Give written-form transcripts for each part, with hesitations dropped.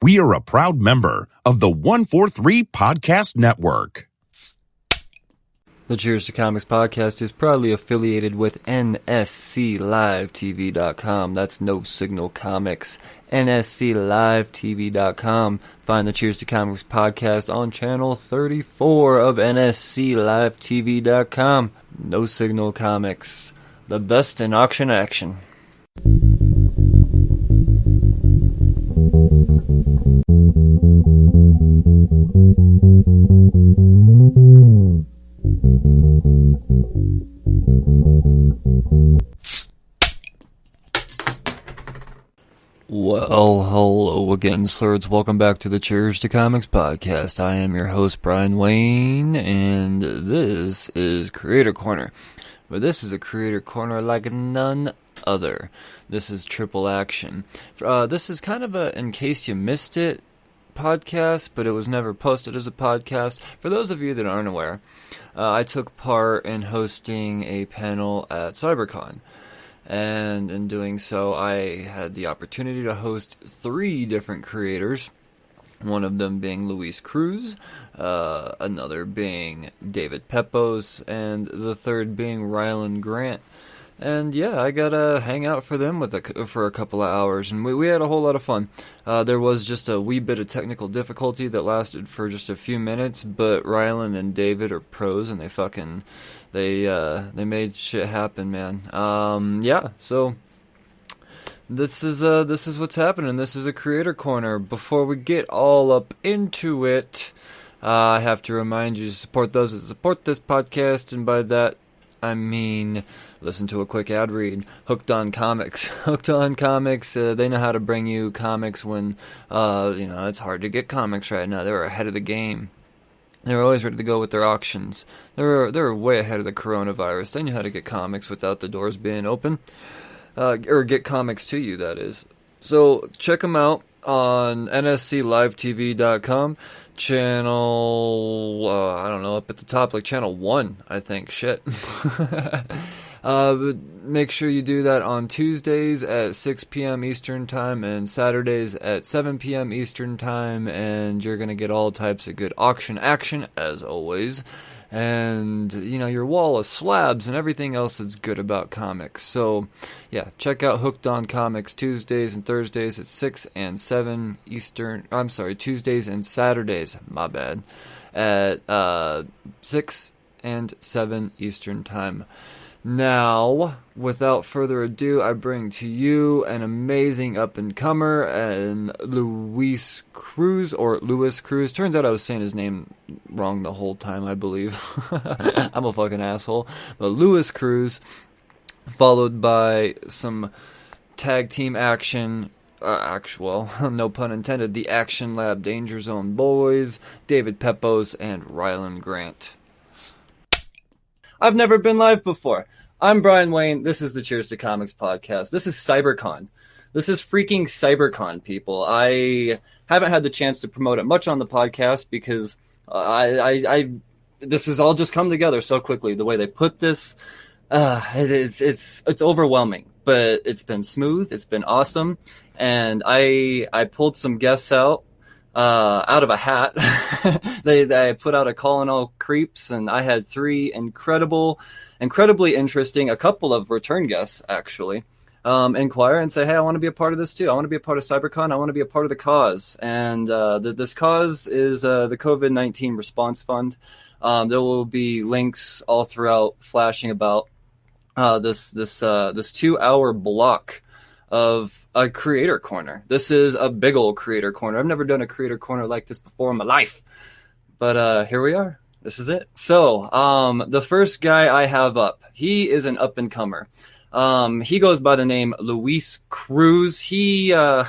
We are a proud member of the 143 Podcast Network. The Cheers to Comics podcast is proudly affiliated with NSCLiveTV.com. That's No Signal Comics. NSCLiveTV.com. Find the Cheers to Comics podcast on channel 34 of NSCLiveTV.com. No Signal Comics. The best in auction action. Well, hello again, slurs. Welcome back to the Cheers to Comics podcast. I am your host, Brian Wayne, and this is Creator Corner. But this is a Creator Corner like none other. This is triple action. This is kind of a In Case You Missed It podcast, but it was never posted as a podcast. For those of you that aren't aware, I took part in hosting a panel at CyberCon. And in doing so, I had the opportunity to host 3 different creators, one of them being Luis Cruz, another being David Pepose, and the third being Rylend Grant. And yeah, I got to hang out for them for a couple of hours, and we had a whole lot of fun. There was just a wee bit of technical difficulty that lasted for just a few minutes, but Rylend and David are pros, and they made shit happen, man. Yeah, so this is what's happening. This is a Creator Corner. Before we get all up into it, I have to remind you to support those that support this podcast, and by that I mean, listen to a quick ad read. Hooked on Comics. Hooked on Comics, they know how to bring you comics when, it's hard to get comics right now. They're ahead of the game. They're always ready to go with their auctions. They're way ahead of the coronavirus. They knew how to get comics without the doors being open. Or get comics to you, that is. So, check them out on NSCLiveTV.com. Channel, up at the top, like channel 1, I think. Shit. Make sure you do that on Tuesdays at 6 p.m. Eastern Time and Saturdays at 7 p.m. Eastern Time, and you're going to get all types of good auction action, as always. And, your wall of slabs and everything else that's good about comics. So, yeah, check out Hooked on Comics Tuesdays and Thursdays at 6 and 7 Eastern. I'm sorry, Tuesdays and Saturdays, my bad, at 6 and 7 Eastern Time. Now, without further ado, I bring to you an amazing up-and-comer, and Luis Cruz, or Luis Cruz. Turns out I was saying his name wrong the whole time, I believe. I'm a fucking asshole. But Luis Cruz, followed by some tag team action, no pun intended, the Action Lab Danger Zone Boys, David Pepose, and Rylend Grant. I've never been live before. I'm Brian Wayne. This is the Cheers to Comics podcast. This is CyberCon. This is freaking CyberCon, people. I haven't had the chance to promote it much on the podcast because this has all just come together so quickly. The way they put this, it's overwhelming, but it's been smooth. It's been awesome, and I pulled some guests out of a hat. They put out a Calling All Creeps, and I had 3 incredibly interesting, a couple of return guests actually, inquire and say, hey, I want to be a part of this too. I want to be a part of CyberCon. I want to be a part of the cause. And this cause is the COVID-19 Response Fund. There will be links all throughout flashing about this 2-hour block of a Creator Corner. This is a big old Creator Corner. I've never done a Creator Corner like this before in my life, but here we are. This is it. So the first guy I have up, he is an up-and-comer. He goes by the name Luis Cruz. He is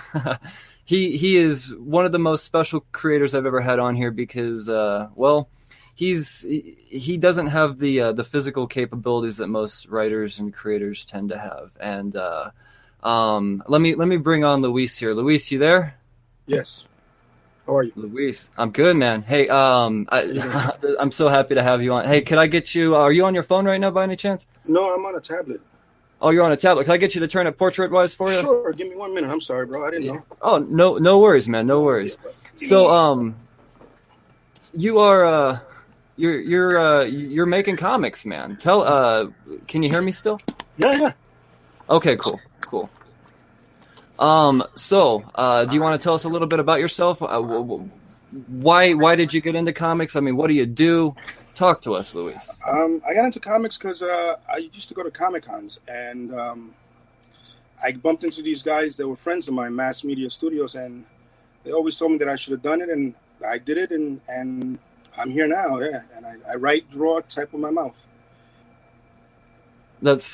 one of the most special creators I've ever had on here because he doesn't have the physical capabilities that most writers and creators tend to have. And let me bring on Luis here. Luis, you there? Yes. How are you? Luis, I'm good, man. Hey, I'm so happy to have you on. Hey, could I get you? Are you on your phone right now by any chance? No, I'm on a tablet. Oh, you're on a tablet. Can I get you to turn it portrait-wise for you? Sure. Give me 1 minute. I'm sorry, bro. I didn't know. Oh, no worries, man. No worries. So, you are, you're making comics, man. Can you hear me still? Yeah. Okay, cool. So, do you want to tell us a little bit about yourself? Why did you get into comics? I mean, what do you do? Talk to us, Luis. I got into comics because I used to go to Comic Cons, and I bumped into these guys that were friends of mine, Mass Media Studios, and they always told me that I should have done it, and I did it, and I'm here now, yeah. And I write, draw, type with my mouth. That's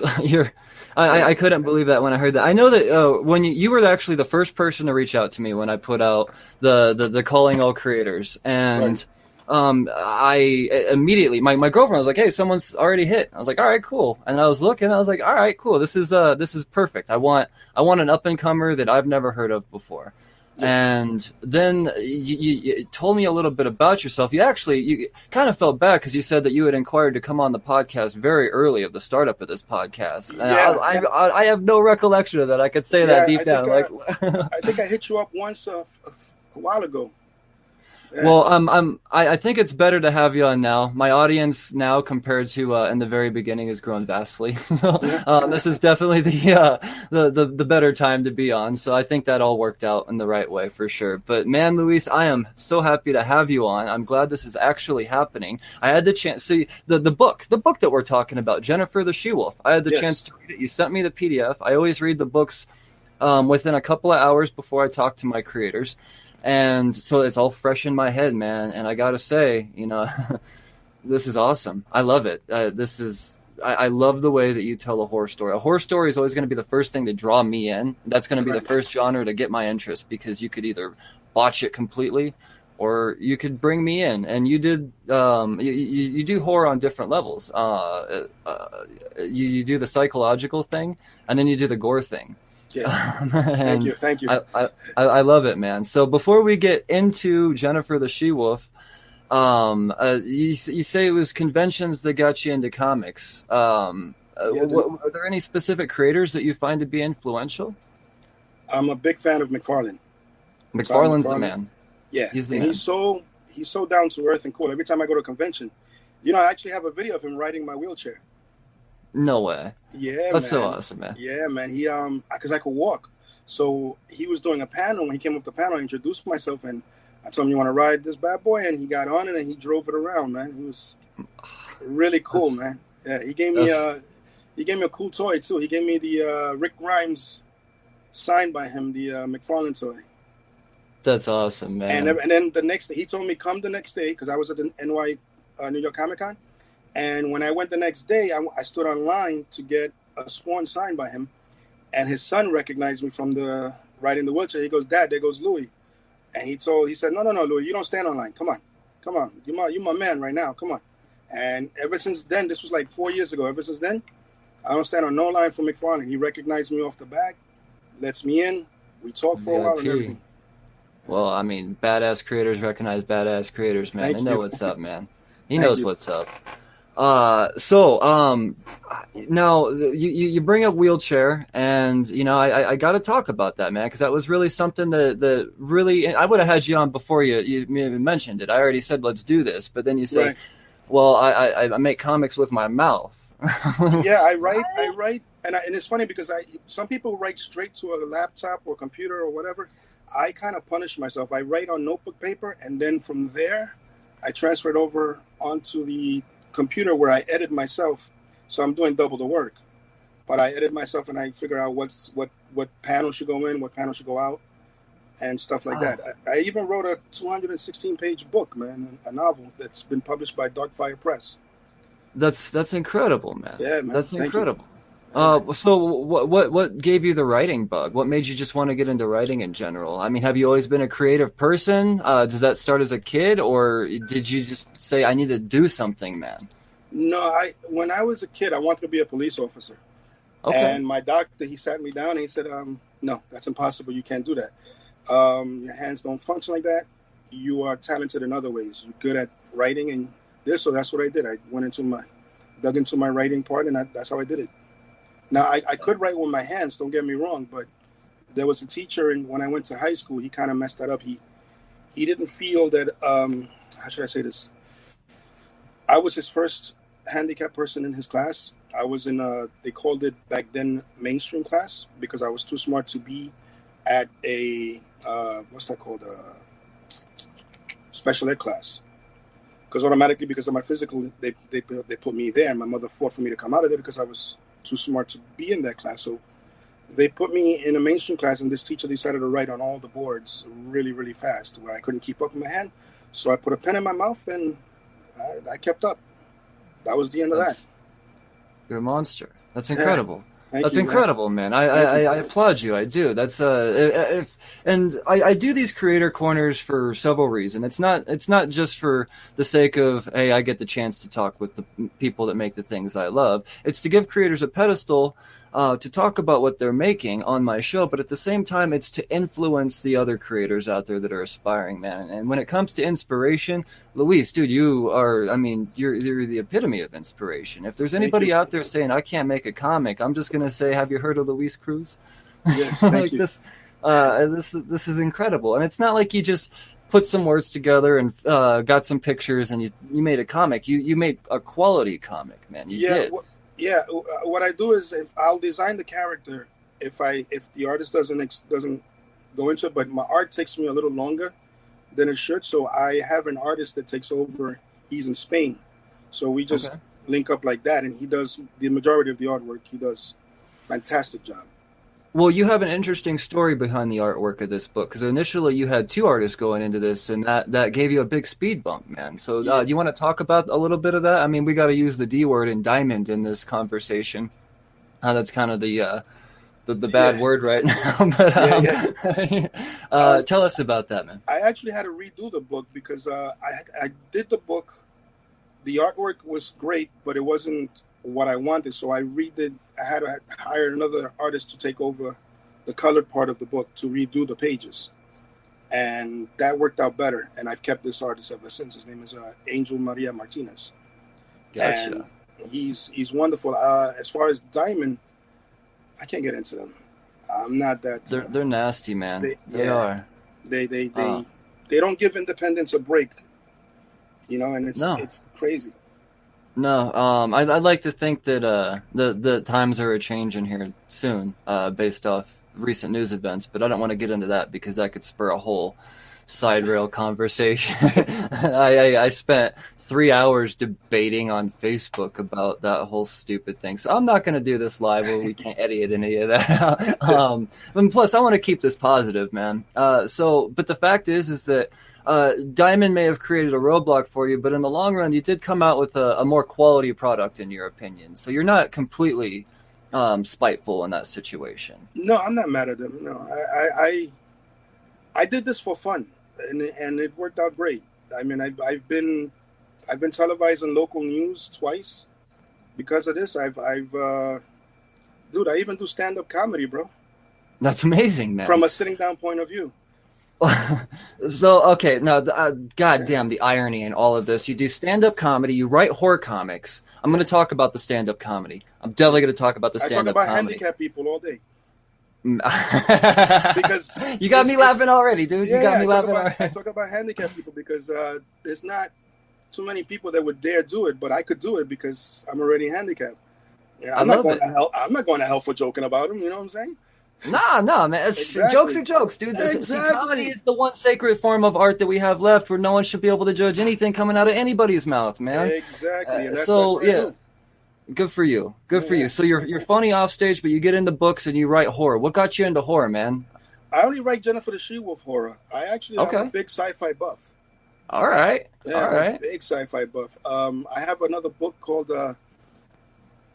I couldn't believe that when I heard that. I know that when you were actually the first person to reach out to me when I put out the Calling All Creators, and I immediately my girlfriend was like, "Hey, someone's already hit." I was like, "All right, cool." And I was looking, I was like, "All right, cool. This is perfect. I want an up and comer that I've never heard of before." And then you told me a little bit about yourself. You kind of felt bad because you said that you had inquired to come on the podcast very early of the startup of this podcast. Yeah. I have no recollection of that. I could say that deep down. I think I hit you up once a while ago. Yeah. Well, I think it's better to have you on now. My audience now compared to in the very beginning has grown vastly. This is definitely the better time to be on. So I think that all worked out in the right way for sure. But man, Luis, I am so happy to have you on. I'm glad this is actually happening. I had the chance. See the book that we're talking about, Jennifer the She-Wolf. I had the chance to read it. You sent me the PDF. I always read the books within a couple of hours before I talk to my creators. And so it's all fresh in my head, man. And I got to say, this is awesome. I love it. I love the way that you tell a horror story. A horror story is always going to be the first thing to draw me in. That's going to be the first genre to get my interest, because you could either botch it completely or you could bring me in. And you did, you do horror on different levels. You do the psychological thing, and then you do the gore thing. Yeah. Thank you. I love it, man. So before we get into Jennifer the She-Wolf, you say it was conventions that got you into comics. Are there any specific creators that you find to be influential? I'm a big fan of McFarlane. McFarlane's the man. Yeah, he's the man. He's so down to earth and cool. Every time I go to a convention, I actually have a video of him riding my wheelchair. No way. Yeah, that's so awesome, man. Yeah, man. He because I could walk, so he was doing a panel. When he came off the panel, I introduced myself, and I told him, "You want to ride this bad boy?" And he got on it, and he drove it around, man. He was really cool, man. Yeah, he gave me a cool toy too. He gave me the Rick Grimes signed by him, the McFarlane toy. That's awesome, man. And then the next day, he told me come the next day, because I was at the New York Comic Con. And when I went the next day, I stood online to get a sworn signed by him. And his son recognized me from the riding the wheelchair. He goes, "Dad, there goes Louis." And he said, no, Louis, you don't stand online. Come on. You're my man right now. Come on. And ever since then, this was like 4 years ago. Ever since then, I don't stand on no line for McFarlane. He recognized me off the back, lets me in. We talk for a while and everything. Well, I mean, badass creators recognize badass creators, man. They know what's up, man. He knows what's up. Now you bring up wheelchair, and I got to talk about that, man, because that was really something that really, I would have had you on before you even mentioned it. I already said let's do this, but then you said, right. Well, I make comics with my mouth. Yeah, I write, and it's funny because some people write straight to a laptop or computer or whatever. I kind of punish myself. I write on notebook paper, and then from there, I transfer it over onto the computer where I edit myself. So I'm doing double the work, but I edit myself and I figure out what panel should go in, what panel should go out, and stuff like that. I even wrote a 216-page book, man, a novel that's been published by Darkfire Press. That's incredible, man. Yeah, man. That's incredible. So what gave you the writing bug? What made you just want to get into writing in general? I mean, have you always been a creative person? Does that start as a kid, or did you just say, I need to do something, man? No, when I was a kid, I wanted to be a police officer. Okay. And my doctor, he sat me down and he said, no, that's impossible. You can't do that. Your hands don't function like that. You are talented in other ways. You're good at writing and this, so that's what I did. I dug into my writing part, and that's how I did it. Now, I could write with my hands, don't get me wrong, but there was a teacher, and when I went to high school, he kind of messed that up. He didn't feel that, how should I say this? I was his first handicapped person in his class. I was in they called it back then mainstream class, because I was too smart to be at a, what's that called? Special ed class. Because automatically, because of my physical, they put me there, and my mother fought for me to come out of there because I was too smart to be in that class. So they put me in a mainstream class, and this teacher decided to write on all the boards really, really fast, where I couldn't keep up with my hand. So I put a pen in my mouth, and I kept up. That was the end of that. You're a monster. That's incredible. That's incredible, man. I applaud you. I do. That's and I do these creator corners for several reasons. It's not just for the sake of, hey, I get the chance to talk with the people that make the things I love. It's to give creators a pedestal to talk about what they're making on my show, but at the same time, it's to influence the other creators out there that are aspiring, man. And when it comes to inspiration, Luis, dude, you're the epitome of inspiration. If there's anybody out there saying, I can't make a comic, I'm just going to say, have you heard of Luis Cruz? Yes, thank you. This is incredible. And it's not like you just put some words together and got some pictures and you made a comic. You made a quality comic, man. You did. What I do is, if I'll design the character, if the artist doesn't go into it, but my art takes me a little longer than it should, so I have an artist that takes over. He's in Spain, so we just link up like that, and he does the majority of the artwork. He does fantastic job. Well, you have an interesting story behind the artwork of this book, because initially you had two artists going into this, and that gave you a big speed bump, man. So do you want to talk about a little bit of that? I mean, we got to use the D word in diamond in this conversation. That's kind of the bad word right now. But tell us about that, man. I actually had to redo the book because I did the book. The artwork was great, but it wasn't what I wanted, so I redid. I had to hire another artist to take over the colored part of the book to redo the pages, and that worked out better. And I've kept this artist ever since. His name is Angel Maria Martinez. Gotcha. And he's wonderful. As far as Diamond, I can't get into them. I'm not that. They're nasty, man. They are. They don't give independence a break, and it's crazy. No, I'd like to think that the times are a changing here soon, based off recent news events. But I don't want to get into that because that could spur a whole side rail conversation. I spent 3 hours debating on Facebook about that whole stupid thing. So I'm not going to do this live where we can't edit any of that. And plus, I want to keep this positive, man. But the fact is that. Diamond may have created a roadblock for you, but in the long run, you did come out with a more quality product, in your opinion. So you're not completely spiteful in that situation. No, I'm not mad at them. No, I did this for fun, and it worked out great. I mean, I've been televised on local news twice because of this. Dude, I even do stand-up comedy, bro. That's amazing, man. From a sitting down point of view. So, okay, now, goddamn the irony in all of this. You do stand-up comedy, you write horror comics. I'm going to talk about the stand-up comedy. I'm definitely going to talk about the stand-up comedy. I talk about handicapped people all day. Because you got me laughing already, dude. You got me laughing already. I talk about handicapped people because there's not too many people that would dare do it, but I could do it because I'm already handicapped. I'm not going to hell for joking about them, you know what I'm saying? No, man. Exactly. Jokes are jokes, dude. Comedy is the one sacred form of art that we have left where no one should be able to judge anything coming out of anybody's mouth, man. Exactly. That's good for you. Good for you. So you're funny off stage, but you get into books and you write horror. What got you into horror, man? I only write Jennifer the She-Wolf horror. I actually am a big sci-fi buff. All right. I'm a big sci-fi buff. I have another book called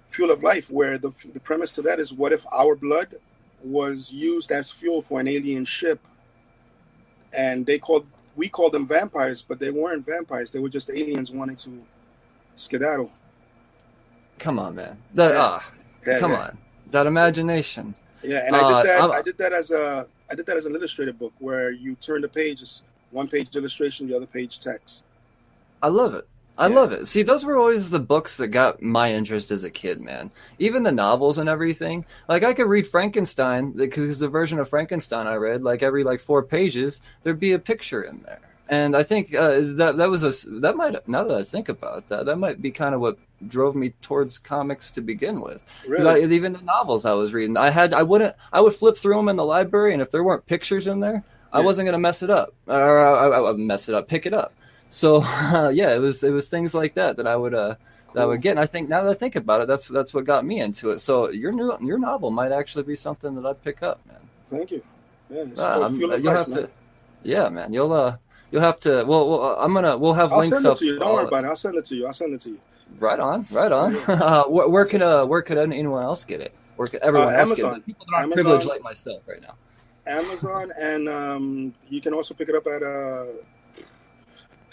Fuel of Life, where the premise to that is, what if our blood was used as fuel for an alien ship, and we called them vampires, but they weren't vampires. They were just aliens wanting to skedaddle. Come on, man. Come on. That imagination. Yeah, and I did that as an illustrated book where you turn the pages, one page illustration, the other page text. I love it. I love it. See, those were always the books that got my interest as a kid, man. Even the novels and everything. Like, I could read Frankenstein, because the version of Frankenstein I read, like, every, 4 pages, there'd be a picture in there. And I think that might, now that I think about that might be kind of what drove me towards comics to begin with. Really? Even the novels I was reading, I would flip through them in the library, and if there weren't pictures in there, I wasn't going to mess it up. Or I would mess it up, pick it up. So it was things like that I would that I would get. And I think now that I think about it, that's what got me into it. So your novel might actually be something that I'd pick up, man. Thank you. Yeah, you'll have to. Yeah, man. You'll have to. Well, we'll have links up. I'll send it to you. Don't worry about it. I'll send it to you. Right on. Where could anyone else get it? Where could everyone else get it? People that aren't privileged like myself right now. Amazon, and you can also pick it up at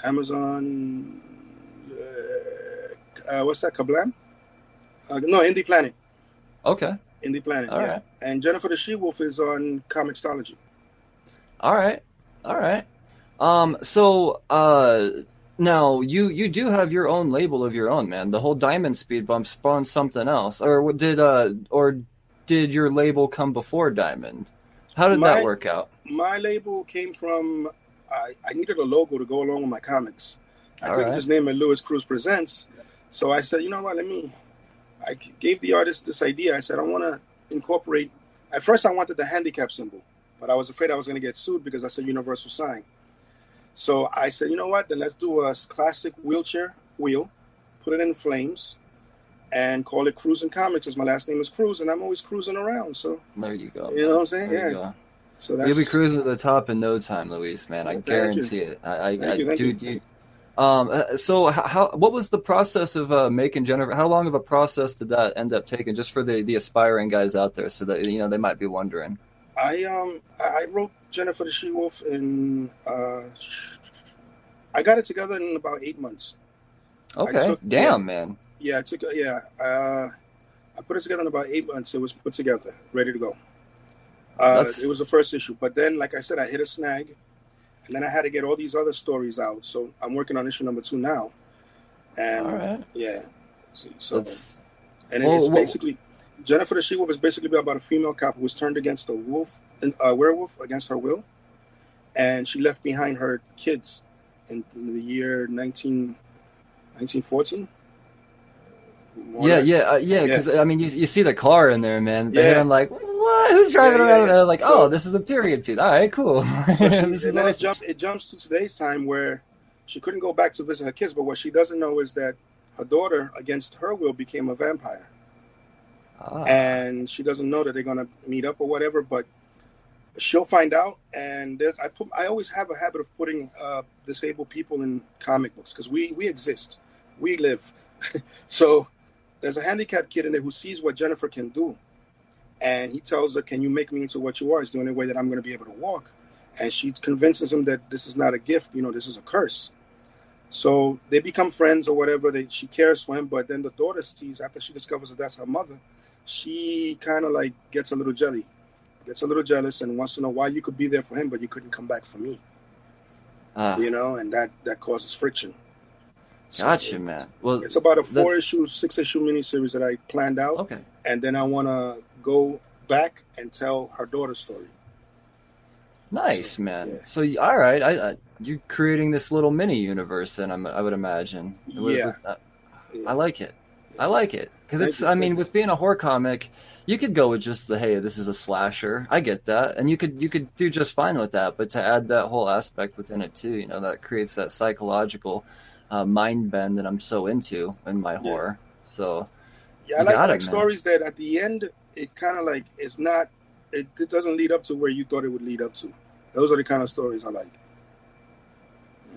Amazon. What's that? Kablam? No, Indie Planet. Okay. Indie Planet. All right. And Jennifer the She-Wolf is on Comixology. All right. So now you do have your own label of your own, man. The whole Diamond Speed Bump spawned something else, or did your label come before Diamond? How did that work out? My label came from I needed a logo to go along with my comics. I couldn't just name it Luis Cruz Presents. So I said, you know what, I gave the artist this idea. I said, I want to incorporate, at first I wanted the handicap symbol, but I was afraid I was going to get sued because that's a universal sign. So I said, you know what, then let's do a classic wheelchair wheel, put it in flames, and call it Cruising Comics, because my last name is Cruz, and I'm always cruising around. So there you go. You know what I'm saying? There you go. So that's, you'll be cruising to the top in no time, Luis, man. I guarantee it. Thank you. So what was the process of making Jennifer? How long of a process did that end up taking, just for the aspiring guys out there, so that they might be wondering? I wrote Jennifer the She-Wolf in. I got it together in about 8 months. Okay, man. Yeah, I put it together in about 8 months. It was put together, ready to go. It was the first issue, but then, like I said, I hit a snag, and then I had to get all these other stories out. So I'm working on issue number 2 now, and all right. Yeah. It's basically Jennifer the She-Wolf is basically about a female cop who was turned against a werewolf against her will, and she left behind her kids in the year 1914. Because I mean, you see the car in there, man. I'm like, what? Who's driving around? And like, this is a period piece. All right, cool. So it jumps to today's time where she couldn't go back to visit her kids, but what she doesn't know is that her daughter, against her will, became a vampire, and she doesn't know that they're gonna meet up or whatever. But she'll find out. And I always have a habit of putting disabled people in comic books because we exist, we live. So there's a handicapped kid in there who sees what Jennifer can do. And he tells her, can you make me into what you are? It's the only way that I'm going to be able to walk. And she convinces him that this is not a gift, this is a curse. So they become friends or whatever. She cares for him. But then the daughter sees, after she discovers that that's her mother, she kind of gets a little jealous and wants to know why you could be there for him, but you couldn't come back for me. And that causes friction. Gotcha, man. Well, it's about a 4-issue, 6-issue miniseries that I planned out. Okay. And then I want to go back and tell her daughter's story. Nice, man. Yeah. So, all right, you're creating this little mini universe, and I would imagine. I like it. Yeah. I like it because with being a horror comic, you could go with just this is a slasher. I get that, and you could do just fine with that. But to add that whole aspect within it too, that creates that psychological mind bend that I'm so into in my horror. So I like stories that at the end it kind of it's not, it doesn't lead up to where you thought it would lead up to. Those are the kind of stories I like.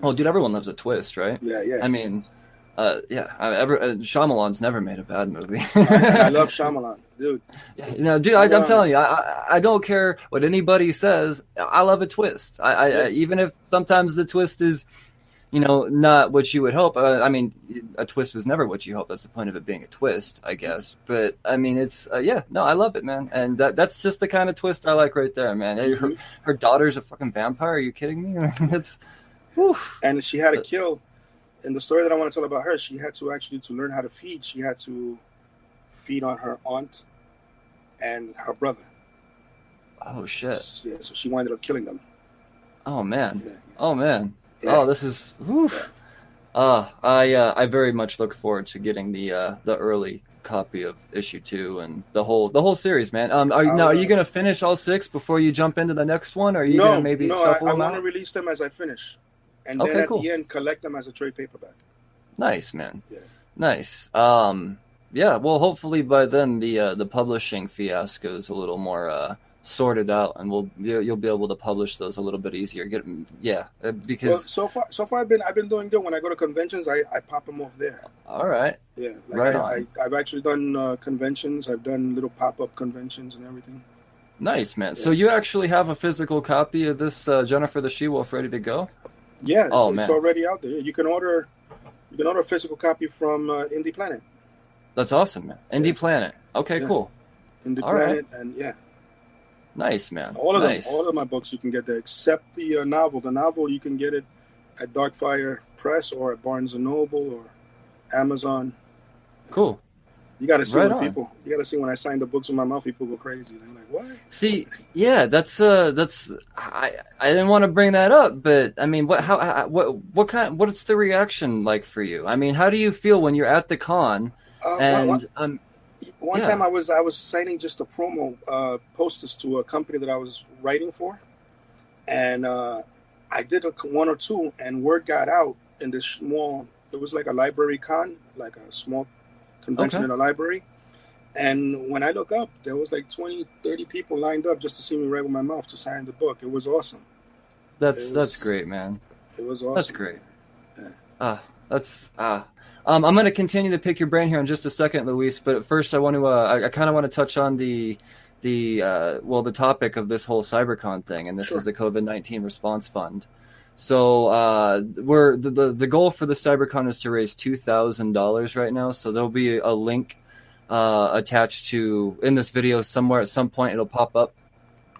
Oh, dude, everyone loves a twist, right? Yeah. I mean, Shyamalan's never made a bad movie. I love Shyamalan, dude. Dude, I'm telling you, I don't care what anybody says. I love a twist. Even if sometimes the twist is, not what you would hope. A twist was never what you hope. That's the point of it being a twist, I guess. But it's I love it, man. And that's just the kind of twist I like right there, man. Mm-hmm. Her daughter's a fucking vampire. Are you kidding me? That's, whew. And she had to kill in the story that I want to tell about her, she had to actually, to learn how to feed, she had to feed on her aunt and her brother. Oh shit. Yeah, so she wound up killing them. Oh man. Yeah. Oh man. Yeah. Oh, this is. I very much look forward to getting the early copy of issue 2 and the whole series, man. Are you gonna finish all 6 before you jump into the next one, or are you gonna maybe shuffle I them want to out? release them as I finish, and then at the end collect them as a trade paperback. Nice, man. Yeah. Nice. Yeah. Well, hopefully by then the publishing fiasco is a little more sorted out, and you'll be able to publish those a little bit easier. Because so far I've been doing good. When I go to conventions, I pop them off there. All right. Yeah, Right. I've actually done conventions. I've done little pop-up conventions and everything. Nice, man. Yeah. So you actually have a physical copy of this Jennifer the She-Wolf ready to go? Yeah, it's already out there. You can order a physical copy from Indie Planet. That's awesome, man. Indie Planet. Okay, cool. Indie All Planet, right. and yeah. Nice, man. All of nice. them, all of my books you can get there, except the novel. The novel you can get it at Darkfire Press or at Barnes & Noble or Amazon. Cool. You got to see Right when on. people. You got to see when I sign the books with my mouth, people go crazy. They're like, "What?" See, yeah, that's I didn't want to bring that up, but I mean, what's the reaction like for you? I mean, how do you feel when you're at the con One time I was signing just a promo posters to a company that I was writing for, and I did one or two, and word got out in this small. It was like a library con, like a small convention in a library. And when I look up, there was like 20, 30 people lined up just to see me write with my mouth to sign the book. It was awesome. That's great, man. It was awesome. That's great. Yeah. I'm going to continue to pick your brain here in just a second, Luis. But first, I want to. I kind of want to touch on the topic of this whole CyberCon thing, and this is the COVID-19 response fund. So the goal for the CyberCon is to raise $2,000 right now. So there'll be a link attached to in this video somewhere. At some point, it'll pop up.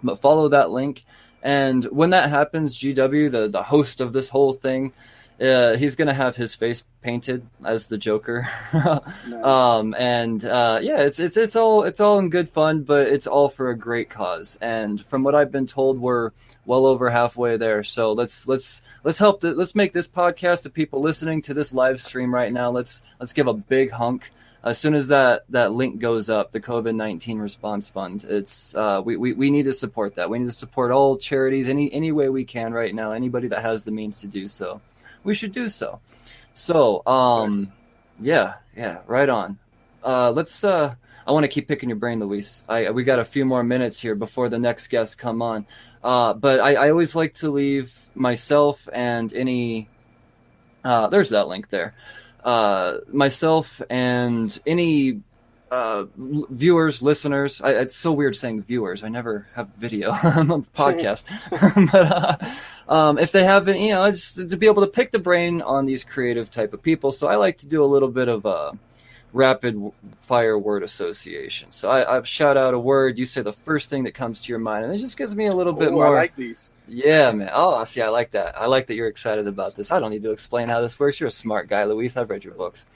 But follow that link, and when that happens, GW, the host of this whole thing, he's gonna have his face painted as the Joker. Nice. It's all in good fun, but it's all for a great cause. And from what I've been told, we're well over halfway there. So let's help. Let's make this podcast, the people listening to this live stream right now. Let's give a big hunk. As soon as that link goes up, the COVID-19 response fund, it's we need to support that. We need to support all charities any way we can right now. Anybody that has the means to do so, we should do so. So right on. I want to keep picking your brain, Luis. We got a few more minutes here before the next guests come on. But I always like to leave myself and any there's that link there. Myself and any viewers, listeners. It's so weird saying viewers. I never have video on a podcast. But if they have any, it's to be able to pick the brain on these creative type of people. So I like to do a little bit of a rapid fire word association. So I shout out a word. You say the first thing that comes to your mind, and it just gives me a little bit more. I like these. Yeah, man. Oh, see, I like that. I like that you're excited about this. I don't need to explain how this works. You're a smart guy, Luis. I've read your books.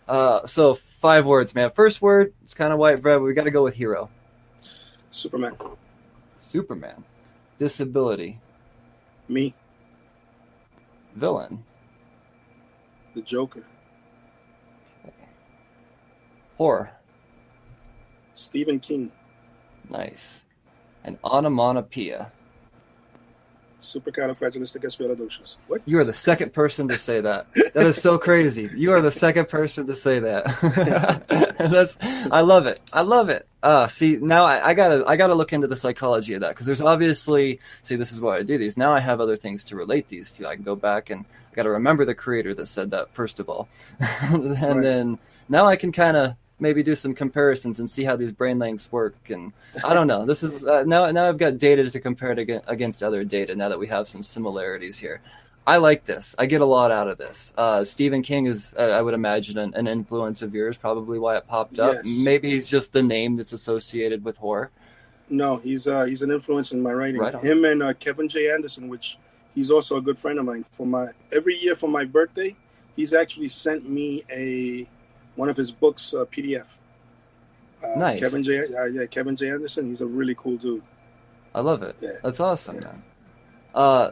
So 5 words, man. First word, it's kind of white bread, but we got to go with hero. Superman. Disability. Me. Villain. The Joker. Horror. Stephen King. Nice. And onomatopoeia. Supercalifragilisticexpialidocious. What? You are the second person to say that. That is so crazy. You are the second person to say that. And I love it. See, now I gotta look into the psychology of that, because there's obviously, this is why I do these. Now I have other things to relate these to. I can go back and I gotta remember the creator that said that first of all, and then now I can kind of maybe do some comparisons and see how these brain links work. And I don't know. This is now I've got data to compare it against other data. Now that we have some similarities here, I like this. I get a lot out of this. Stephen King is, I would imagine, an influence of yours. Probably why it popped up. Yes. Maybe he's just the name that's associated with horror. No, he's an influence in my writing. Right on. Him and Kevin J. Anderson, which he's also a good friend of mine. Every year for my birthday, He's actually sent me one of his books, PDF. Nice. Kevin J. Anderson. He's a really cool dude. I love it. Yeah. That's awesome, man.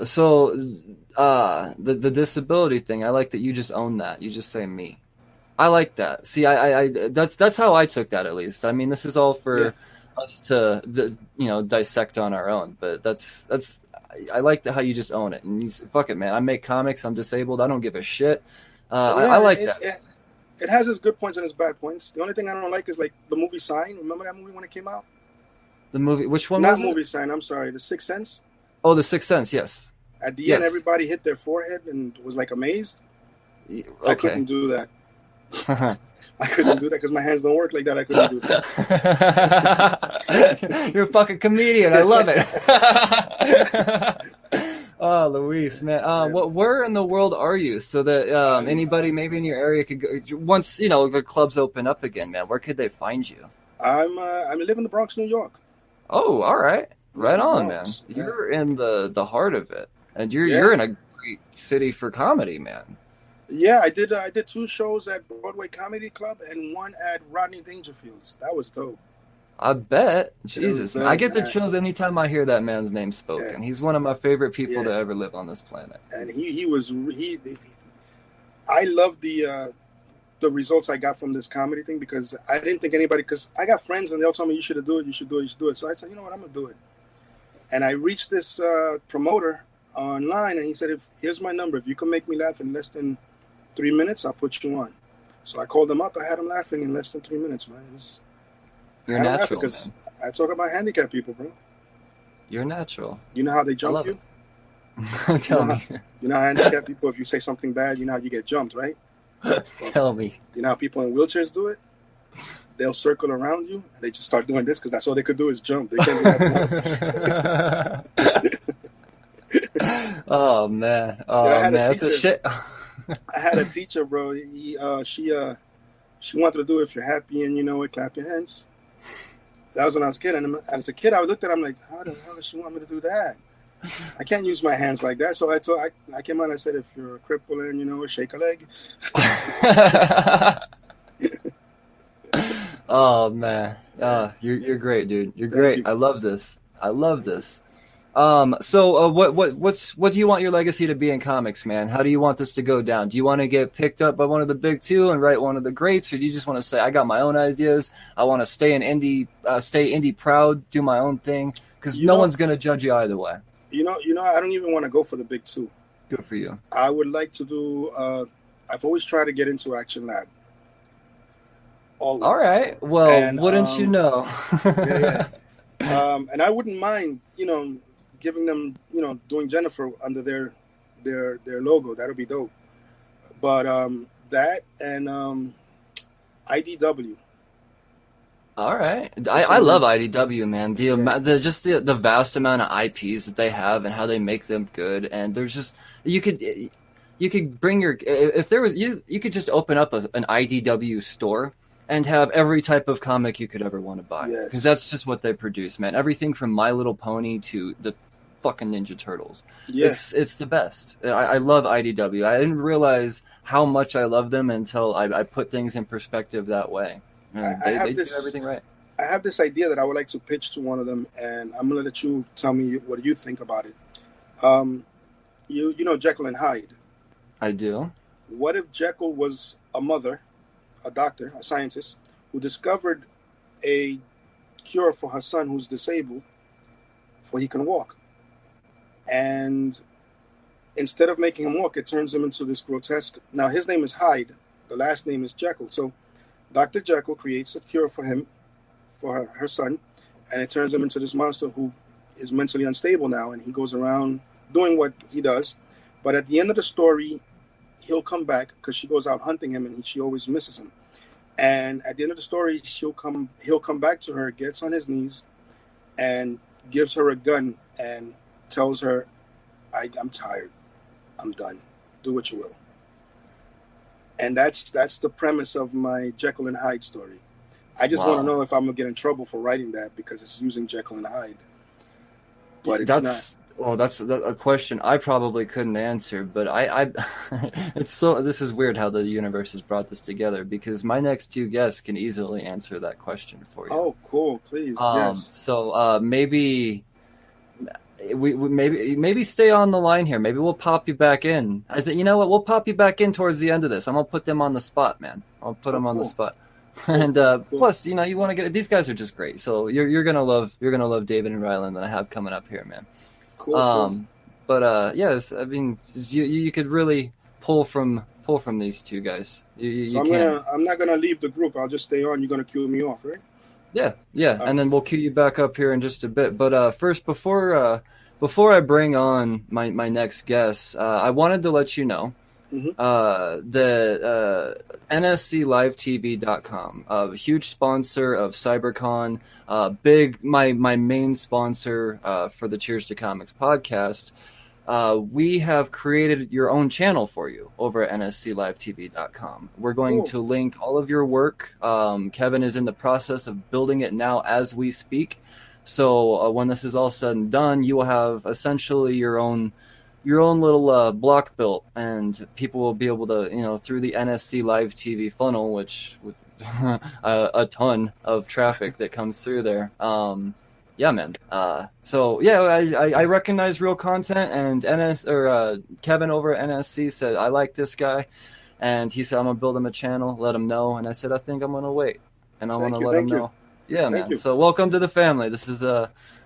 So the disability thing, I like that you just own that. You just say me. I like that. See, I that's how I took that, at least. I mean, this is all for us to dissect on our own, but that's I like how you just own it. And fuck it, man. I make comics. I'm disabled. I don't give a shit. I like that. It has its good points and its bad points. The only thing I don't like is like the movie Sign. Remember that movie when it came out? The movie, which one? Not movie Sign. I'm sorry, The Sixth Sense. Oh, The Sixth Sense. Yes. At the end, everybody hit their forehead and was like amazed. Okay. I couldn't do that. I couldn't do that because my hands don't work like that. I couldn't do that. You're a fucking comedian. I love it. Oh, Luis, man. Where in the world are you? So that anybody maybe in your area could go once the clubs open up again, man. Where could they find you? I live in the Bronx, New York. Oh, all right, right on, man. Yeah. You're in the heart of it, and you're in a great city for comedy, man. Yeah, I did 2 shows at Broadway Comedy Club and 1 at Rodney Dangerfield's. That was dope. I bet. Jesus, man. I get the chills anytime I hear that man's name spoken. Yeah. He's one of my favorite people to ever live on this planet. And I love the results I got from this comedy thing because I didn't think anybody, because I got friends and they'll tell me you should do it. So I said, you know what, I'm going to do it. And I reached this promoter online and he said, here's my number. If you can make me laugh in less than 3 minutes, I'll put you on. So I called him up. I had him laughing in less than 3 minutes, man. You're natural, because I talk about handicapped people, bro. You're natural. You know how they jump you? Tell me. You know how handicapped people, if you say something bad, you know how you get jumped, right? Tell me. You know how people in wheelchairs do it? They'll circle around you, and they just start doing this because that's all they could do is jump. They can't do that. Oh, man. Oh, man. That's a shit. I had a teacher, bro. She wanted to do If You're Happy and You Know It, Clap Your Hands. That was when I was a kid. And as a kid, I looked at him like, how the hell does she want me to do that? I can't use my hands like that. So I came out and I said, if you're a cripple and, shake a leg. Oh, man. You're great, dude. You're great. I love this. So what do you want your legacy to be in comics, man? How do you want this to go down? Do you want to get picked up by one of the big 2 and write one of the greats, or do you just want to say, I got my own ideas, I want to stay indie proud, do my own thing? Because no one's going to judge you either way. I don't even want to go for the big 2. Good for you. I would like to do, I've always tried to get into Action Lab. Always. All right. Well, and, wouldn't you know? Yeah. And I wouldn't mind, giving them, doing Jennifer under their logo. That'll be dope. But that and IDW. All right, I love IDW, man. The vast amount of IPs that they have and how they make them good, and there's just you could bring your if there was you could just open up an IDW store and have every type of comic you could ever want to buy, because that's just what they produce, man. Everything from My Little Pony to the fucking Ninja Turtles. Yes. It's the best. I love IDW. I didn't realize how much I love them until I put things in perspective that way. They do everything right. I have this idea that I would like to pitch to one of them, and I'm going to let you tell me what you think about it. You know Jekyll and Hyde? I do. What if Jekyll was a mother, a doctor, a scientist, who discovered a cure for her son who's disabled, for he can walk? And instead of making him walk, it turns him into this grotesque... Now, his name is Hyde. The last name is Jekyll. So Dr. Jekyll creates a cure for him, for her son, and it turns him into this monster who is mentally unstable now, and he goes around doing what he does. But at the end of the story, he'll come back because she goes out hunting him, and she always misses him. And at the end of the story, he'll come back to her, gets on his knees, and gives her a gun and tells her, I'm tired. I'm done. Do what you will. And that's the premise of my Jekyll and Hyde story. I just want to know if I'm going to get in trouble for writing that because it's using Jekyll and Hyde. But it's not. Oh, that's a question I probably couldn't answer, but I it's so, this is weird how the universe has brought this together, because my next two guests can easily answer that question for you. Oh, cool. Please, yes. So maybe we maybe stay on the line here. Maybe we'll pop you back in. I think, you know what? We'll pop you back in towards the end of this. I'm gonna put them on the spot, man. I'll put them on the spot. And plus, you know, you want to get, these guys are just great. So you're gonna love David and Rylend that I have coming up here, man. Cool. But yes, I mean, you could really pull from these two guys. So I'm not gonna leave the group. I'll just stay on. You're gonna cue me off, right? Yeah, and then we'll cue you back up here in just a bit. But first, before I bring on my next guest, I wanted to let you know that NSCLiveTV.com, a huge sponsor of CyberCon, my main sponsor for the Cheers to Comics podcast. We have created your own channel for you over at NSCLiveTV.com. We're going to link all of your work. Kevin is in the process of building it now as we speak. So when this is all said and done, you will have essentially your own little block built, and people will be able to, you know, through the NSC Live TV funnel, which with a ton of traffic that comes through there. Yeah, man. So yeah, I recognize real content, and Kevin over at NSC said, I like this guy, and he said, I'm gonna build him a channel, let him know, and I said, I think I'm gonna wait, and I want to let him know. Yeah, man. So welcome to the family. This is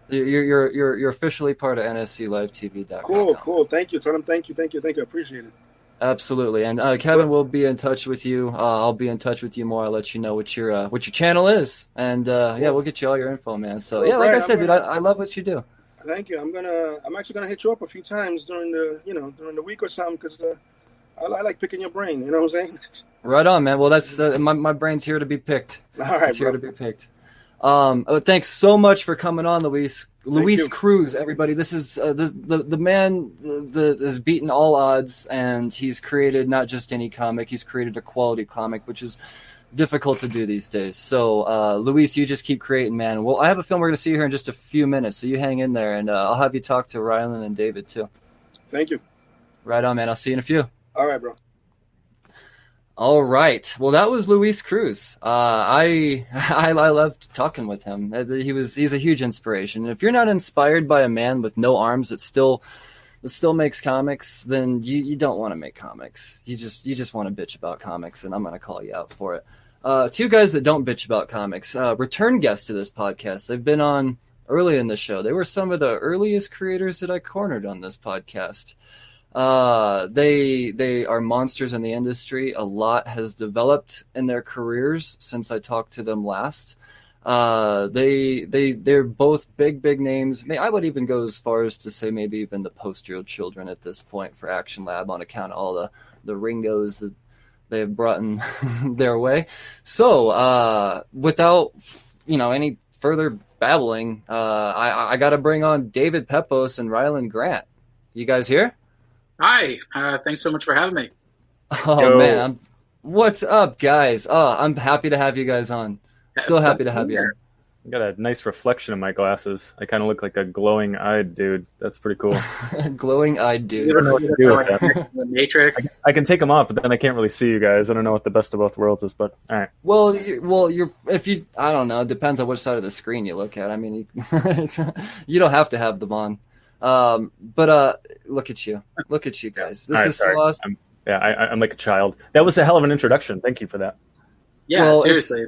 you're officially part of NSCLiveTV.com. Cool. Thank you. Tell them thank you. I appreciate it. Absolutely. And Kevin will be in touch with you. I'll be in touch with you more. I'll let you know what your channel is, and yeah, we'll get you all your info, man. So yeah, like Brian, I said, dude, I love what you do. Thank you. I'm actually gonna hit you up a few times during the week or something, because I like picking your brain. You know what I'm saying? Right on, man. Well, that's my brain's here to be picked. All right, it's here to be picked. Thanks so much for coming on, Luis. Luis Cruz, everybody. This is the man that has beaten all odds, and he's created not just any comic. He's created a quality comic, which is difficult to do these days. So, Luis, you just keep creating, man. Well, I have a film we're going to see here in just a few minutes, so you hang in there, and I'll have you talk to Rylend and David too. Thank you. Right on, man. I'll see you in a few. All right, bro. All right. Well, that was Luis Cruz. I loved talking with him. He's a huge inspiration. If you're not inspired by a man with no arms that still makes comics, then you don't want to make comics. You just want to bitch about comics, and I'm going to call you out for it. Two guys that don't bitch about comics, return guests to this podcast. They've been on early in the show. They were some of the earliest creators that I cornered on this podcast. They are monsters in the industry. A lot has developed in their careers since I talked to them last. They're both big names. I would even go as far as to say maybe even the poster children at this point for Action Lab, on account of all the Ringos that they have brought in their way. So, without, any further babbling, I got to bring on David Pepose and Rylend Grant. You guys here? Hi, thanks so much for having me. Oh, Yo. Man. What's up, guys? Oh, I'm happy to have you guys on. So happy to have you on. I got a nice reflection in my glasses. I kind of look like a glowing-eyed dude. That's pretty cool. Glowing-eyed dude. I don't know what to do with that. The Matrix. I can take them off, but then I can't really see you guys. I don't know what the best of both worlds is, but all right. Well, I don't know. It depends on which side of the screen you look at. I mean, you don't have to have them on. But look at you guys. This is so awesome. I'm like a child. That was a hell of an introduction. Thank you for that. Yeah, well, seriously.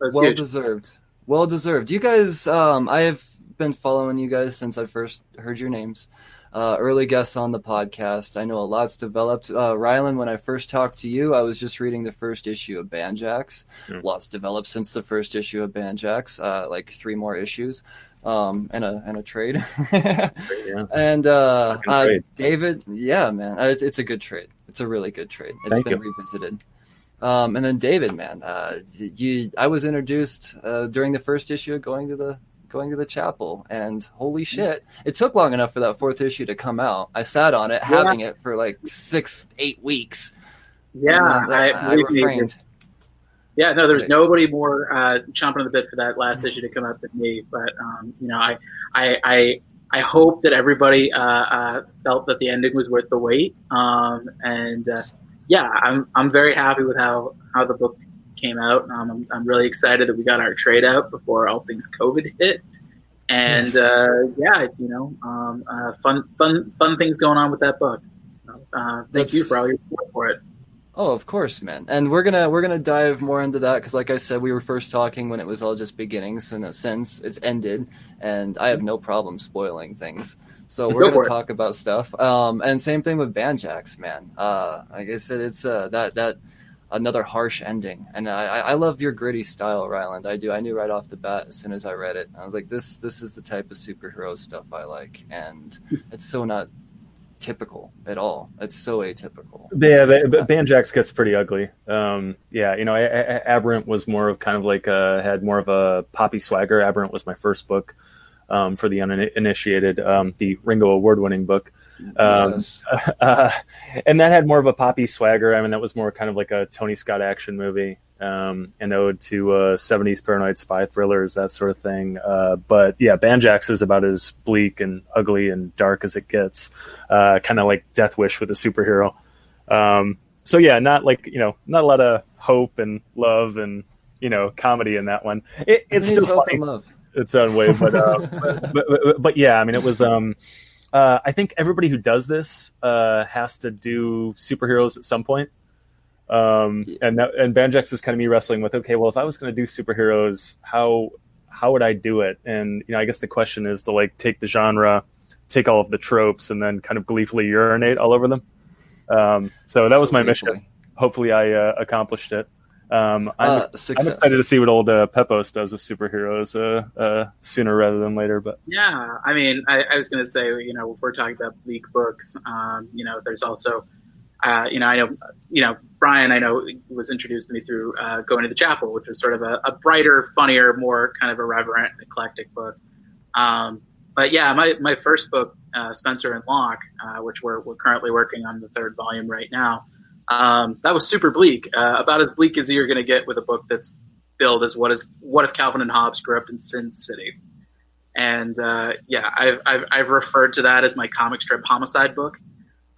That's well huge. Deserved. Well deserved. You guys, I have been following you guys since I first heard your names. Early guests on the podcast. I know a lot's developed. Rylend, when I first talked to you, I was just reading the first issue of Banjax. Lots developed since the first issue of Banjax. Like 3 more issues. And a trade. Yeah. And David, yeah, man, it's a good trade. It's a really good trade. It's been revisited. And then David, man, I was introduced during the first issue of going to the chapel, and holy shit, it took long enough for that 4th issue to come out. I sat on it, having it for like 6-8 weeks. Yeah, I refrained. Yeah, no, there's nobody more chomping on the bit for that last issue to come out than me. But I I hope that everybody felt that the ending was worth the wait. I'm very happy with how the book came out. I'm really excited that we got our trade out before all things COVID hit. And fun things going on with that book. So, thank you for all your support for it. Oh, of course, man. And we're gonna dive more into that because, like I said, we were first talking when it was all just beginnings. In a sense, it's ended, and I have no problem spoiling things. So we're gonna talk about stuff. And same thing with Banjax, man. Like I said, it's that another harsh ending, and I love your gritty style, Rylend. I do. I knew right off the bat as soon as I read it. I was like, this is the type of superhero stuff I like, and it's so not typical at all. It's so atypical. Yeah, Banjax gets pretty ugly. Aberrant was more of kind of like had more of a poppy swagger. Aberrant was my first book for the uninitiated, the Ringo Award-winning book. Yes. And that had more of a poppy swagger. I mean, that was more kind of like a Tony Scott action movie, an ode to 70s paranoid spy thrillers, that sort of thing. But yeah, Banjax is about as bleak and ugly and dark as it gets, kind of like Death Wish with a superhero. So yeah, not a lot of hope and love and, comedy in that one. It's still funny. Love. Its own way, but yeah, I mean, it was, I think everybody who does this has to do superheroes at some point. And Banjax is kind of me wrestling with, okay, well, if I was going to do superheroes, how would I do it? And, I guess the question is to like take the genre, take all of the tropes, and then kind of gleefully urinate all over them. So that was my mission. Hopefully I accomplished it. I'm excited to see what old Pepose does with superheroes sooner rather than later. But yeah, I mean, I was going to say, if we're talking about bleak books, there's also, I know, Brian, I know, was introduced to me through Going to the Chapel, which was sort of a brighter, funnier, more kind of irreverent, eclectic book. But yeah, my first book, Spencer and Locke, which we're currently working on the third volume right now. That was super bleak, about as bleak as you're going to get with a book that's billed as what if Calvin and Hobbes grew up in Sin City. And I've referred to that as my comic strip homicide book,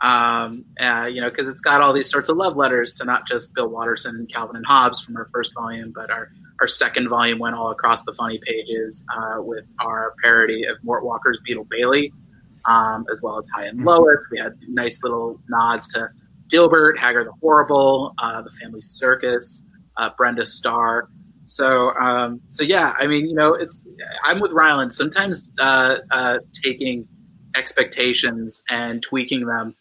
because it's got all these sorts of love letters to not just Bill Watterson and Calvin and Hobbes from our first volume, but our second volume went all across the funny pages with our parody of Mort Walker's Beetle Bailey, as well as High and Lois. We had nice little nods to Dilbert, Hagar the Horrible, The Family Circus, Brenda Starr. So yeah, I mean, I'm with Rylend. Sometimes taking expectations and tweaking them,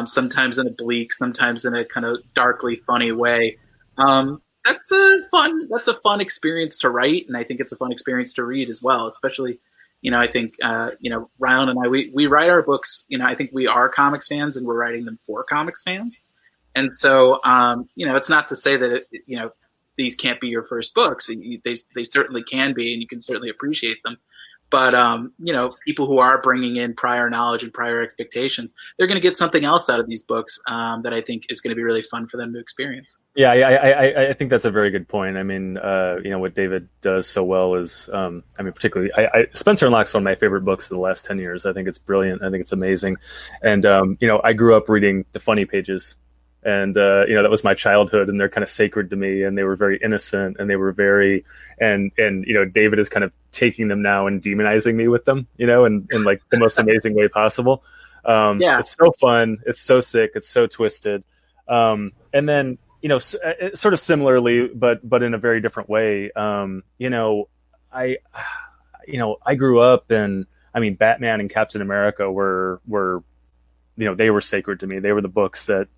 sometimes in a bleak, sometimes in a kind of darkly funny way. That's a fun experience to write, and I think it's a fun experience to read as well, especially. I think, Rylend and I, we write our books, I think we are comics fans and we're writing them for comics fans. And so, it's not to say that, these can't be your first books. They certainly can be, and you can certainly appreciate them. But, people who are bringing in prior knowledge and prior expectations, they're going to get something else out of these books that I think is going to be really fun for them to experience. Yeah, I think that's a very good point. I mean, what David does so well is, particularly, Spencer and Locke's one of my favorite books of the last 10 years. I think it's brilliant. I think it's amazing. And, I grew up reading the funny pages. And, that was my childhood, and they're kind of sacred to me, and they were very innocent, and they were very, and David is kind of taking them now and demonizing me with them, in like the most amazing way possible. It's so fun. It's so sick. It's so twisted. And then, sort of similarly, but in a very different way, I grew up and, Batman and Captain America were they were sacred to me. They were the books that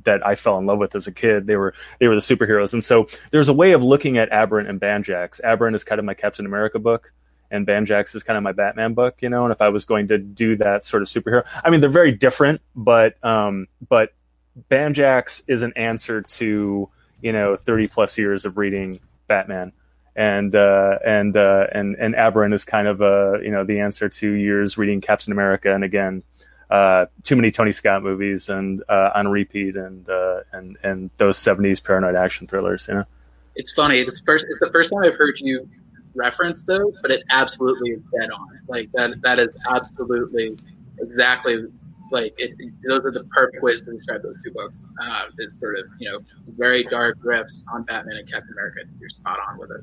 I fell in love with as a kid. They were the superheroes. And so there's a way of looking at Aberrant and Banjax. Aberrant is kind of my Captain America book, and Banjax is kind of my Batman book, and if I was going to do that sort of superhero, they're very different, but Banjax is an answer to, 30 plus years of reading Batman. And Aberrant is kind of the answer to years reading Captain America, and again, too many Tony Scott movies and on repeat, and those 70s paranoid action thrillers. It's funny. It's the first time I've heard you reference those, but it absolutely is dead on. Like that is absolutely exactly like it. Those are the perfect ways to describe those two books. It's sort of these very dark riffs on Batman and Captain America. I think you're spot on with it.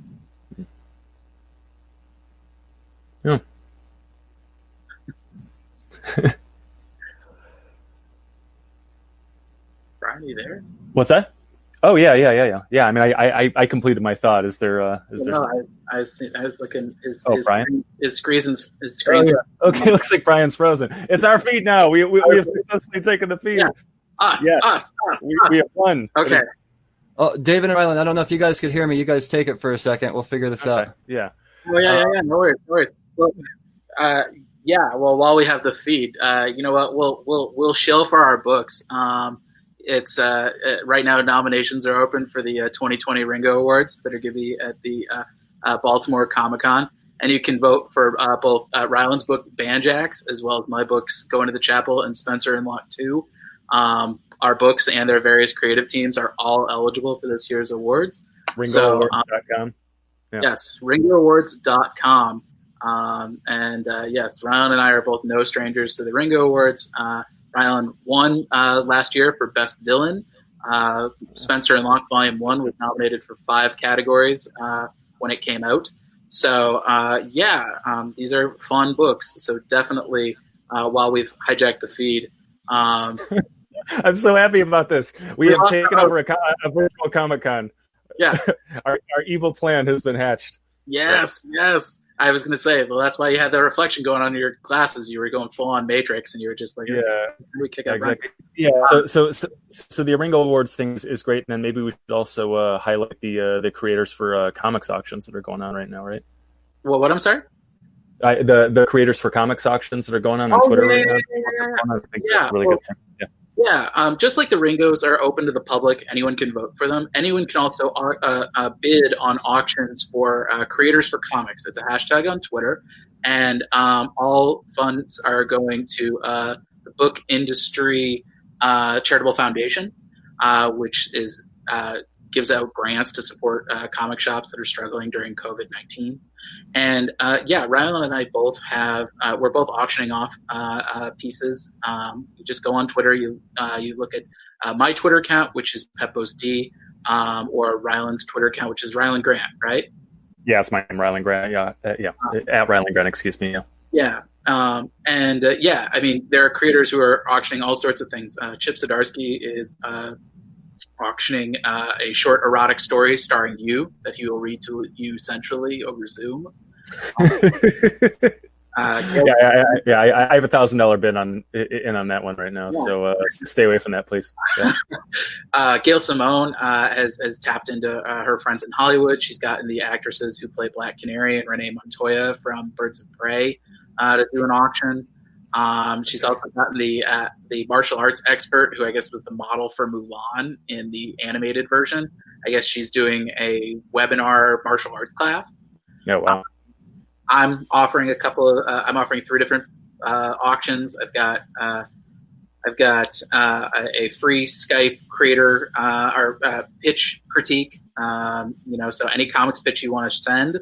Yeah. Brian, are you there? What's that? Oh yeah. I mean, I completed my thought. Is there? I was looking. Brian? His screen's. Oh, yeah. Okay, looks like Brian's frozen. It's our feed now. We have successfully taken the feed. Yeah. Us. We have won. Okay. Oh, David and Rylend, I don't know if you guys could hear me. You guys take it for a second. We'll figure this out. Yeah. Oh yeah. No worries. Well, Well, while we have the feed, you know what? We'll shill for our books. It's right now nominations are open for the 2020 Ringo Awards that are going to be at the Baltimore Comic-Con, and you can vote for both Rylend's book Banjax as well as my books Going to the Chapel and Spencer and Lot 2. Our books and their various creative teams are all eligible for this year's awards. RingoAwards.com. Yes, RingoAwards.com. Yes, Rylend and I are both no strangers to the Ringo Awards. Rylend won last year for Best Villain. Spencer and Locke Volume 1 was nominated for 5 categories when it came out. So, these are fun books. So definitely, while we've hijacked the feed. I'm so happy about this. We have taken over a virtual Comic-Con. Yeah. Our evil plan has been hatched. Yes. I was going to say, well, that's why you had the reflection going on in your glasses. You were going full on Matrix, and you were just like, we kick out exactly. Yeah. So the Ringo Awards thing is great, and then maybe we should also highlight the creators for comics auctions that are going on right now, right? Well, what? I'm sorry. The creators for comics auctions that are going on Twitter right now. I think that's a really good thing. Yeah. Yeah, just like the Ringos are open to the public, anyone can vote for them. Anyone can also bid on auctions for creators for comics. It's a hashtag on Twitter, and all funds are going to the Book Industry Charitable Foundation, which is gives out grants to support comic shops that are struggling during COVID-19. And Rylend and I both have we're both auctioning off pieces. You just go on Twitter, you look at my Twitter account, which is Pepose D, or Rylend's Twitter account, which is Rylend Grant, right? Yeah, it's my name, Rylend Grant. At Rylend Grant, excuse me. I mean, there are creators who are auctioning all sorts of things. Chip Zdarsky is auctioning a short erotic story starring you that he will read to you centrally over Zoom. I have $1,000 bid on that one right now, so stay away from that, please. Yeah. Gail Simone has tapped into her friends in Hollywood. She's gotten the actresses who play Black Canary and Renee Montoya from Birds of Prey to do an auction. She's also gotten the martial arts expert, who I guess was the model for Mulan in the animated version. I guess she's doing a webinar martial arts class. Oh, wow. I'm offering I'm offering 3 different auctions. I've got a free Skype creator or pitch critique. So any comics pitch you want to send,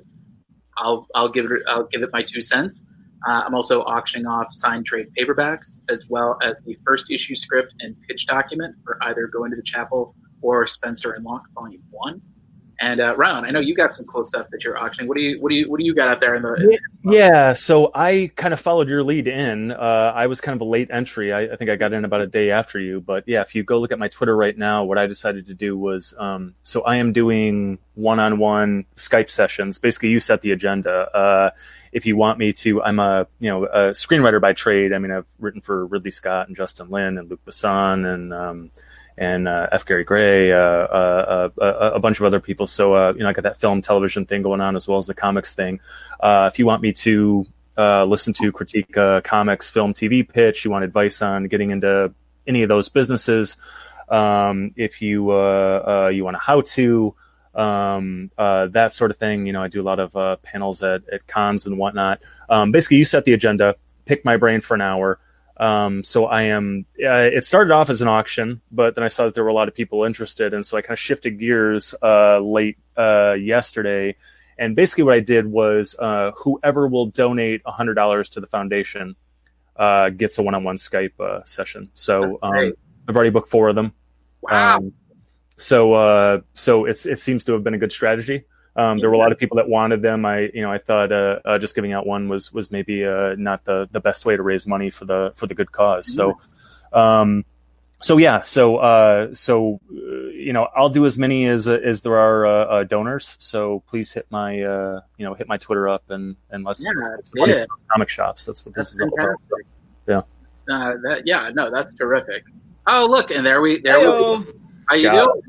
I'll give it my 2 cents. I'm also auctioning off signed trade paperbacks, as well as the first issue script and pitch document for either Going to the Chapel or Spencer and Locke Volume 1. And Rylend, I know you got some cool stuff that you're auctioning. What do you got out there in the? Yeah, so I kind of followed your lead in. I was kind of a late entry. I think I got in about a day after you. But yeah, if you go look at my Twitter right now, what I decided to do was, so I am doing one-on-one Skype sessions. Basically, you set the agenda. If you want me to, I'm a screenwriter by trade. I mean, I've written for Ridley Scott and Justin Lin and Luc Besson and F. Gary Gray, a bunch of other people. So, I got that film television thing going on as well as the comics thing. If you want me to listen to critique comics, film, TV pitch, you want advice on getting into any of those businesses, if you want a how-to, that sort of thing, I do a lot of panels at cons and whatnot. Basically, you set the agenda, pick my brain for an hour. So I am, it started off as an auction, but then I saw that there were a lot of people interested. And so I kind of shifted gears, late, yesterday And basically what I did was whoever will donate $100 to the foundation gets a one-on-one Skype session. So I've already booked 4 of them. Wow. So it seems to have been a good strategy. There were a lot of people that wanted them. I thought just giving out one was maybe not the best way to raise money for the good cause. So I'll do as many as there are donors. So please hit my hit my Twitter up and let's money for comic shops. That's what this is all about. So, yeah. That's terrific. Oh, look, and there we go. How you doing?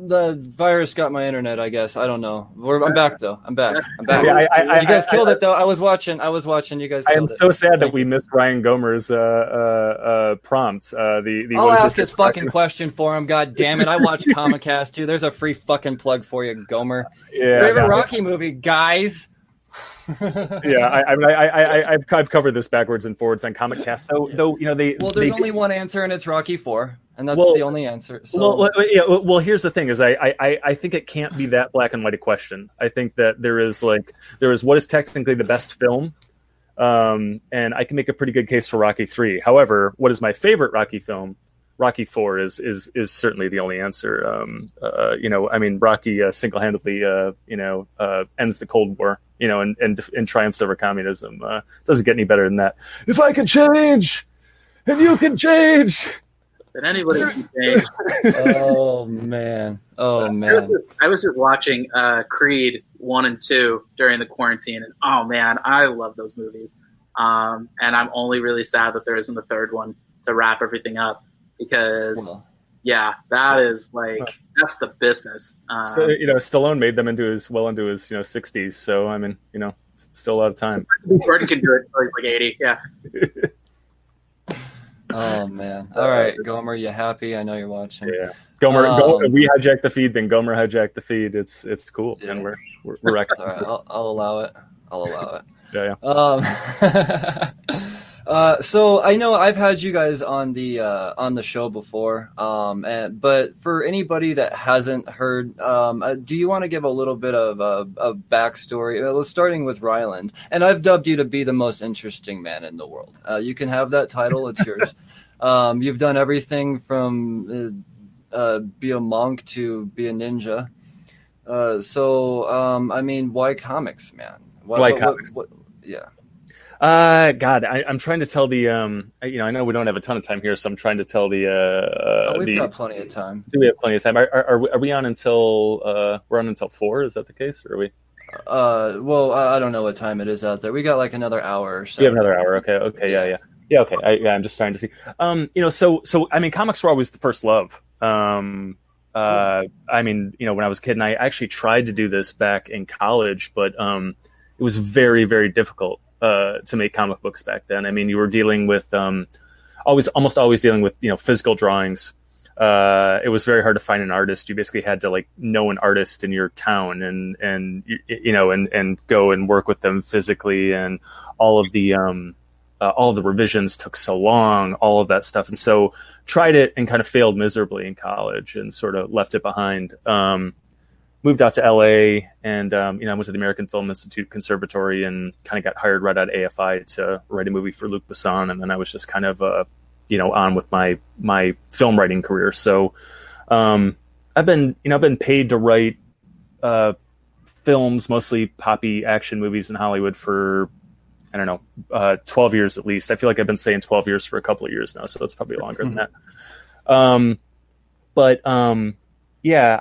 The virus got my internet, I guess. I don't know. I'm back though. I'm back. Yeah, you guys killed it though. I was watching. You guys. I am so sad that we missed Ryan Gomer's prompt. I'll ask his fucking question for him. God damn it! I watch Comic Cast too. There's a free fucking plug for you, Gomer. Yeah, favorite Rocky movie, guys. Yeah, I've covered this backwards and forwards on Comic Cast. Though there's only one answer, and it's Rocky 4, and that's the only answer. So. Well, here's the thing: is I think it can't be that black and white a question. I think that there is what is technically the best film, and I can make a pretty good case for Rocky 3. However, what is my favorite Rocky film? Rocky 4 is certainly the only answer. Rocky single-handedly ends the Cold War, and triumphs over communism. Doesn't get any better than that. If I can change, and you can change, then anybody can change. Oh man! I was just watching Creed 1 and 2 during the quarantine, and oh man, I love those movies. And I'm only really sad that there isn't a third one to wrap everything up. Because, that is that's the business. Stallone made them into his 60s. So, I mean, still a lot of time. Gordon can do it until he's 80. Yeah. Oh, man. All right, Gomer, you happy? I know you're watching. Yeah. Gomer, we hijacked the feed, then Gomer hijacked the feed. It's cool. Yeah. And we're wrecking. All right, I'll allow it. Yeah. So I know I've had you guys on the show before, but for anybody that hasn't heard, do you want to give a little bit of a backstory? Starting with Rylend, and I've dubbed you to be the most interesting man in the world. You can have that title; it's yours. You've done everything from be a monk to be a ninja. Why comics, man? Why comics? Yeah. God, I'm trying to tell the I know we don't have a ton of time here, so I'm trying to tell the. We've got plenty of time. Do we have plenty of time? Are we on until we're on until 4? Is that the case, or are we? I don't know what time it is out there. We got like another hour or so. We have another hour. Okay. Yeah. Okay. I'm just trying to see. So I mean, comics were always the first love. When I was a kid, and I actually tried to do this back in college, but it was very, very difficult. To make comic books back then. I mean, you were dealing with almost always dealing with physical drawings. It was very hard to find an artist. You basically had to know an artist in your town and go and work with them physically, and all of the revisions took so long, all of that stuff. And so tried it and kind of failed miserably in college and sort of left it behind. Moved out to LA and, I went to the American Film Institute Conservatory and kind of got hired right at AFI to write a movie for Luc Besson. And then I was just kind of, on with my film writing career. So, I've been paid to write, films, mostly poppy action movies in Hollywood for, 12 years at least. I feel like I've been saying 12 years for a couple of years now. So it's probably longer than that.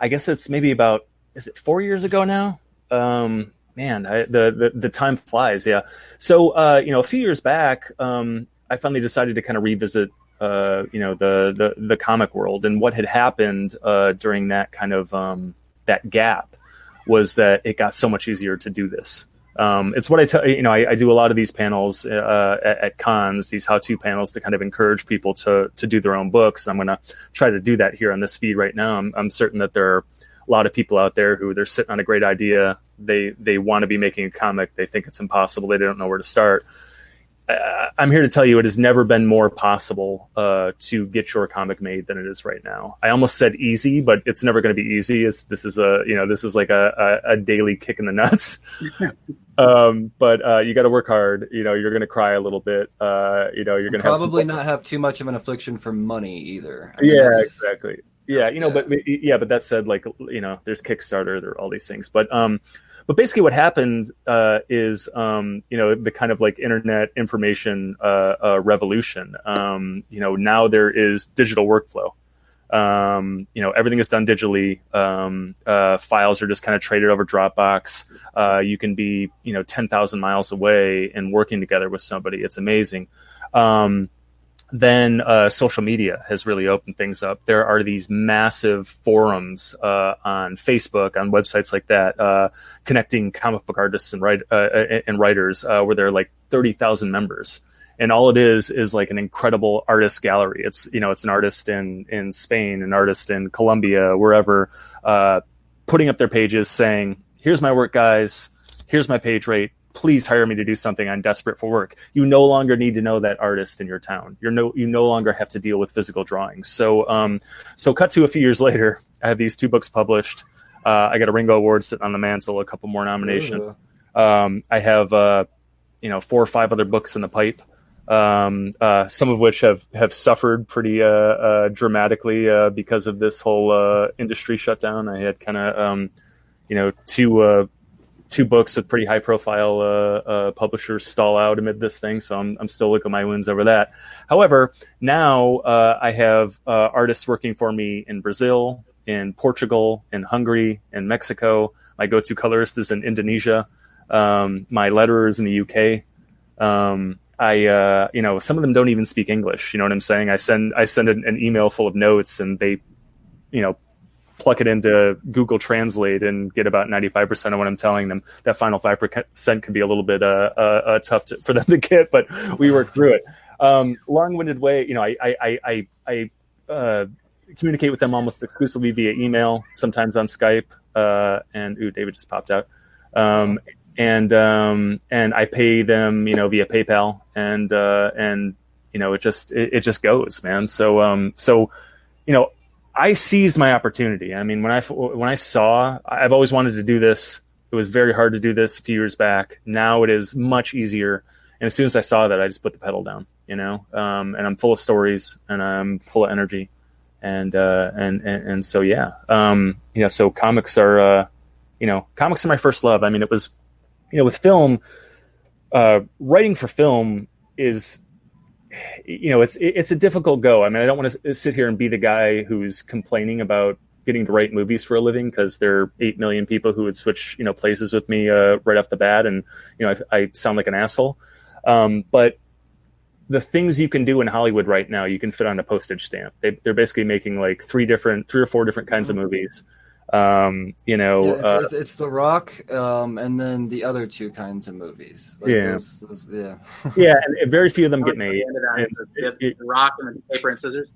I guess it's maybe about, is it 4 years ago now? The time flies. Yeah. So, a few years back, I finally decided to kind of revisit, the comic world, and what had happened, during that kind of, that gap was that it got so much easier to do this. It's what I tell, I do a lot of these panels, at cons, these how-to panels to kind of encourage people to do their own books. I'm going to try to do that here on this feed right now. I'm certain that there are a lot of people out there who they're sitting on a great idea. They want to be making a comic. They think it's impossible. They don't know where to start. I'm here to tell you it has never been more possible to get your comic made than it is right now. I almost said easy, but it's never going to be easy. This is like a daily kick in the nuts. But you got to work hard. You're going to cry a little bit. You're going to probably not have too much of an affliction for money either. Exactly. But that said, like, there's Kickstarter, there are all these things, but basically what happened is, the kind of like internet information revolution. Now there is digital workflow. Everything is done digitally. Files are just kind of traded over Dropbox. You can be, 10,000 miles away and working together with somebody. It's amazing. Then social media has really opened things up. There are these massive forums on Facebook, on websites like that, connecting comic book artists and writers, where there are like 30,000 members. And all it is like an incredible artist gallery. It's an artist in Spain, an artist in Colombia, wherever, putting up their pages saying, here's my work, guys. Here's my page rate. Please hire me to do something. I'm desperate for work. You no longer need to know that artist in your town. You no longer have to deal with physical drawings. So cut to a few years later, I have these 2 books published. I got a Ringo Award sitting on the mantle, a couple more nominations. I have 4 or 5 other books in the pipe. Some of which have suffered pretty dramatically because of this whole industry shutdown. I had kind of two books with pretty high profile publishers stall out amid this thing, so I'm still licking my wounds over that. However, now I have artists working for me in Brazil, in Portugal, in Hungary, in Mexico. My go-to colorist is in Indonesia. My letterer is in the UK. Some of them don't even speak English. You know what I'm saying? I send an email full of notes, and they, pluck it into Google Translate and get about 95% of what I'm telling them. That final 5% can be a little bit tough for them to get, but we work through it. Long-winded way, I communicate with them almost exclusively via email, sometimes on Skype. David just popped out. And I pay them, via PayPal, and it just goes, man. So I seized my opportunity. I mean, when I saw, I've always wanted to do this. It was very hard to do this a few years back. Now it is much easier. And as soon as I saw that, I just put the pedal down, and I'm full of stories, and I'm full of energy. So comics are, comics are my first love. I mean, it was, with film, writing for film is, it's a difficult go. I mean, I don't want to sit here and be the guy who's complaining about getting to write movies for a living, because there are 8 million people who would switch, places with me right off the bat, and I sound like an asshole. But the things you can do in Hollywood right now, you can fit on a postage stamp. They're basically making like 3 or 4 different kinds of movies. It's The Rock, and then the other 2 kinds of movies. Like those, and very few of them get made. The Rock and the Paper and Scissors.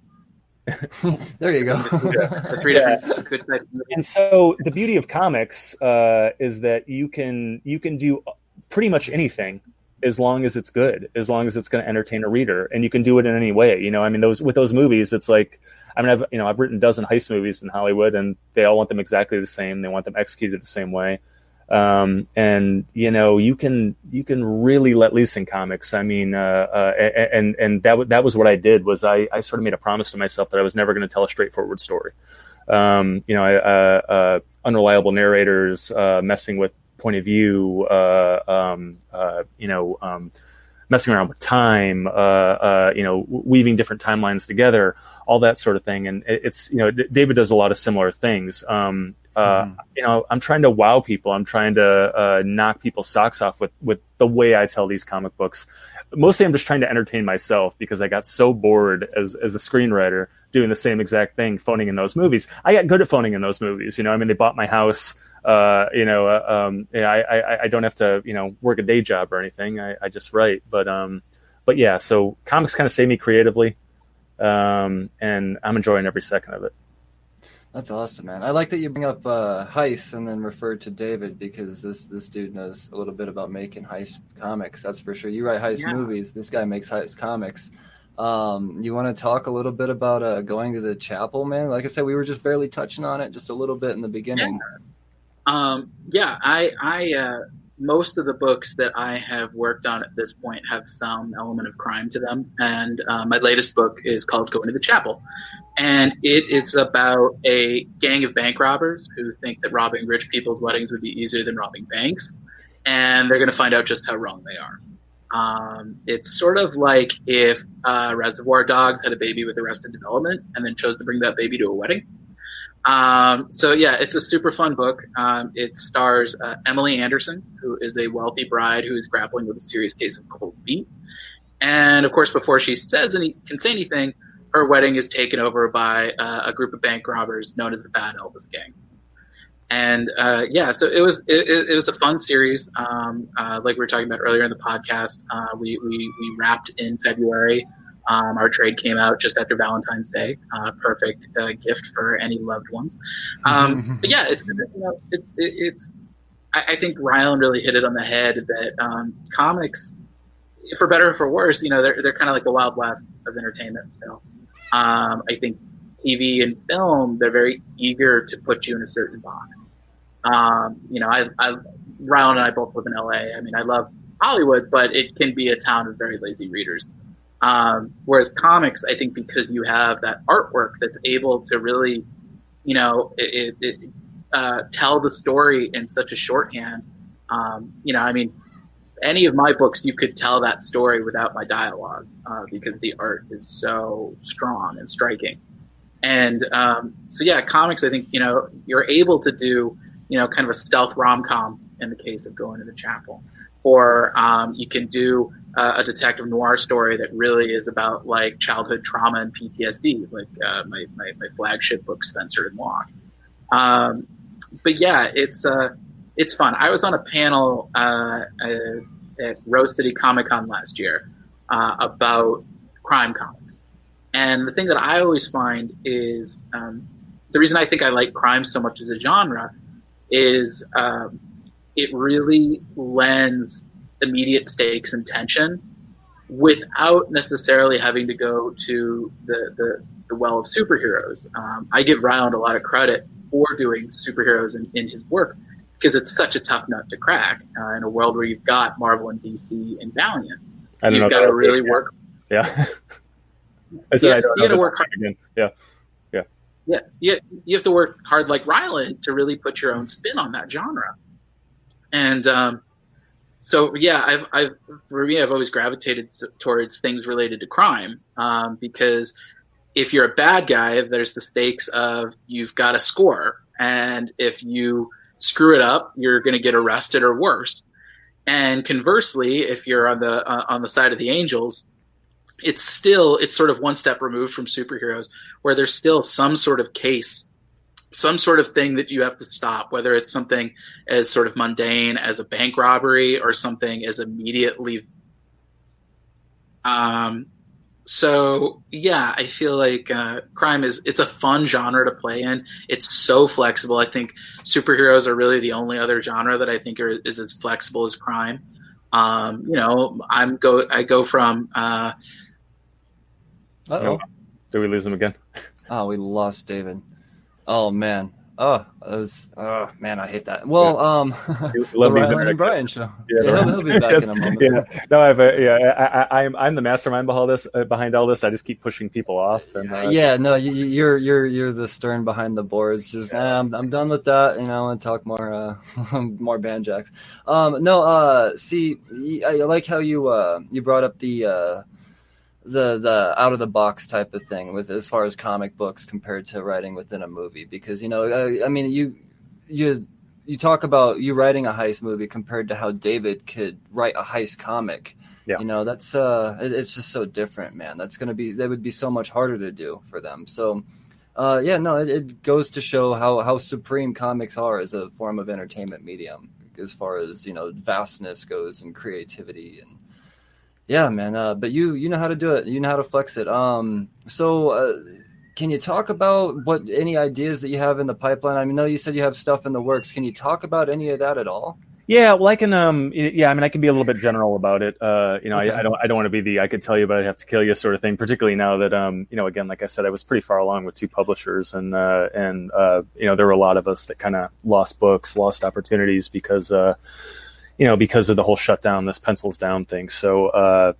There you go. The 3 different good types of movies. And so the beauty of comics is that you can do pretty much anything, as long as it's good, as long as it's going to entertain a reader, and you can do it in any way. I mean, with those movies, it's like, I mean, I've written a dozen heist movies in Hollywood, and they all want them exactly the same. They want them executed the same way. And you can really let loose in comics. I mean, and that was what I did. Was I sort of made a promise to myself that I was never going to tell a straightforward story. Unreliable narrators, messing with point of view, messing around with time, weaving different timelines together, all that sort of thing. And it's, David does a lot of similar things. I'm trying to wow people. I'm trying to knock people's socks off with the way I tell these comic books. Mostly I'm just trying to entertain myself, because I got so bored as a screenwriter doing the same exact thing, phoning in those movies. I got good at phoning in those movies. I mean, they bought my house. I don't have to, work a day job or anything. I just write, but yeah, so comics kind of save me creatively. And I'm enjoying every second of it. That's awesome, man. I like that you bring up heist and then refer to David, because this dude knows a little bit about making heist comics. That's for sure. You write heist movies. This guy makes heist comics. You want to talk a little bit about going to the chapel, man? Like I said, we were just barely touching on it just a little bit in the beginning. I most of the books that I have worked on at this point have some element of crime to them, and my latest book is called Going to the Chapel, and it's about a gang of bank robbers who think that robbing rich people's weddings would be easier than robbing banks, and they're going to find out just how wrong they are. It's sort of like if Reservoir Dogs had a baby with Arrested Development and then chose to bring that baby to a wedding. It's a super fun book. It stars Emily Anderson, who is a wealthy bride who is grappling with a serious case of cold feet. And of course, before she can say anything, her wedding is taken over by a group of bank robbers known as the Bad Elvis Gang. And so it was a fun series. Like we were talking about earlier in the podcast, we wrapped in February. Our trade came out just after Valentine's Day. Perfect gift for any loved ones. But yeah, I think Rylend really hit it on the head that comics, for better or for worse, they're kind of like the Wild West of entertainment still. I think TV and film, they're very eager to put you in a certain box. Rylend and I both live in LA. I mean, I love Hollywood, but it can be a town of very lazy readers. Whereas comics, I think because you have that artwork that's able to really, tell the story in such a shorthand. Any of my books, you could tell that story without my dialogue, because the art is so strong and striking. And comics, I think, you're able to do, kind of a stealth rom-com in the case of Going to the Chapel. Or you can do a detective noir story that really is about like childhood trauma and PTSD, like my flagship book, Spencer and Walk. It's fun. I was on a panel at Rose City Comic Con last year about crime comics. And the thing that I always find is the reason I think I like crime so much as a genre is it really lends immediate stakes and tension without necessarily having to go to the well of superheroes. I give Rylend a lot of credit for doing superheroes in his work, because it's such a tough nut to crack in a world where you've got Marvel and DC and Valiant. You've got to really work. Yeah. I said you got to work hard. Again. Yeah. You have to work hard like Rylend to really put your own spin on that genre. And I've always gravitated towards things related to crime, because if you're a bad guy, there's the stakes of you've got to score, and if you screw it up, you're going to get arrested or worse. And conversely, if you're on the side of the angels, it's sort of one step removed from superheroes, where there's still some sort of case, some sort of thing that you have to stop, whether it's something as sort of mundane as a bank robbery or something as immediately. I feel like crime it's a fun genre to play in. It's so flexible. I think superheroes are really the only other genre that I think is as flexible as crime. I go from. Uh-oh. Did we lose him again? Oh, we lost David. Oh man. I hate that. Well, the Rylend and Brian show. Yeah, he'll be back in a moment. Yeah. No, I'm the mastermind behind all this. I just keep pushing people off. And, you're the stern behind the boards. Just I'm done with that. I want to talk more more banjacks. I like how you brought up the out of the box type of thing with as far as comic books compared to writing within a movie, because you talk about you writing a heist movie compared to how David could write a heist comic. Yeah. That's it's just so different, man. That would be so much harder to do for them. So it goes to show how supreme comics are as a form of entertainment medium, as far as vastness goes and creativity. And yeah, man. But you know how to do it. You know how to flex it. Can you talk about what any ideas that you have in the pipeline? I mean, you said you have stuff in the works. Can you talk about any of that at all? Yeah, well, I can. Yeah, I mean, I can be a little bit general about it. Okay. I don't want to be the I could tell you, but I'd have to kill you sort of thing. Particularly now that again, like I said, I was pretty far along with 2 publishers, and there were a lot of us that kind of lost books, lost opportunities because because of the whole shutdown, this pencils down thing. So I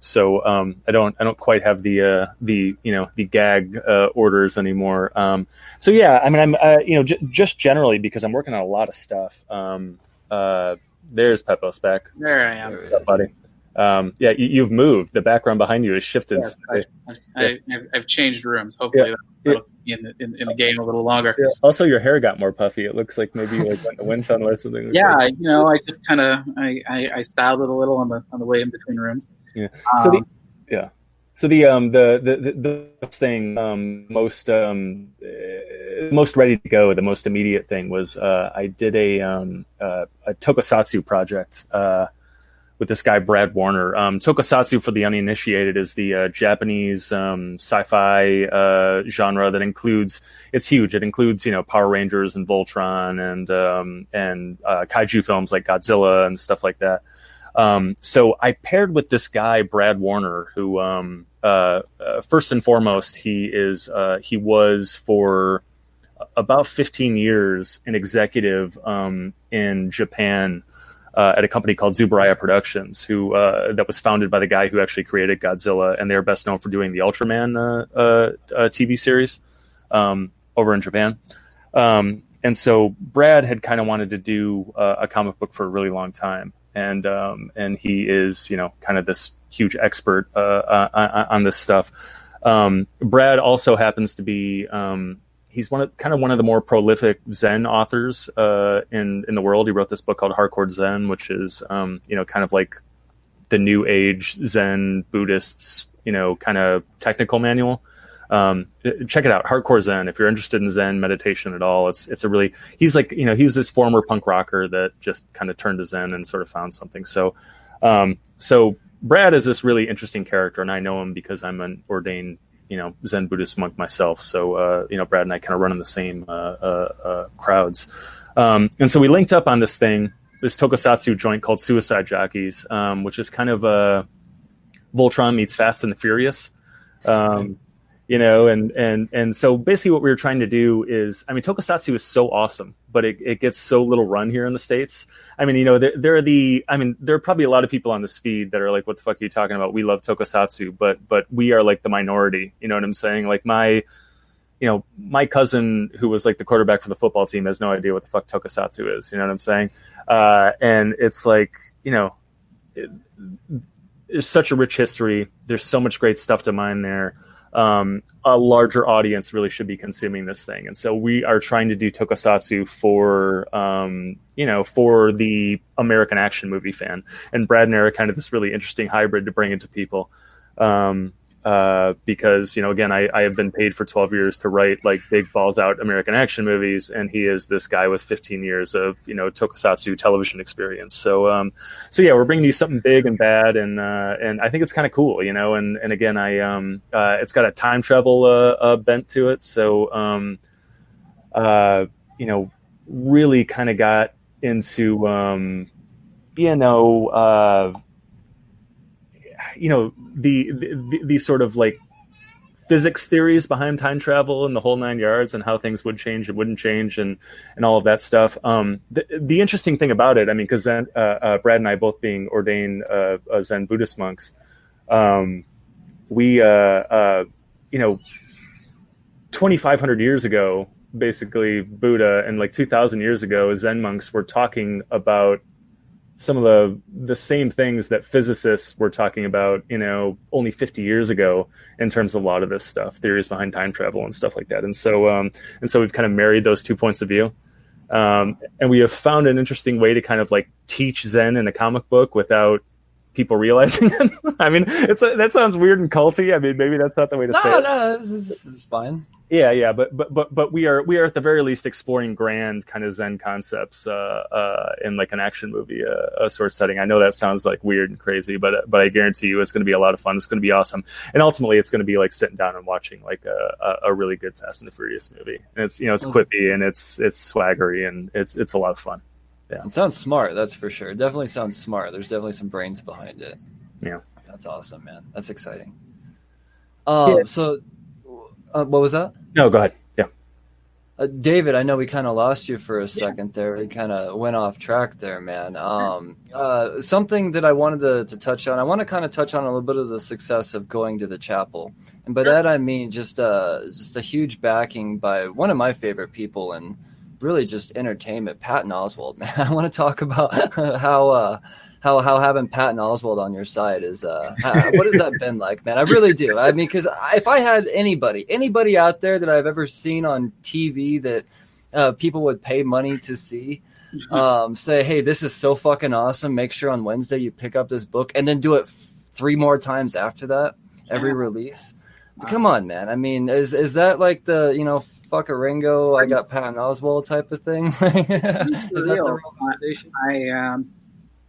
don't quite have the gag orders anymore. So yeah, I mean, I'm just generally because I'm working on a lot of stuff. There's Pepose back. There I am. What's up, buddy? Yeah, you've moved. The background behind you has shifted. Yes, I've changed rooms. Hopefully that'll be in the game a little longer. Yeah. Also, your hair got more puffy. It looks like maybe you went in the wind tunnel or something. Yeah, I just kind of I styled it a little on the way in between rooms. Yeah. So the thing most ready to go, the most immediate thing was I did a tokusatsu project with this guy Brad Warner. Tokusatsu, for the uninitiated, is the Japanese sci-fi genre that includes. It's huge. It includes Power Rangers and Voltron and kaiju films like Godzilla and stuff like that. So I paired with this guy, Brad Warner, who, first and foremost, he was for about 15 years an executive, in Japan, at a company called Tsuburaya Productions, that was founded by the guy who actually created Godzilla. And they're best known for doing the Ultraman, TV series, over in Japan. And so Brad had kind of wanted to do a comic book for a really long time. And he is, kind of this huge expert on this stuff. Brad also happens to be he's one of the more prolific Zen authors in the world. He wrote this book called Hardcore Zen, which is kind of like the new age Zen Buddhists kind of technical manual. Check it out, Hardcore Zen, if you're interested in Zen meditation at all. It's a really, he's like, he's this former punk rocker that just kind of turned to Zen and sort of found something. So Brad is this really interesting character, and I know him because I'm an ordained Zen Buddhist monk myself. So Brad and I kind of run in the same crowds, and so we linked up on this tokusatsu joint called Suicide Jockeys, which is kind of Voltron meets Fast and the Furious. And so basically what we were trying to do is, I mean, tokusatsu is so awesome, but it gets so little run here in the States. I mean, there are probably a lot of people on this feed that are like, what the fuck are you talking about? We love tokusatsu, but we are like the minority. You know what I'm saying? Like my cousin who was like the quarterback for the football team has no idea what the fuck tokusatsu is. You know what I'm saying? And it's like, there's such a rich history. There's so much great stuff to mine there. A larger audience really should be consuming this thing. And so we are trying to do tokusatsu for the American action movie fan. And Brad and I are kind of this really interesting hybrid to bring into people. Because, again, I have been paid for 12 years to write like big balls out American action movies. And he is this guy with 15 years of, tokusatsu television experience. So yeah, we're bringing you something big and bad. And I think it's kind of cool, and again, it's got a time travel, bent to it. So, really kind of got into, the sort of like physics theories behind time travel and the whole 9 yards and how things would change and wouldn't change and all of that stuff. The interesting thing about it, I mean, because Brad and I both being ordained Zen Buddhist monks, we 2,500 years ago, basically Buddha, and like 2,000 years ago, Zen monks were talking about some of the same things that physicists were talking about, only 50 years ago in terms of a lot of this stuff, theories behind time travel and stuff like that. And so we've kind of married those 2 points of view. And we have found an interesting way to kind of like teach Zen in a comic book without people realizing it. I mean, that sounds weird and culty. I mean, maybe that's not the way to say it. No, this is fine. Yeah, but we are at the very least exploring grand kind of Zen concepts in like an action movie sort of setting. I know that sounds like weird and crazy, but I guarantee you it's going to be a lot of fun. It's going to be awesome, and ultimately it's going to be like sitting down and watching like a really good Fast and the Furious movie. And it's it's quippy and it's swaggery and it's a lot of fun. Yeah, it sounds smart. That's for sure. It definitely sounds smart. There's definitely some brains behind it. Yeah, that's awesome, man. That's exciting. Yeah. So. What was that? No, go ahead. Yeah. David, I know we kind of lost you for a second there. We kind of went off track there, man. Something that I wanted to touch on. I want to kind of touch on a little bit of the success of going to the chapel. And by that, I mean just a huge backing by one of my favorite people and really just entertainment, Patton Oswalt, man. I want to talk about how having Patton Oswalt on your side is, what has that been like, man? I really do. I mean, because if I had anybody out there that I've ever seen on TV that people would pay money to see, say, hey, this is so fucking awesome. Make sure on Wednesday you pick up this book and then do it 3 more times after that, every release. Come on, man. I mean, is that like the, fuck a Ringo, I got Patton Oswalt type of thing? Is that the recommendation?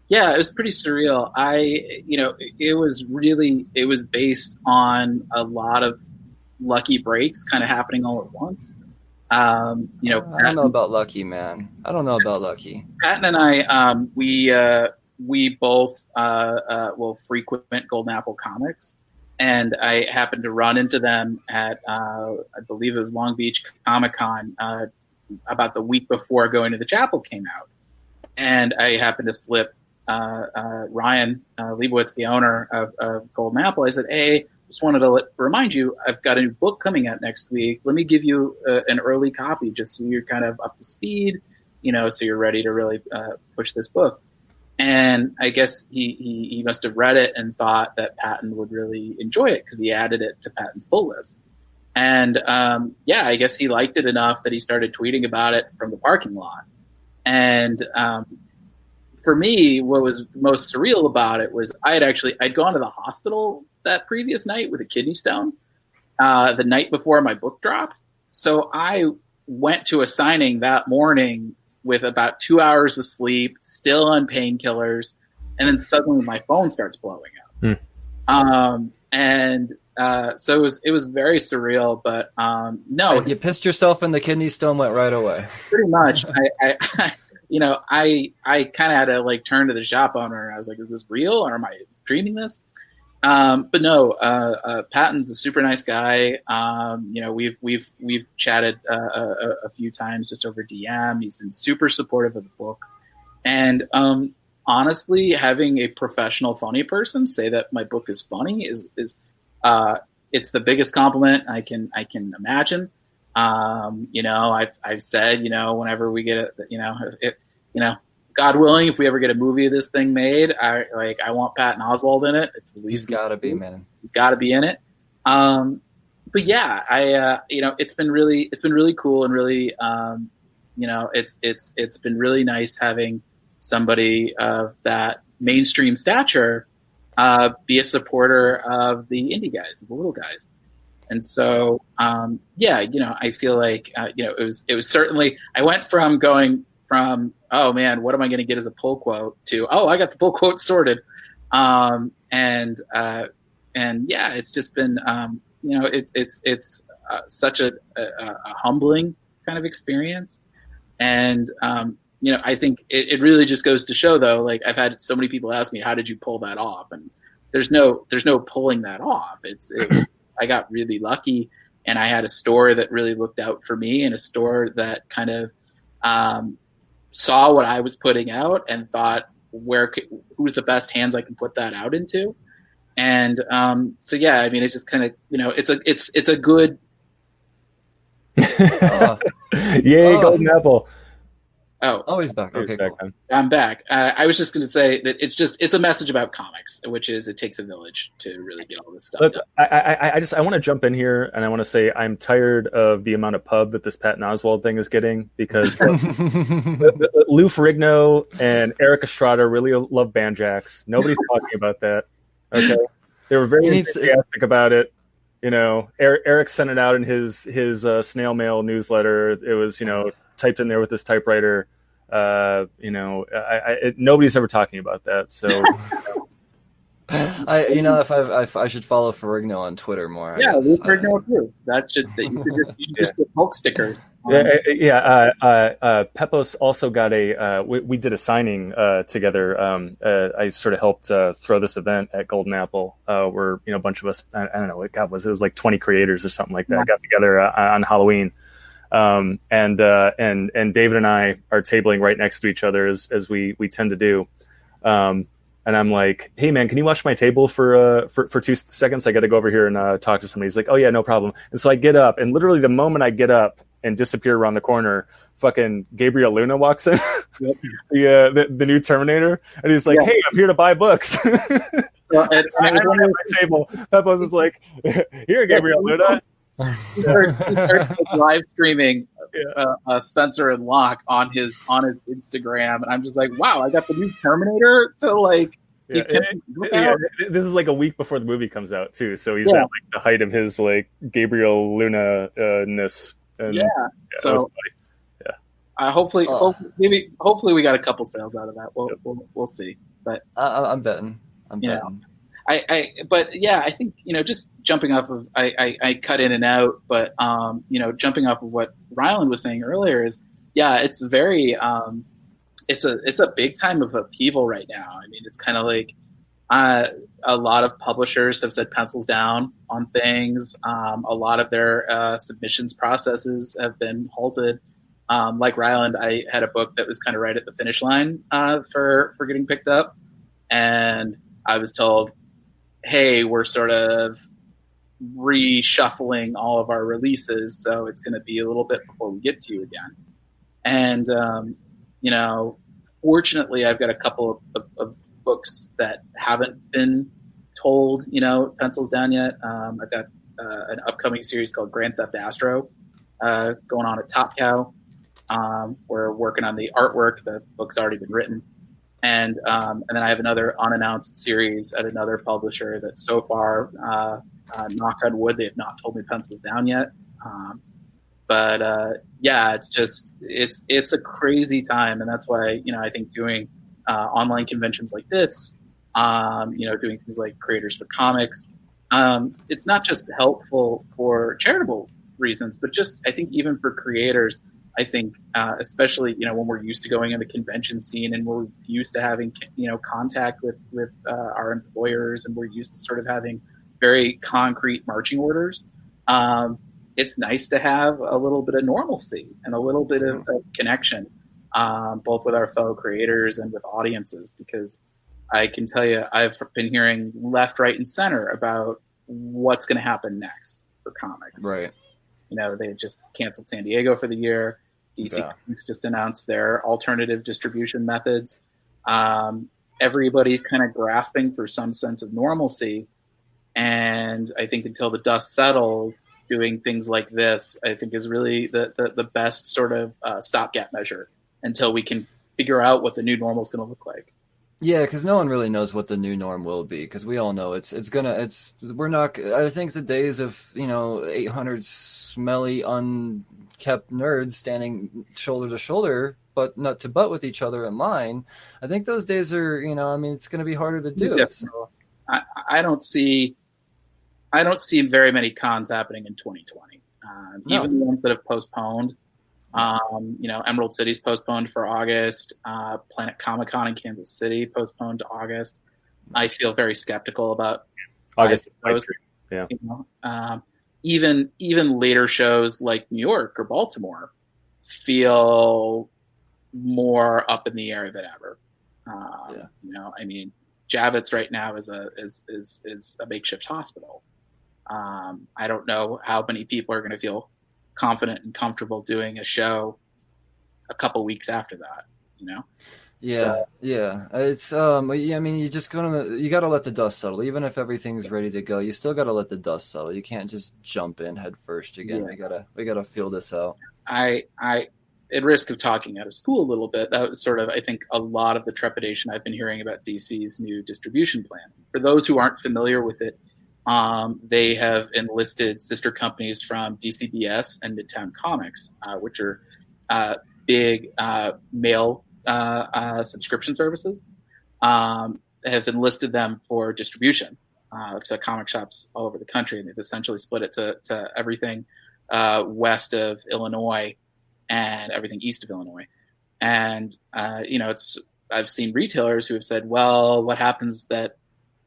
Yeah, it was pretty surreal. It was based on a lot of lucky breaks kind of happening all at once. I don't know about lucky, man. I don't know about lucky. Patton and I, we both frequent Golden Apple Comics, and I happened to run into them at I believe it was Long Beach Comic-Con about the week before Going to the Chapel came out, and I happened to slip Ryan Leibowitz, the owner of Golden Apple. I said, hey, just wanted to remind you, I've got a new book coming out next week. Let me give you an early copy just so you're kind of up to speed, so you're ready to really push this book. And I guess he must have read it and thought that Patton would really enjoy it because he added it to Patton's pull list. And I guess he liked it enough that he started tweeting about it from the parking lot. And for me, what was most surreal about it was I'd gone to the hospital that previous night with a kidney stone the night before my book dropped. So I went to a signing that morning with about 2 hours of sleep, still on painkillers, and then suddenly my phone starts blowing up. So it was very surreal, but no. You pissed yourself and the kidney stone went right away. Pretty much. I kind of had to turn to the shop owner. I was like, is this real or am I dreaming this? But no, Patton's a super nice guy. We've chatted a few times just over DM. He's been super supportive of the book. And honestly, having a professional funny person say that my book is funny is it's the biggest compliment I can imagine. I've said, whenever we get God willing, if we ever get a movie of this thing made, I want Patton Oswalt in it. It's the least. He's got to be, man. He's got to be in it. But yeah, it's been really cool and really, it's been really nice having somebody of that mainstream stature be a supporter of the indie guys, the little guys. And so, I feel like, it was certainly, I went from going from, oh man, what am I going to get as a pull quote to, oh, I got the pull quote sorted. It's just been, it's such a humbling kind of experience. And, I think it really just goes to show though, I've had so many people ask me, how did you pull that off? And there's no pulling that off. I got really lucky, and I had a store that really looked out for me, and a store that kind of saw what I was putting out and thought, who's the best hands I can put that out into? And it just kind of, it's a good. Yay, Golden Apple. Oh, he's back. Okay, back cool. I'm back. I was just going to say that it's a message about comics, which is it takes a village to really get all this stuff done. I want to jump in here, and I want to say I'm tired of the amount of pub that this Patton Oswalt thing is getting, because Lou Ferrigno and Eric Estrada really love Banjax. Nobody's talking about that. Okay, they were very enthusiastic about it. Eric sent it out in his snail mail newsletter. It was, typed in there with his typewriter. Nobody's ever talking about that. So, if I should follow Ferrigno on Twitter more. Yeah, Luis Ferrigno approved. You should just get bulk stickers. Pepose also got we did a signing together. I sort of helped throw this event at Golden Apple, where a bunch of us, I don't know what it was like 20 creators or something like that, got together on Halloween. And David and I are tabling right next to each other as we tend to do. And I'm like, hey man, can you watch my table for 2 seconds? I got to go over here and talk to somebody. He's like, oh yeah, no problem. And so I get up, and literally the moment I get up and disappear around the corner, fucking Gabriel Luna walks in, Yep. the new Terminator, and he's like, hey, I'm here to buy books. I don't have my table. Pepose is like, here, Gabriel Luna. He started live streaming Spencer and Locke on his Instagram, and I'm just like, wow, I got the new Terminator to like. This is like a week before the movie comes out too, so he's at like the height of his like Gabriel Luna ness. So hopefully we got a couple sales out of that. We'll see, but I'm betting. I think just jumping off of I cut in and out, but jumping off of what Rylend was saying earlier is it's very it's a big time of upheaval right now. I mean, it's kind of like a lot of publishers have said pencils down on things. A lot of their submissions processes have been halted. Like Rylend, I had a book that was kind of right at the finish line for getting picked up, and I was told, hey, we're sort of reshuffling all of our releases, so it's going to be a little bit before we get to you again. And, fortunately, I've got a couple of books that haven't been told, pencils down yet. I've got an upcoming series called Grand Theft Astro going on at Top Cow. We're working on the artwork. The book's already been written. And then I have another unannounced series at another publisher that so far, knock on wood, they have not told me pencils down yet. It's just it's a crazy time, and that's why I think doing online conventions like this, doing things like Creators for Comics, it's not just helpful for charitable reasons, but just I think even for creators. I think, especially, when we're used to going in the convention scene and we're used to having, contact with our employers, and we're used to sort of having very concrete marching orders. It's nice to have a little bit of normalcy and a little bit of connection, both with our fellow creators and with audiences, because I can tell you, I've been hearing left, right, and center about what's going to happen next for comics. Right. They just canceled San Diego for the year. DC Comics just announced their alternative distribution methods. Everybody's kind of grasping for some sense of normalcy. And I think until the dust settles, doing things like this, I think is really the best sort of stopgap measure until we can figure out what the new normal is going to look like. Yeah, because no one really knows what the new norm will be. Because we all know we're not. I think the days of 800 smelly, unkept nerds standing shoulder to shoulder, but nut to butt with each other in line. I think those days are. It's going to be harder to do. Yeah. So. I don't see very many cons happening in 2020. No. Even the ones that have postponed. Emerald City's postponed for August. Planet Comic-Con in Kansas City postponed to August. I feel very skeptical about August. Yeah. Even later shows like New York or Baltimore feel more up in the air than ever. Javits right now is a makeshift hospital. I don't know how many people are going to feel confident and comfortable doing a show a couple weeks after that, Yeah. It's you got to let the dust settle. Even if everything's ready to go, you still got to let the dust settle. You can't just jump in head first again. Yeah. We gotta feel this out. I at risk of talking out of school a little bit, that was sort of, I think, a lot of the trepidation I've been hearing about DC's new distribution plan. For those who aren't familiar with it, they have enlisted sister companies from DCBS and Midtown Comics, which are big mail subscription services, have enlisted them for distribution to comic shops all over the country. And they've essentially split it to everything west of Illinois and everything east of Illinois. And, I've seen retailers who have said, well, what happens that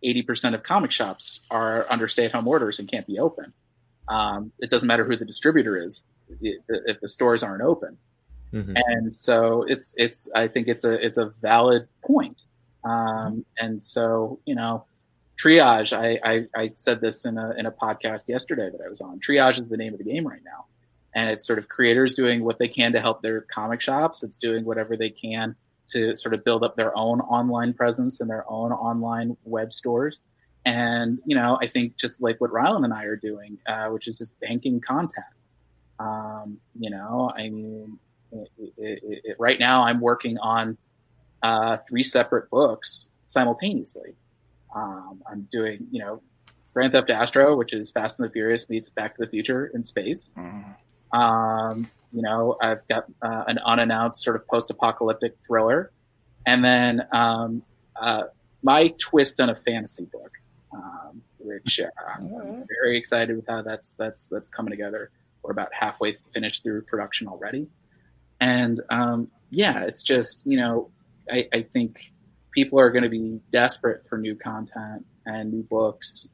80% of comic shops are under stay-at-home orders and can't be open? It doesn't matter who the distributor is if the stores aren't open. Mm-hmm. And so I think it's a valid point. And so, triage, I said this in a podcast yesterday that I was on. Triage is the name of the game right now. And it's sort of creators doing what they can to help their comic shops. It's doing whatever they can to sort of build up their own online presence and their own online web stores. And, I think just like what Rylend and I are doing, which is just banking content. Right now I'm working on 3 separate books simultaneously. I'm doing, Grand Theft Astro, which is Fast and the Furious meets Back to the Future in space. I've got an unannounced sort of post-apocalyptic thriller, and then my twist on a fantasy book, which I'm very excited with how that's coming together. We're about halfway finished through production already, and it's just I think people are going to be desperate for new content and new books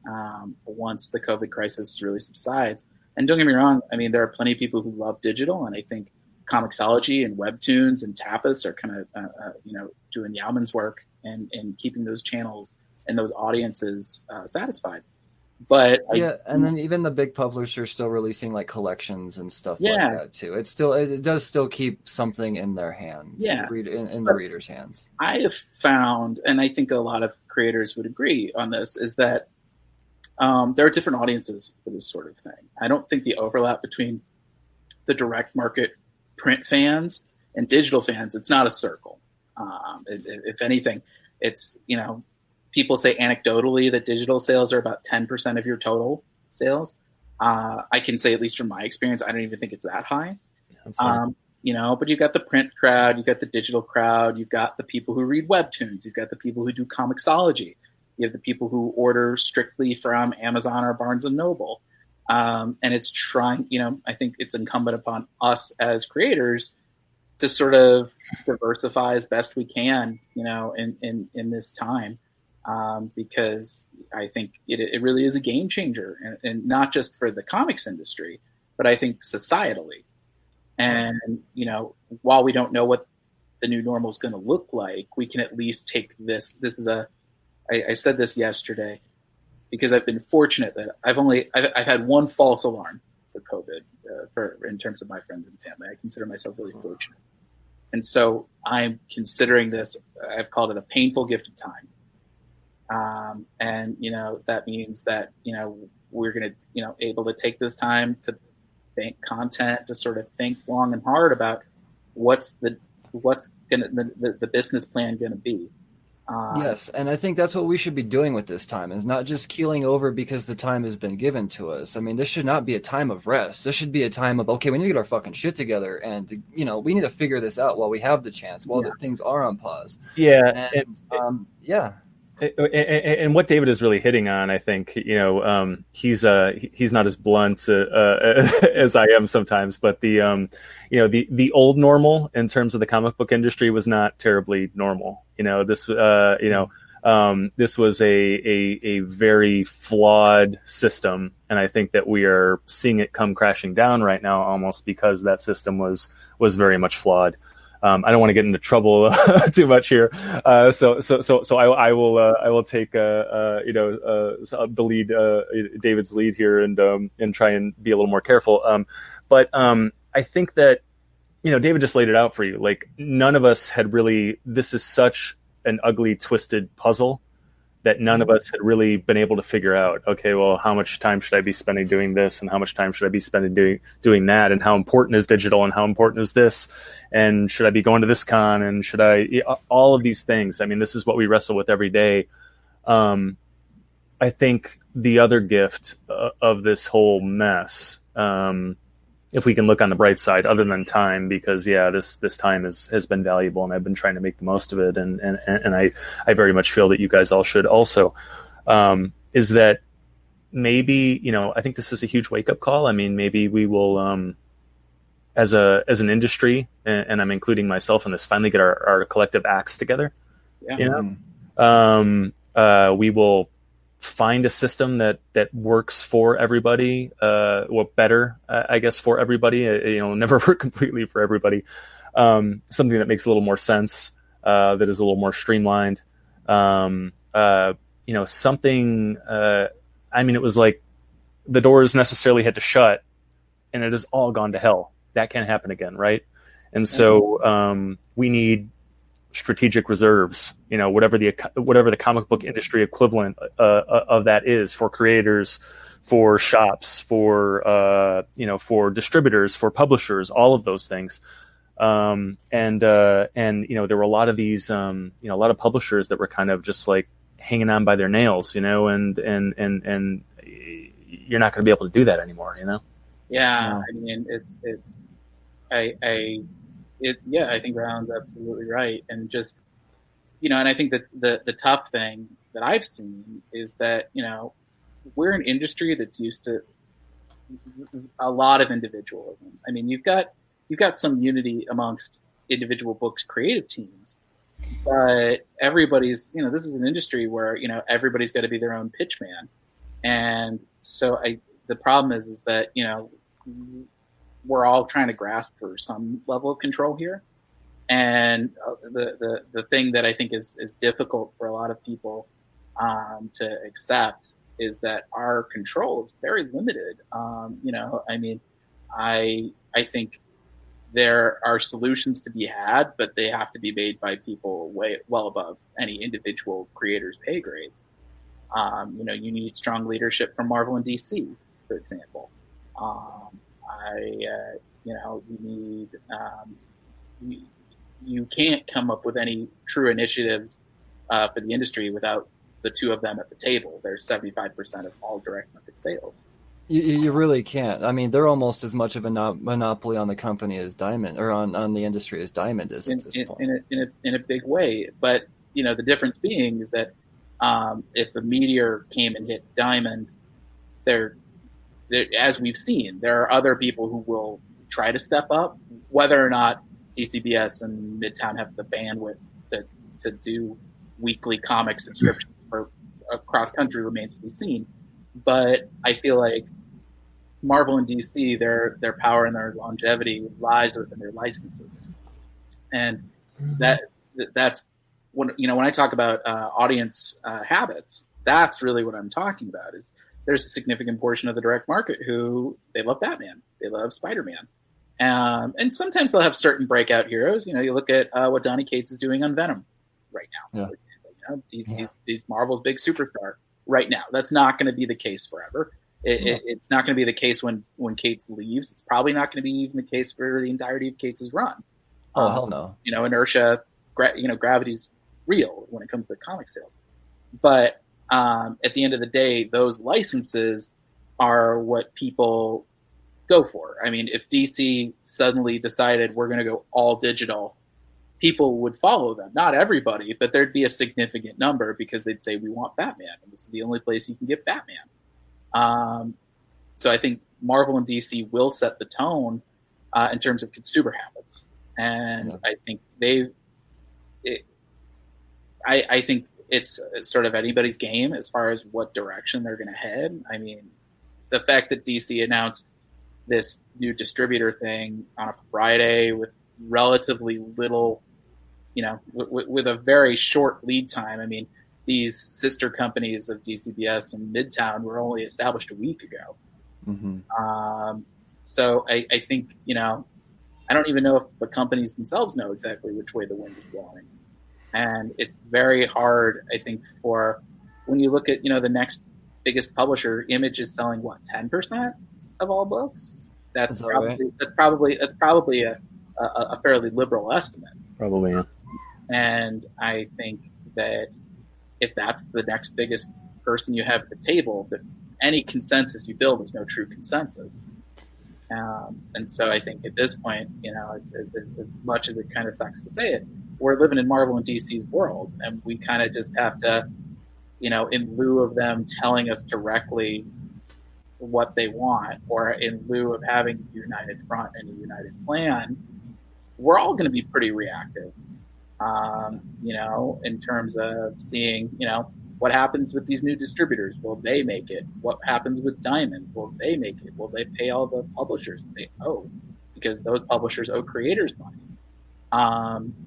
once the COVID crisis really subsides. And don't get me wrong, I mean, there are plenty of people who love digital, and I think Comixology and Webtoons and Tapas are kind of, doing yeoman's work and keeping those channels and those audiences satisfied. But and then even the big publishers are still releasing like collections and stuff like that too. It does still keep something in their hands, in the reader's hands. I have found, and I think a lot of creators would agree on this, is that there are different audiences for this sort of thing. I don't think the overlap between the direct market print fans and digital fans, it's not a circle. If anything, it's, people say anecdotally that digital sales are about 10% of your total sales. I can say, at least from my experience, I don't even think it's that high. But you've got the print crowd, you've got the digital crowd, you've got the people who read Webtoons, you've got the people who do Comixology. You have the people who order strictly from Amazon or Barnes & Noble. And it's trying, I think it's incumbent upon us as creators to sort of diversify as best we can, in this time. Because I think it really is a game changer, and not just for the comics industry, but I think societally. And, while we don't know what the new normal is going to look like, we can at least take this is I said this yesterday because I've been fortunate that I've had one false alarm for COVID in terms of my friends and family. I consider myself really fortunate. And so I'm considering this, I've called it a painful gift of time. And, that means that, we're going to, able to take this time to bank content, to sort of think long and hard about what's the business plan going to be. Yes, and I think that's what we should be doing with this time, is not just keeling over because the time has been given to us. I mean, this should not be a time of rest. This should be a time of, okay, we need to get our fucking shit together, and, we need to figure this out while we have the chance, while the things are on pause. Yeah. And, And what David is really hitting on, I think, he's not as blunt as I am sometimes, but the old normal in terms of the comic book industry was not terribly normal. This was a very flawed system, and I think that we are seeing it come crashing down right now, almost because that system was very much flawed. I don't want to get into trouble too much here, so I will take the lead, David's lead here, and try and be a little more careful. But I think that David just laid it out for you. Like, none of us had really. This is such an ugly, twisted puzzle that none of us had really been able to figure out. Okay, well, how much time should I be spending doing this, and how much time should I be spending doing that, and how important is digital, and how important is this, and should I be going to this con, and should I all of these things. I mean, this is what we wrestle with every day. I think the other gift of this whole mess, if we can look on the bright side, other than time, because this time has been valuable, and I've been trying to make the most of it, and I very much feel that you guys all should also, is that maybe, I think this is a huge wake up call. I mean, maybe we will, as an industry, and I'm including myself in this, finally get our collective acts together. Yeah. We will find a system that works for everybody, or better, I guess, for everybody. Never work completely for everybody. Something that makes a little more sense, that is a little more streamlined. Something. It was like the doors necessarily had to shut, and it has all gone to hell. That can't happen again, right? And so we need strategic reserves, whatever the comic book industry equivalent of that is, for creators, for shops, for distributors, for publishers, all of those things. And there were a lot of these, a lot of publishers that were kind of just like hanging on by their nails, and you're not going to be able to do that anymore, Yeah, I mean, I think Rylend's absolutely right. And just, and I think that the tough thing that I've seen is that, we're an industry that's used to a lot of individualism. I mean, you've got some unity amongst individual books creative teams, but everybody's, this is an industry where, everybody's got to be their own pitch man. And so the problem is that, we're all trying to grasp for some level of control here. And the thing that I think is difficult for a lot of people to accept is that our control is very limited. I think there are solutions to be had, but they have to be made by people way well above any individual creator's pay grades. You need strong leadership from Marvel and DC, for example. You can't come up with any true initiatives for the industry without the two of them at the table. They're 75% of all direct market sales. You really can't. I mean, they're almost as much of a monopoly on the company as Diamond, or on the industry as Diamond is at this point. In a big way. But, the difference being is that if a meteor came and hit Diamond, as we've seen, there are other people who will try to step up. Whether or not DCBS and Midtown have the bandwidth to do weekly comic subscriptions for across country remains to be seen. But I feel like Marvel and DC, their power and their longevity lies within their licenses, and that's when I talk about audience habits. That's really what I'm talking about. Is there's a significant portion of the direct market who they love Batman, they love Spider-Man, and sometimes they'll have certain breakout heroes. You look at what Donny Cates is doing on Venom right now. Yeah. He's Marvel's big superstar right now. That's not going to be the case forever. It's not going to be the case when Cates leaves. It's probably not going to be even the case for the entirety of Cates' run. Oh, hell no. Inertia, gravity's real when it comes to comic sales. But at the end of the day, those licenses are what people go for. I mean, if DC suddenly decided we're going to go all digital, people would follow them. Not everybody, but there'd be a significant number because they'd say, we want Batman, and this is the only place you can get Batman. So I think Marvel and DC will set the tone in terms of consumer habits. And I think I think it's sort of anybody's game as far as what direction they're going to head. I mean, the fact that DC announced this new distributor thing on a Friday with relatively little, with a very short lead time. I mean, these sister companies of DCBS and Midtown were only established a week ago. Mm-hmm. So I think, I don't even know if the companies themselves know exactly which way the wind is blowing. And it's very hard, I think, for when you look at, the next biggest publisher, Image is selling 10% of all books. That's probably a fairly liberal estimate. Probably, yeah. And I think that if that's the next biggest person you have at the table, that any consensus you build is no true consensus. And so I think at this point, it's, as much as it kind of sucks to say it, we're living in Marvel and DC's world, and we kind of just have to, in lieu of them telling us directly what they want, or in lieu of having a united front and a united plan, we're all going to be pretty reactive, in terms of seeing, what happens with these new distributors? Will they make it? What happens with Diamond? Will they make it? Will they pay all the publishers that they owe? Because those publishers owe creators money.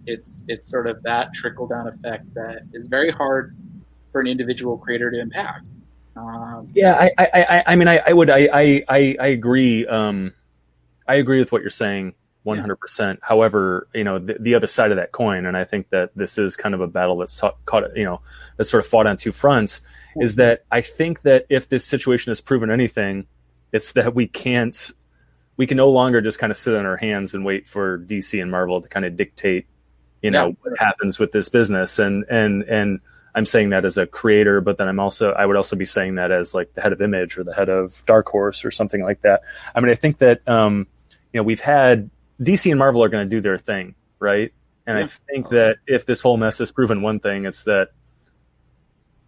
It's sort of that trickle down effect that is very hard for an individual creator to impact. I agree. I agree with what you're saying 100%. However, the other side of that coin, and I think that this is kind of a battle that's that's sort of fought on two fronts, is that I think that if this situation has proven anything, it's that we can no longer just kind of sit on our hands and wait for DC and Marvel to kind of dictate, what happens with this business. And I'm saying that as a creator, but then I would also be saying that as like the head of Image or the head of Dark Horse or something like that. I mean, I think that, we've had DC and Marvel are going to do their thing, right? And I think that if this whole mess has proven one thing, it's that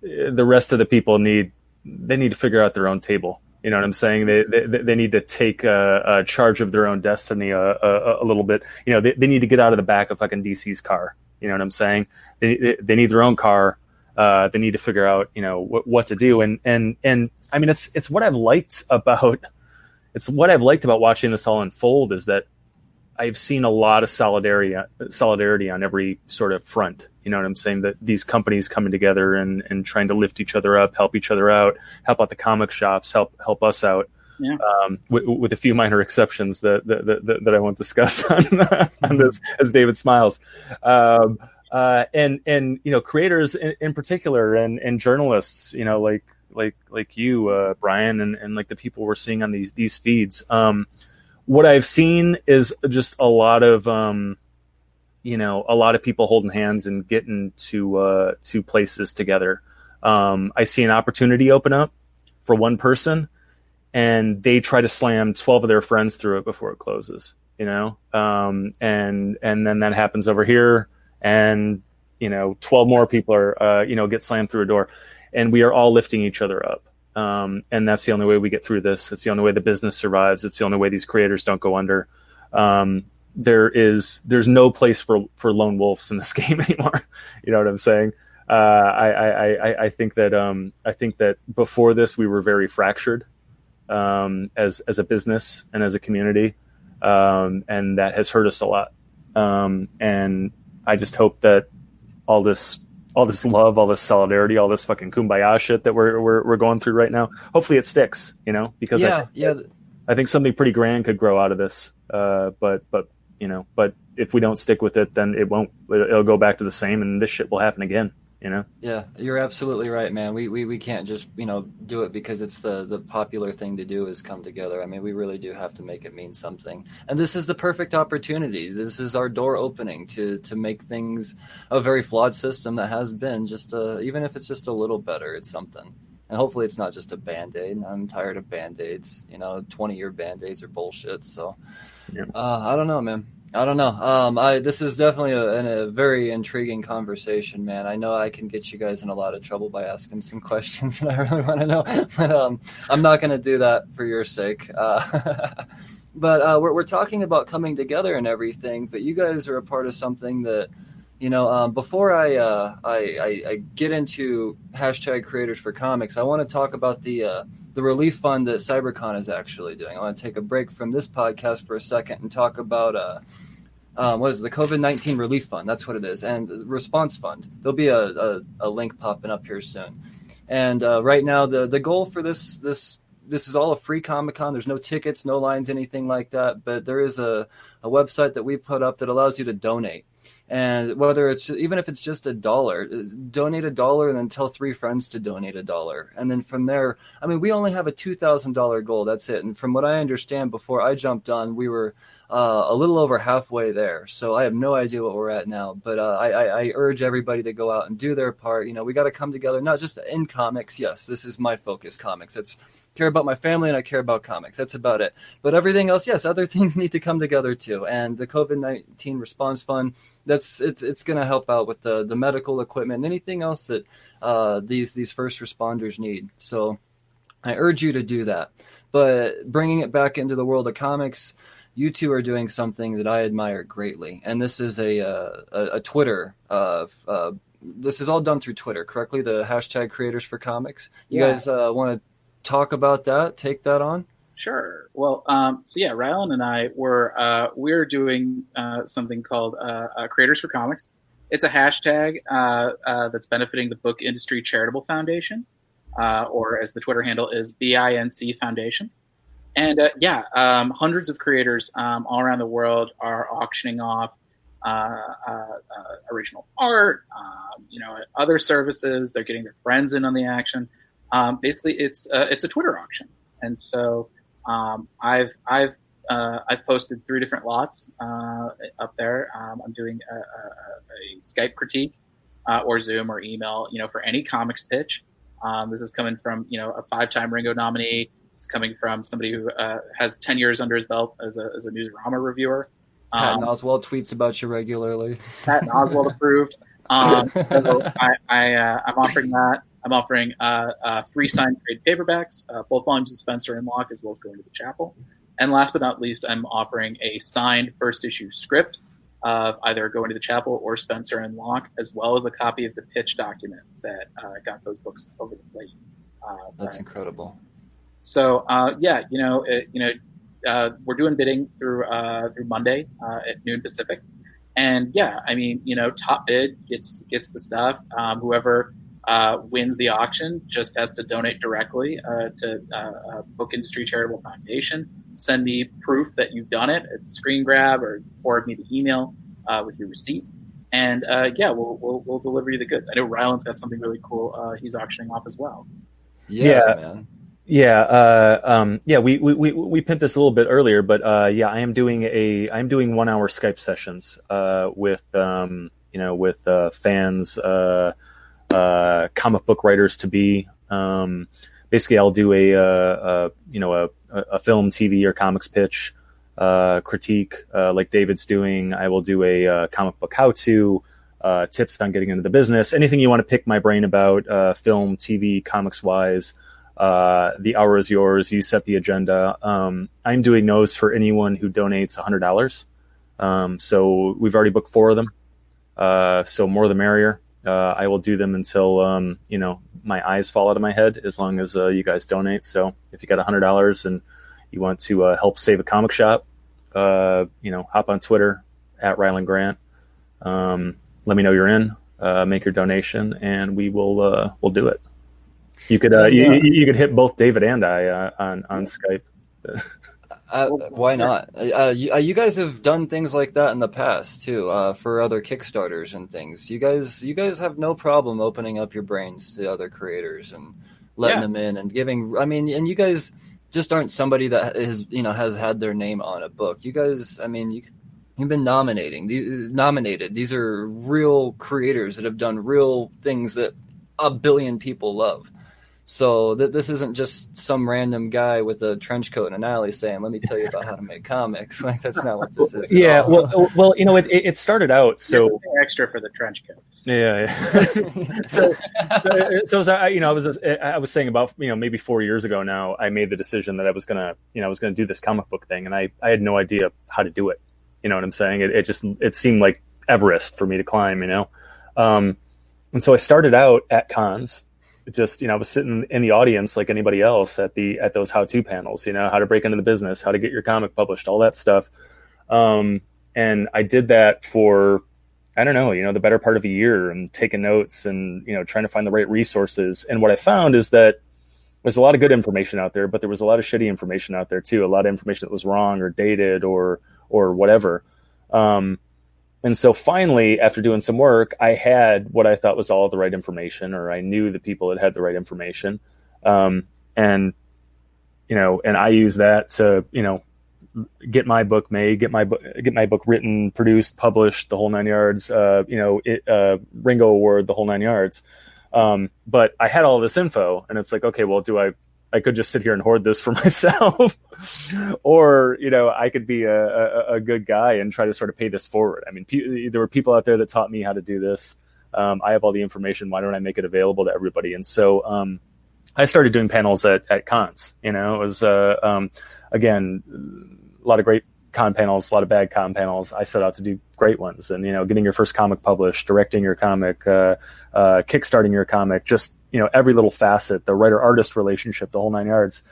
the rest of the people need to figure out their own table. You know what I'm saying? They need to take a charge of their own destiny a little bit. They need to get out of the back of fucking DC's car. You know what I'm saying? They need their own car. They need to figure out, what to do. And I mean, it's what I've liked about watching this all unfold is that I've seen a lot of solidarity on every sort of front. You know what I'm saying? That these companies coming together and trying to lift each other up, help each other out, help out the comic shops, help us out. Yeah. With a few minor exceptions that I won't discuss on this as David smiles. And creators in particular and journalists, like you, Brian, and like the people we're seeing on these feeds. What I've seen is just a lot of people holding hands and getting to places together. I see an opportunity open up for one person, and they try to slam 12 of their friends through it before it closes. And then that happens over here, and 12 more people are get slammed through a door, and we are all lifting each other up. And that's the only way we get through this. It's the only way the business survives. It's the only way these creators don't go under. There's no place for lone wolves in this game anymore. You know what I'm saying? I think that before this we were very fractured as a business and as a community, and that has hurt us a lot. And I just hope that all this love, all this solidarity, all this fucking kumbaya shit that we're going through right now, hopefully it sticks, because I think something pretty grand could grow out of this. But if we don't stick with it, then it'll go back to the same, and this shit will happen again. Yeah, you're absolutely right, man. We can't just do it because it's the popular thing to do is come together. I mean, we really do have to make it mean something, and this is the perfect opportunity. This is our door opening to make things a very flawed system that has been just even if it's just a little better, it's something. And hopefully it's not just a Band-Aid. I'm tired of Band-Aids. 20-year Band-Aids are bullshit. So I don't know, man. I don't know. This is definitely a very intriguing conversation, man. I know I can get you guys in a lot of trouble by asking some questions, and I really want to know. But I'm not going to do that for your sake. But we're talking about coming together and everything. But you guys are a part of something that, before I get into #CreatorsForComics, I want to talk about the relief fund that CyberCon is actually doing. I want to take a break from this podcast for a second and talk about what is it, the COVID-19 relief fund? That's what it is, and the response fund. There'll be a link popping up here soon. And right now, the goal for this is all a free Comic-Con. There's no tickets, no lines, anything like that. But there is a a website that we put up that allows you to donate. And whether it's, even if it's just $1, donate $1 and then tell 3 friends to donate $1. And then from there, I mean, we only have a $2,000 goal. That's it. And from what I understand, before I jumped on, we were a little over halfway there. So I have no idea what we're at now. But I urge everybody to go out and do their part. You know, we got to come together, not just in comics. Yes, this is my focus, comics. That's care about my family and I care about comics. That's about it. But everything else, yes, other things need to come together too. And the COVID-19 Response Fund, it's going to help out with the medical equipment and anything else that these first responders need. So I urge you to do that. But bringing it back into the world of comics, you two are doing something that I admire greatly. And this is a Twitter. This is all done through Twitter, correctly? The hashtag Creators for Comics. You guys want to talk about that? Take that on? Sure. Well, so yeah, Rylend and I we're doing something called Creators for Comics. It's a hashtag that's benefiting the Book Industry Charitable Foundation, or as the Twitter handle is BINC Foundation. And hundreds of creators all around the world are auctioning off original art, other services. They're getting their friends in on the action. Basically, it's a Twitter auction, and so I've posted 3 different lots up there. I'm doing a Skype critique or Zoom or email, for any comics pitch. This is coming from a 5-time Ringo nominee. It's coming from somebody who has 10 years under his belt as a Newsrama reviewer. Patton Oswalt tweets about you regularly. Patton Oswalt approved. So I'm offering that. I'm offering 3 signed trade paperbacks, both volumes of Spencer and Locke, as well as Going to the Chapel. And last but not least, I'm offering a signed first issue script of either Going to the Chapel or Spencer and Locke, as well as a copy of the pitch document that got those books over the plate. That's incredible. So we're doing bidding through Monday at noon Pacific, and top bid gets the stuff. Whoever wins the auction just has to donate directly to Book Industry Charitable Foundation. Send me proof that you've done it. It's a screen grab, or forward me the email with your receipt, and we'll deliver you the goods. I know Rylend's got something really cool he's auctioning off as well. Yeah, man. Yeah, we pimped this a little bit earlier, but I'm doing 1-hour Skype sessions with fans, comic book writers to be. Basically, I'll do a film, TV, or comics pitch critique like David's doing. I will do a comic book how-to, tips on getting into the business, anything you want to pick my brain about, film, TV, comics wise. The hour is yours. You set the agenda. I'm doing those for anyone who donates $100. So we've already booked 4 of them. So more the merrier. I will do them until, my eyes fall out of my head, as long as you guys donate. So if you got $100 and you want to help save a comic shop, hop on Twitter at Rylend Grant. Let me know you're in, make your donation, and we'll do it. You could you could hit both David and I on Skype. Why not? You guys have done things like that in the past too, for other Kickstarters and things. You guys have no problem opening up your brains to other creators and letting them in and giving. I mean, and you guys just aren't somebody that has had their name on a book. You guys, I mean, you've been nominated. These are real creators that have done real things that 1 billion people love. So this isn't just some random guy with a trench coat in an alley saying, "Let me tell you about how to make comics." Like, that's not what this is. Yeah, well, it started out so extra for the trench coats. Yeah. so I was saying about maybe 4 years ago now, I made the decision that I was gonna do this comic book thing, and I had no idea how to do it. You know what I'm saying? It seemed like Everest for me to climb. And so I started out at cons. Just, I was sitting in the audience like anybody else at those how-to panels, how to break into the business, how to get your comic published, all that stuff. And I did that for, I don't know, the better part of a year, and taking notes and, trying to find the right resources. And what I found is that there's a lot of good information out there, but there was a lot of shitty information out there too. A lot of information that was wrong or dated or or whatever. And so finally, after doing some work, I had what I thought was all the right information, or I knew the people that had the right information. And I use that to, get my book made, get my book written, produced, published, the whole 9 yards, Ringo Award, the whole 9 yards. But I had all this info, and it's like, okay, well, I could just sit here and hoard this for myself, or, I could be a good guy and try to sort of pay this forward. I mean, there were people out there that taught me how to do this. I have all the information. Why don't I make it available to everybody? And so, I started doing panels at cons. It was, again, a lot of great con panels, a lot of bad con panels. I set out to do great ones, and, getting your first comic published, directing your comic, kickstarting your comic, just, every little facet, the writer-artist relationship, the whole 9 yards.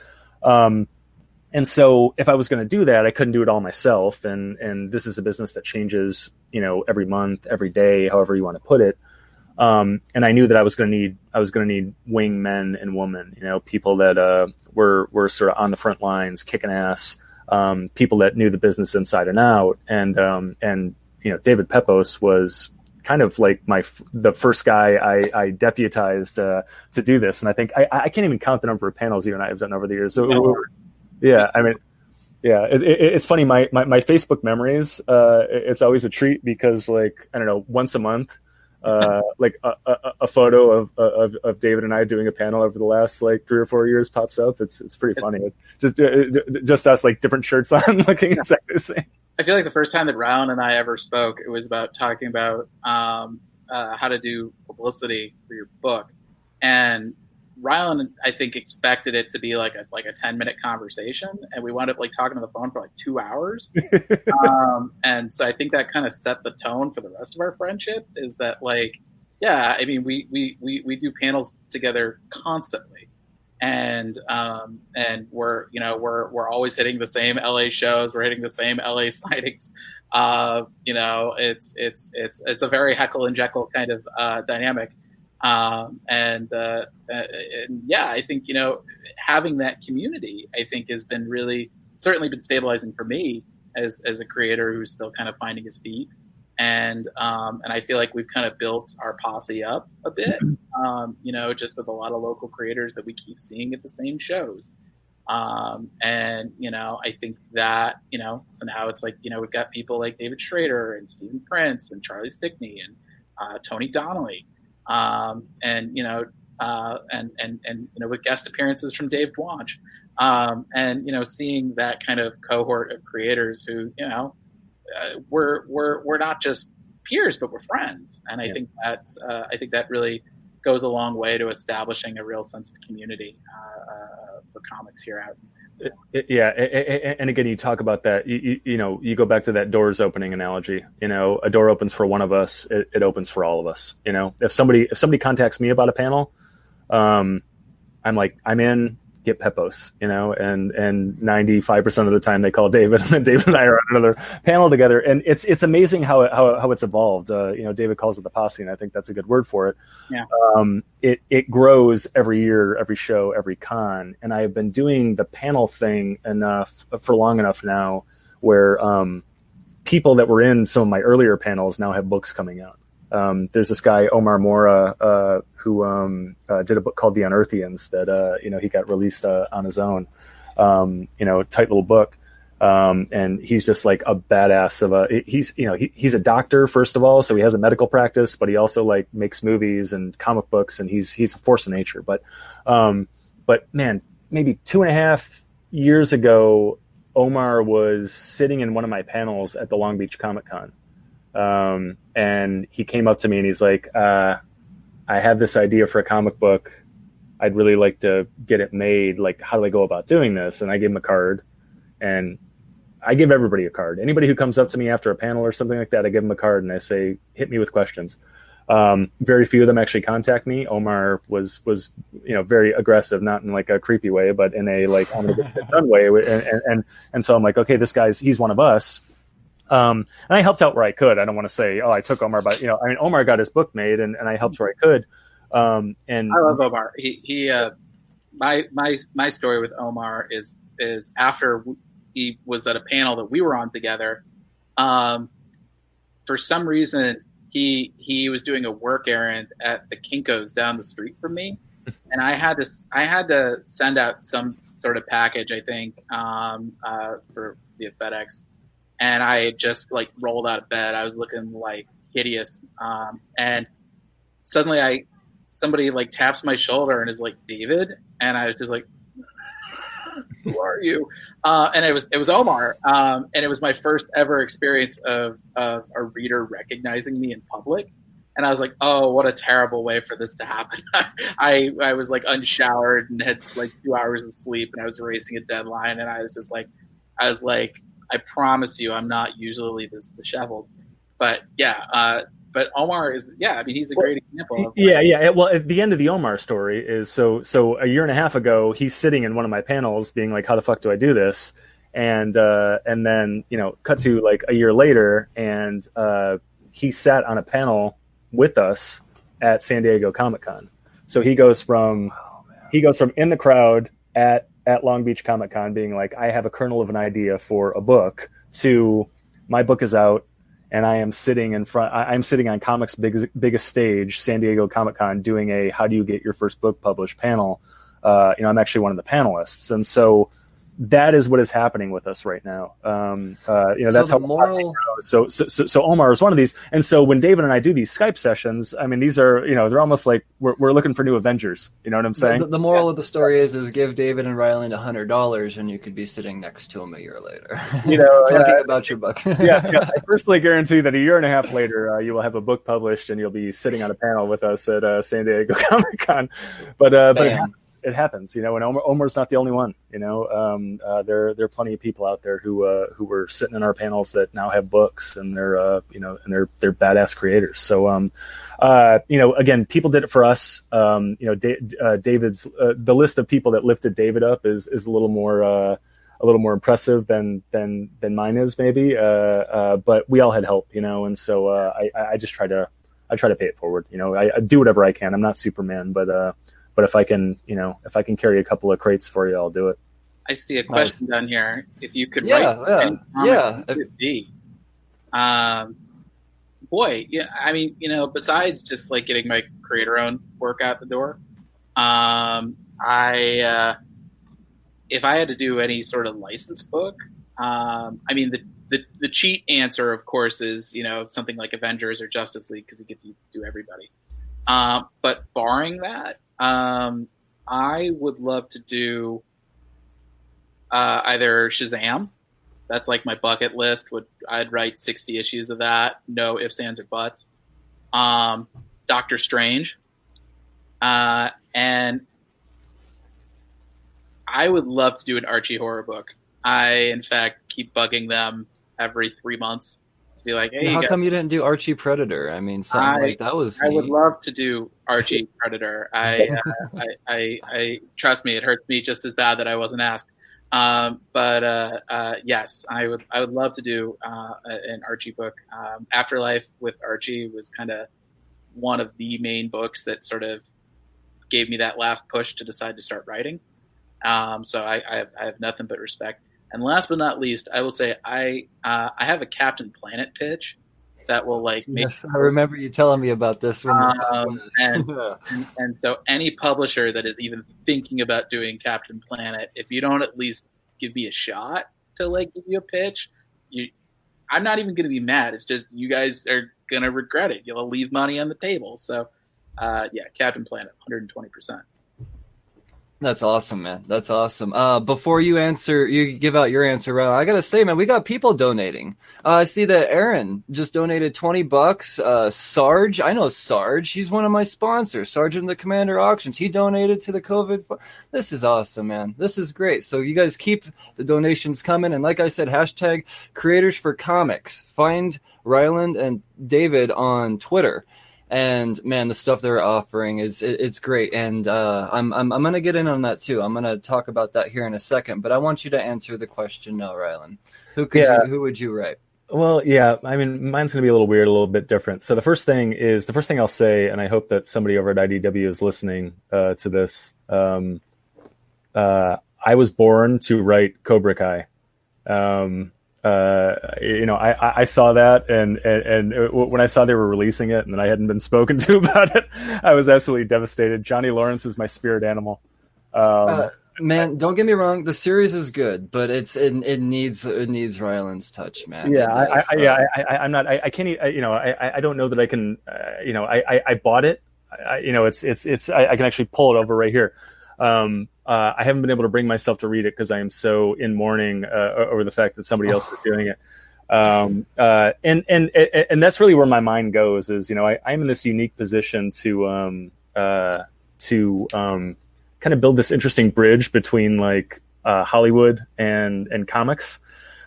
And so if I was going to do that, I couldn't do it all myself. And this is a business that changes, every month, every day, however you want to put it. And I knew that I was going to need wing men and women, people that were sort of on the front lines, kicking ass, people that knew the business inside and out. And David Pepose was kind of like the first guy I deputized to do this. And I think I can't even count the number of panels you and I have done over the years. So, yeah, I mean, yeah, it's funny. My Facebook memories, it's always a treat because, like, I don't know, once a month, like a photo of David and I doing a panel over the last like 3 or 4 years pops up. It's pretty funny. Just us, like, different shirts on, looking exactly the same. I feel like the first time that Rylend and I ever spoke, it was about talking about how to do publicity for your book, and Rylend, I think, expected it to be like a 10-minute conversation, and we wound up like talking on the phone for like 2 hours. And so I think that kind of set the tone for the rest of our friendship. Is that, like, yeah, I mean, we do panels together constantly, and we're always hitting the same LA shows. We're hitting the same LA sightings. It's a very Heckle and Jekyll kind of dynamic. And yeah, I think, having that community, I think, has been certainly been stabilizing for me as a creator who's still kind of finding his feet. And I feel like we've kind of built our posse up a bit, just with a lot of local creators that we keep seeing at the same shows. And I think that, so now it's like, we've got people like David Schrader and Stephen Prince and Charlie Stickney and Tony Donnelly. And with guest appearances from Dave Dwanch, and seeing that kind of cohort of creators who, we're not just peers, but we're friends. And I think that really goes a long way to establishing a real sense of community for comics here out. Yeah, and again, you talk about that. You go back to that doors opening analogy. A door opens for one of us, it opens for all of us. If somebody contacts me about a panel, I'm like, I'm in. Get Pepose, and 95% of the time they call David, and then David and I are on another panel together, and it's amazing how it's evolved. David calls it the posse, and I think that's a good word for it. Yeah. It grows every year, every show, every con, and I have been doing the panel thing for long enough now, where people that were in some of my earlier panels now have books coming out. There's this guy, Omar Mora, who did a book called The Unearthians that, he got released on his own, tight little book. And he's just like a badass he's a doctor, first of all. So he has a medical practice, but he also like makes movies and comic books, and he's a force of nature. But man, maybe 2.5 years ago, Omar was sitting in one of my panels at the Long Beach Comic Con. And he came up to me and he's like, I have this idea for a comic book. I'd really like to get it made. Like, how do I go about doing this? And I gave him a card, and I give everybody a card. Anybody who comes up to me after a panel or something like that, I give them a card and I say, hit me with questions. Very few of them actually contact me. Omar was, very aggressive, not in like a creepy way, but in a, like, I'm going to get it done way. And so I'm like, okay, he's one of us. And I helped out where I could. I don't want to say, I took Omar, but Omar got his book made, and I helped where I could. And I love Omar. My story with Omar is after he was at a panel that we were on together, For some reason, he was doing a work errand at the Kinko's down the street from me, and I had to send out some sort of package, I think, for via FedEx, and I had just like rolled out of bed. I was looking like hideous, and suddenly somebody like taps my shoulder and is like, David, and I was just like, who are you? And it was Omar, and it was my first ever experience of a reader recognizing me in public. And I was like, oh, what a terrible way for this to happen. I was like unshowered and had like 2 hours of sleep, and I was racing a deadline, and I was like, I promise you, I'm not usually this disheveled. But yeah, but Omar is, I mean, he's a great example. Well, at the end of the Omar story is so a year and a half ago, he's sitting in one of my panels being like, how the fuck do I do this? And then, cut to like a year later, and he sat on a panel with us at San Diego Comic-Con. So he goes from in the crowd at Long Beach Comic-Con being like, I have a kernel of an idea for a book, to my book is out, and I am sitting in front. I'm sitting on Comics' biggest stage, San Diego Comic-Con, doing a "How do you get your first book published?" panel. I'm actually one of the panelists, and so that is what is happening with us right now. That's how moral. So Omar is one of these, and so when David and I do these Skype sessions, I mean, these are they're almost like we're looking for new Avengers. You know what I'm saying? The moral of the story is give David and Rylend $100, and you could be sitting next to him a year later, talking about your book. I personally guarantee that a year and a half later, you will have a book published, and you'll be sitting on a panel with us at San Diego Comic-Con. But it happens, and Omar's not the only one. There are plenty of people out there who were sitting in our panels that now have books, and they're they're badass creators. So again, people did it for us. David's the list of people that lifted David up is a little more impressive than mine is maybe. But we all had help, and so I just try to pay it forward. I do whatever I can. I'm not Superman, but if I can carry a couple of crates for you, I'll do it. I see a question down here. If you could write, I mean, besides just like getting my creator-owned work out the door, if I had to do any sort of licensed book, I mean, the cheat answer, of course, is something like Avengers or Justice League, because you get to do everybody. But barring that, I would love to do either Shazam. That's like my bucket list. I'd write 60 issues of that. No ifs, ands, or buts. Doctor Strange. And I would love to do an Archie horror book. I, in fact, keep bugging them every 3 months to be like, hey, how come you didn't do Archie Predator? I mean, something like that was. I would love to do Archie Predator. I trust me, it hurts me just as bad that I wasn't asked. But yes, I would love to do an Archie book. Afterlife with Archie was kind of one of the main books that sort of gave me that last push to decide to start writing. So I have nothing but respect. And last but not least, I will say I have a Captain Planet pitch that will make. Yes, I remember you telling me about this one. And so any publisher that is even thinking about doing Captain Planet, if you don't at least give me a shot to give you a pitch, I'm not even going to be mad. It's just you guys are going to regret it. You'll leave money on the table. So Captain Planet, 120%. That's awesome, man. That's awesome. Before you give out your answer, Rylend, I gotta say, man, we got people donating. I see that Aaron just donated $20. Sarge, I know Sarge. He's one of my sponsors. Sergeant of the Commander Auctions. He donated to the COVID. This is awesome, man. This is great. So you guys keep the donations coming. And like I said, hashtag Creators for Comics. Find Rylend and David on Twitter. And man, the stuff they're offering it's great, and I'm gonna get in on that too. I'm gonna talk about that here in a second, but I want you to answer the question now, Rylend. Who would you write? Well, yeah, I mean, mine's gonna be a little weird, a little bit different. So the first thing I'll say, and I hope that somebody over at IDW is listening to this. I was born to write Cobra Kai. I saw that, and when I saw they were releasing it, and then I hadn't been spoken to about it, I was absolutely devastated. Johnny Lawrence is my spirit animal. Man, don't get me wrong. The series is good, but it needs Rylend's touch, man. Yeah, I'm not. I can't. I don't know that I can. I bought it. I can actually pull it over right here. I haven't been able to bring myself to read it because I am so in mourning over the fact that somebody else is doing it. And that's really where my mind goes. Is I'm in this unique position to kind of build this interesting bridge between like Hollywood and comics.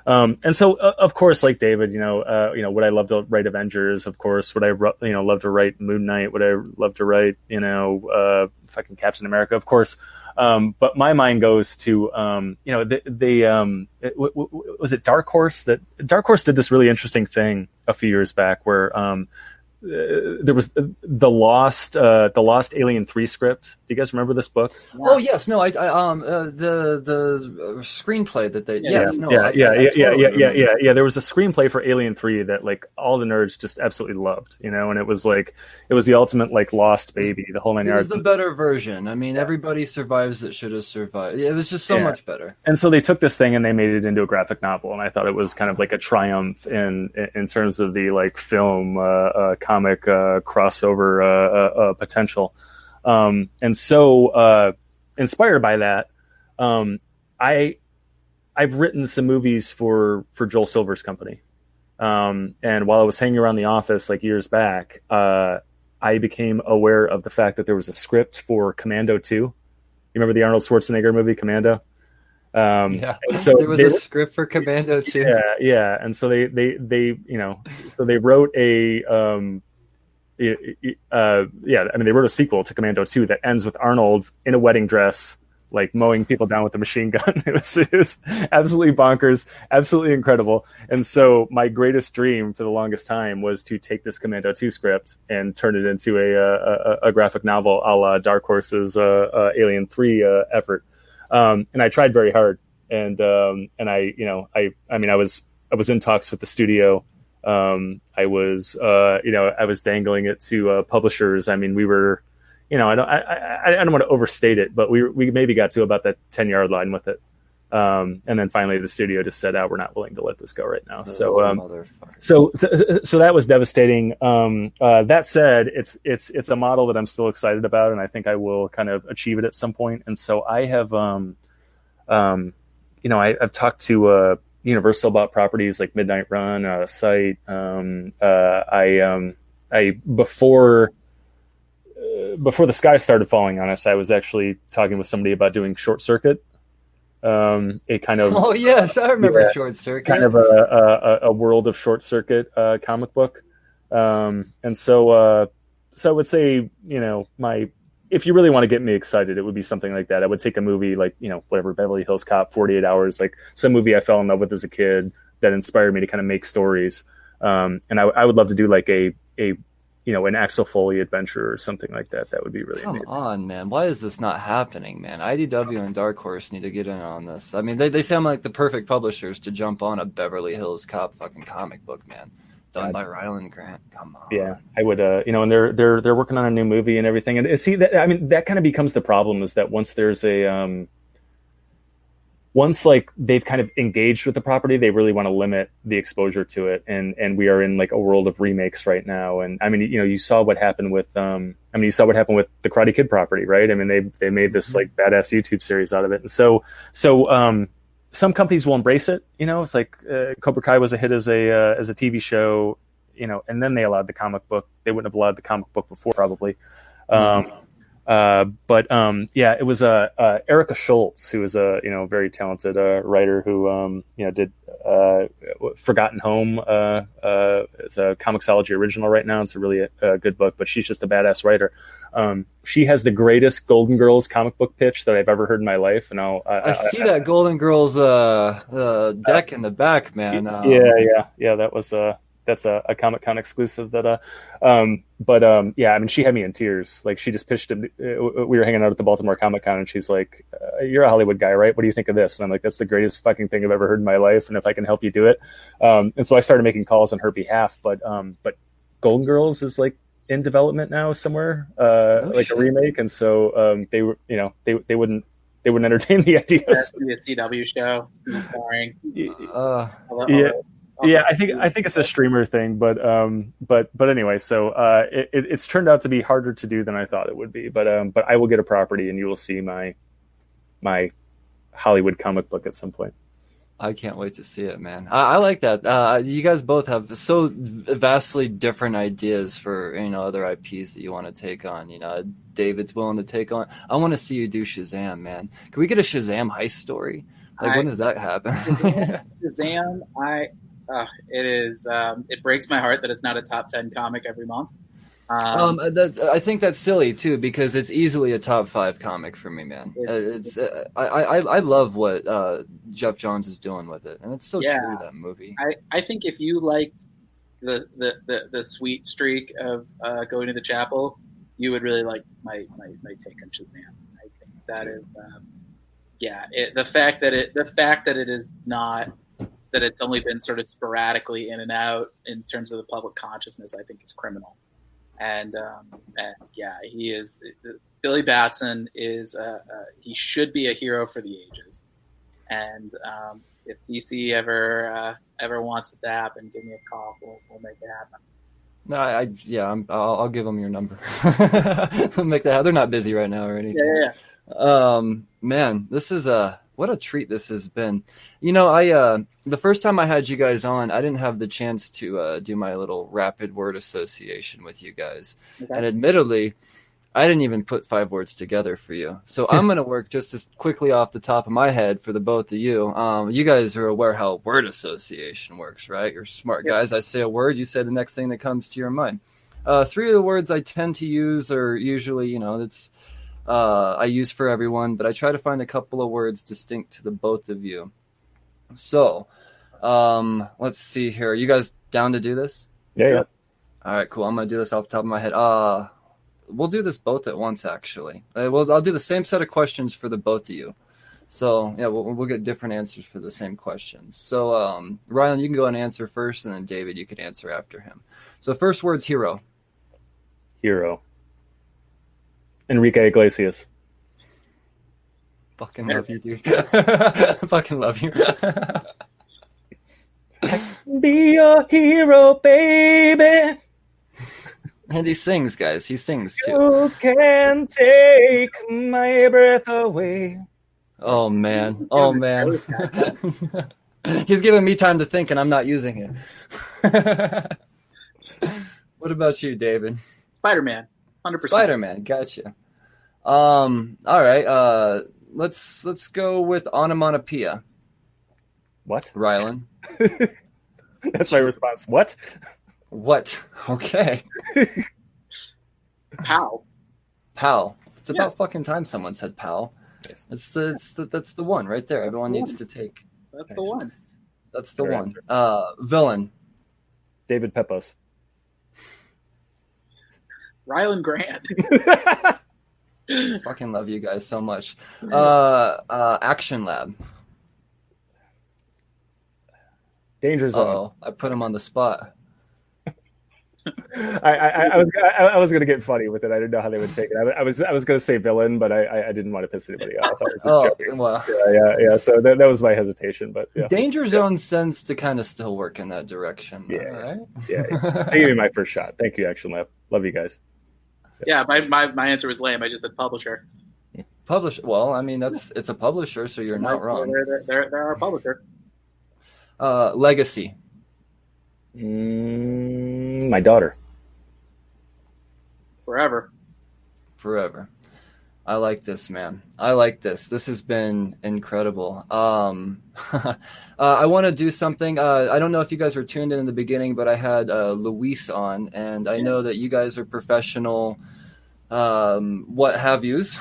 And so, of course, like David, would I love to write Avengers? Of course, would I, love to write Moon Knight? Would I love to write, fucking Captain America? Of course. But my mind goes to, was it Dark Horse? Dark Horse did this really interesting thing a few years back where, there was the lost Alien 3 script. Do you guys remember this book? Oh yes, no, the screenplay that they yeah. There was a screenplay for Alien 3 that like all the nerds just absolutely loved, and it was the ultimate like lost baby, the whole nine yards. It was the better version. I mean, everybody survives that should have survived. It was just so much better. And so they took this thing and they made it into a graphic novel, and I thought it was kind of like a triumph in terms of the like film comic crossover potential. And so inspired by that, I've written some movies for Joel Silver's company. And while I was hanging around the office like years back, I became aware of the fact that there was a script for Commando 2. You remember the Arnold Schwarzenegger movie Commando? So there was a script for Commando 2. Yeah. And so they wrote a they wrote a sequel to Commando 2 that ends with Arnold in a wedding dress, like mowing people down with a machine gun. It was absolutely bonkers, absolutely incredible. And so my greatest dream for the longest time was to take this Commando 2 script and turn it into a graphic novel a la Dark Horse's Alien 3 effort. And I tried very hard. And I was in talks with the studio. I was dangling it to publishers. I mean, we were, I don't want to overstate it, but we maybe got to about that 10-yard line with it. And then finally the studio just said, we're not willing to let this go right now. So that was devastating. That said, it's a model that I'm still excited about, and I think I will kind of achieve it at some point. And so I have, I've talked to, Universal about properties like Midnight Run, Sight. Before the sky started falling on us, I was actually talking with somebody about doing Short Circuit. A kind of oh yes, I remember Short Circuit. Kind of a world of Short Circuit comic book. And so I would say, if you really want to get me excited, it would be something like that. I would take a movie like, whatever, Beverly Hills Cop, 48 Hours, like some movie I fell in love with as a kid that inspired me to kind of make stories. And I would love to do like an Axel Foley adventure or something like that. That would be really amazing. Come on, man. Why is this not happening, man? IDW and Dark Horse need to get in on this. I mean, they sound like the perfect publishers to jump on a Beverly Hills Cop fucking comic book, man. Done by Rylend Grant. Come on. Yeah, I would. And they're working on a new movie and everything. And see, that kind of becomes the problem, is that once there's once like they've kind of engaged with the property, they really want to limit the exposure to it. And we are in like a world of remakes right now. And I mean, you saw what happened with the Karate Kid property, right? I mean, they made this like badass YouTube series out of it. And so some companies will embrace it. It's like Cobra Kai was a hit as a TV show, and then they allowed the comic book. They wouldn't have allowed the comic book before, probably. It was Erica Schultz, who is a very talented writer who did Forgotten Home. It's a Comixology original right now. It's a really good book, but she's just a badass writer. She has the greatest Golden Girls comic book pitch that I've ever heard in my life, and I see that Golden Girls deck in the back, man. Yeah. That that's a Comic-Con exclusive that yeah, I mean, she had me in tears. Like, she just pitched it. We were hanging out at the Baltimore Comic-Con, and she's like, you're a Hollywood guy, right? What do you think of this? And I'm like, that's the greatest fucking thing I've ever heard in my life, and if I can help you do it. And so I started making calls on her behalf, but Golden Girls is like in development now somewhere, like a remake, and so they were, they wouldn't entertain the idea. That's a CW show. It's starring. Yeah, I think it's a streamer thing, but anyway, so it's turned out to be harder to do than I thought it would be. But I will get a property, and you will see my Hollywood comic book at some point. I can't wait to see it, man. I like that. You guys both have so vastly different ideas for other IPs that you want to take on. David's willing to take on. I want to see you do Shazam, man. Can we get a Shazam heist story? Like, when does that happen? Shazam, it breaks my heart that it's not a top 10 comic every month. I think that's silly too, because it's easily a top 5 comic for me, man. I love what Jeff Johns is doing with it, and it's so true, that movie. I think if you liked the sweet streak of going to the chapel, you would really like my take on Shazam. I think that is the fact that it is not, that it's only been sort of sporadically in and out in terms of the public consciousness, I think is criminal. And he is. Billy Batson is. He should be a hero for the ages. And if DC ever wants it to happen, give me a call. We'll make it happen. No, I'll give them your number. Make that. They're not busy right now or anything. Yeah. Man, this is what a treat this has been. The first time I had you guys on, I didn't have the chance to do my little rapid word association with you guys. Okay. And admittedly, I didn't even put 5 words together for you. So I'm going to work just as quickly off the top of my head for the both of you. You guys are aware how word association works, right? You're smart guys. I say a word, you say the next thing that comes to your mind. 3 of the words I tend to use are usually, I use for everyone, but I try to find a couple of words distinct to the both of you. So, let's see here. You guys down to do this? Yeah. All right, cool. I'm going to do this off the top of my head. We'll do this both at once, actually. I'll do the same set of questions for the both of you. So, yeah, we'll get different answers for the same questions. So, Rylend, you can go and answer first, and then David, you can answer after him. So, first word's hero. Hero. Enrique Iglesias. Fucking love you, dude. Fucking love you. Be your hero, baby. And he sings, guys. He sings too. You can take my breath away. Oh man. He's giving me time to think, and I'm not using it. What about you, David? Spider-Man. 100%. Spider-Man. Gotcha. All right. Let's go with onomatopoeia. What? Rylend. That's my response. What? Okay. Pal. It's about fucking time someone said pal. That's the one right there. Everyone needs to take. That's the one. That's the one. Villain. David Pepose. Rylend Grant. Fucking love you guys so much. Action Lab. Danger Zone. Uh-oh, I put him on the spot. I was gonna get funny with it. I didn't know how they would take it. I was gonna say villain, but I didn't want to piss anybody off. I was just joking. Well. Yeah. So that was my hesitation, but yeah. Danger Zone tends to kind of still work in that direction. Yeah, right? Yeah. They gave me my first shot. Thank you, Action Lab. Love you guys. Yeah, my answer was lame. I just said publisher. Publisher. Well, I mean it's a publisher, so you're not wrong. They're our publisher. Legacy. My daughter. Forever. I like this, man. I like this. This has been incredible. I want to do something. I don't know if you guys were tuned in the beginning, but I had Luis on, and I know that you guys are professional, what have yous,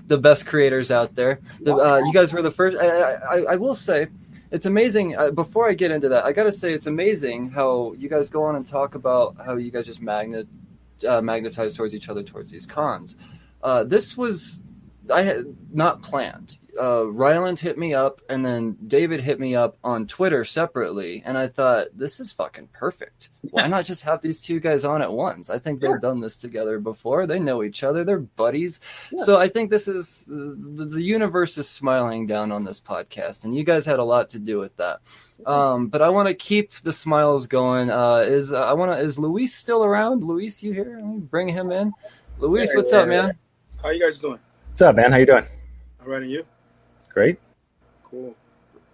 the best creators out there. You guys were the first. I will say, it's amazing. Before I get into that, I got to say it's amazing how you guys go on and talk about how you guys just magnetize towards each other towards these cons. This was I had not planned. Rylend hit me up, and then David hit me up on Twitter separately, and I thought, this is fucking perfect. Why not just have these two guys on at once? I think they've done this together before. They know each other. They're buddies. Yeah. So I think this is the universe is smiling down on this podcast, and you guys had a lot to do with that. But I want to keep the smiles going. Is Luis still around? Luis, you here? Bring him in. Luis, what's up, man? How you guys doing? What's up, man? How you doing? All right, and you? Great. Cool.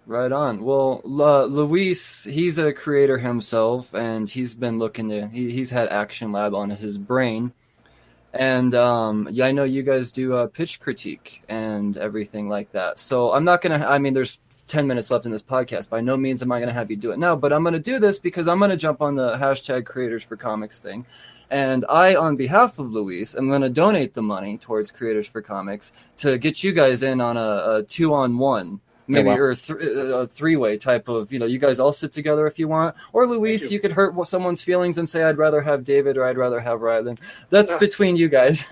Right on. Well, Luis, he's a creator himself, and he's been looking to. He's had Action Lab on his brain, and I know you guys do pitch critique and everything like that. So I'm not gonna. I mean, there's 10 minutes left in this podcast. By no means am I gonna have you do it now, but I'm gonna do this because I'm gonna jump on the hashtag Creators for Comics thing. And I, on behalf of Luis, am going to donate the money towards Creators for Comics to get you guys in on a 2-on-1, maybe, or a three-way type of, you guys all sit together if you want. Or Luis, you could hurt someone's feelings and say, I'd rather have David or I'd rather have Rylend. That's between you guys.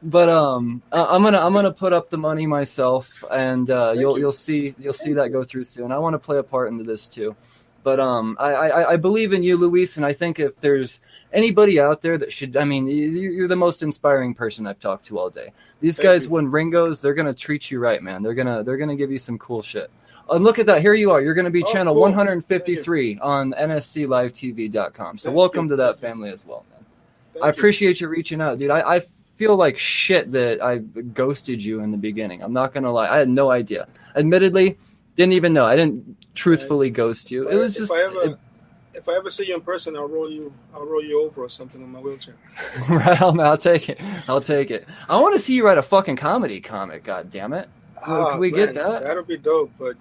But I'm gonna put up the money myself, and you'll see that go through soon. I want to play a part into this too. But I believe in you, Luis, and I think if there's anybody out there that should, I mean, you're the most inspiring person I've talked to all day. These guys, when ring goes, they're gonna treat you right, man. They're gonna give you some cool shit. And look at that, here you are. You're gonna be channel 153 on nsclivetv.com. So welcome to that family as well, man. I appreciate you reaching out, dude. I feel like shit that I ghosted you in the beginning. I'm not gonna lie, I had no idea. Admittedly, didn't even know. I didn't truthfully ghost you. It was just. If I ever see you in person, I'll roll you over or something in my wheelchair. Right on, man. I'll take it. I want to see you write a fucking comedy comic. God damn it! Can we get that? That'll be dope. But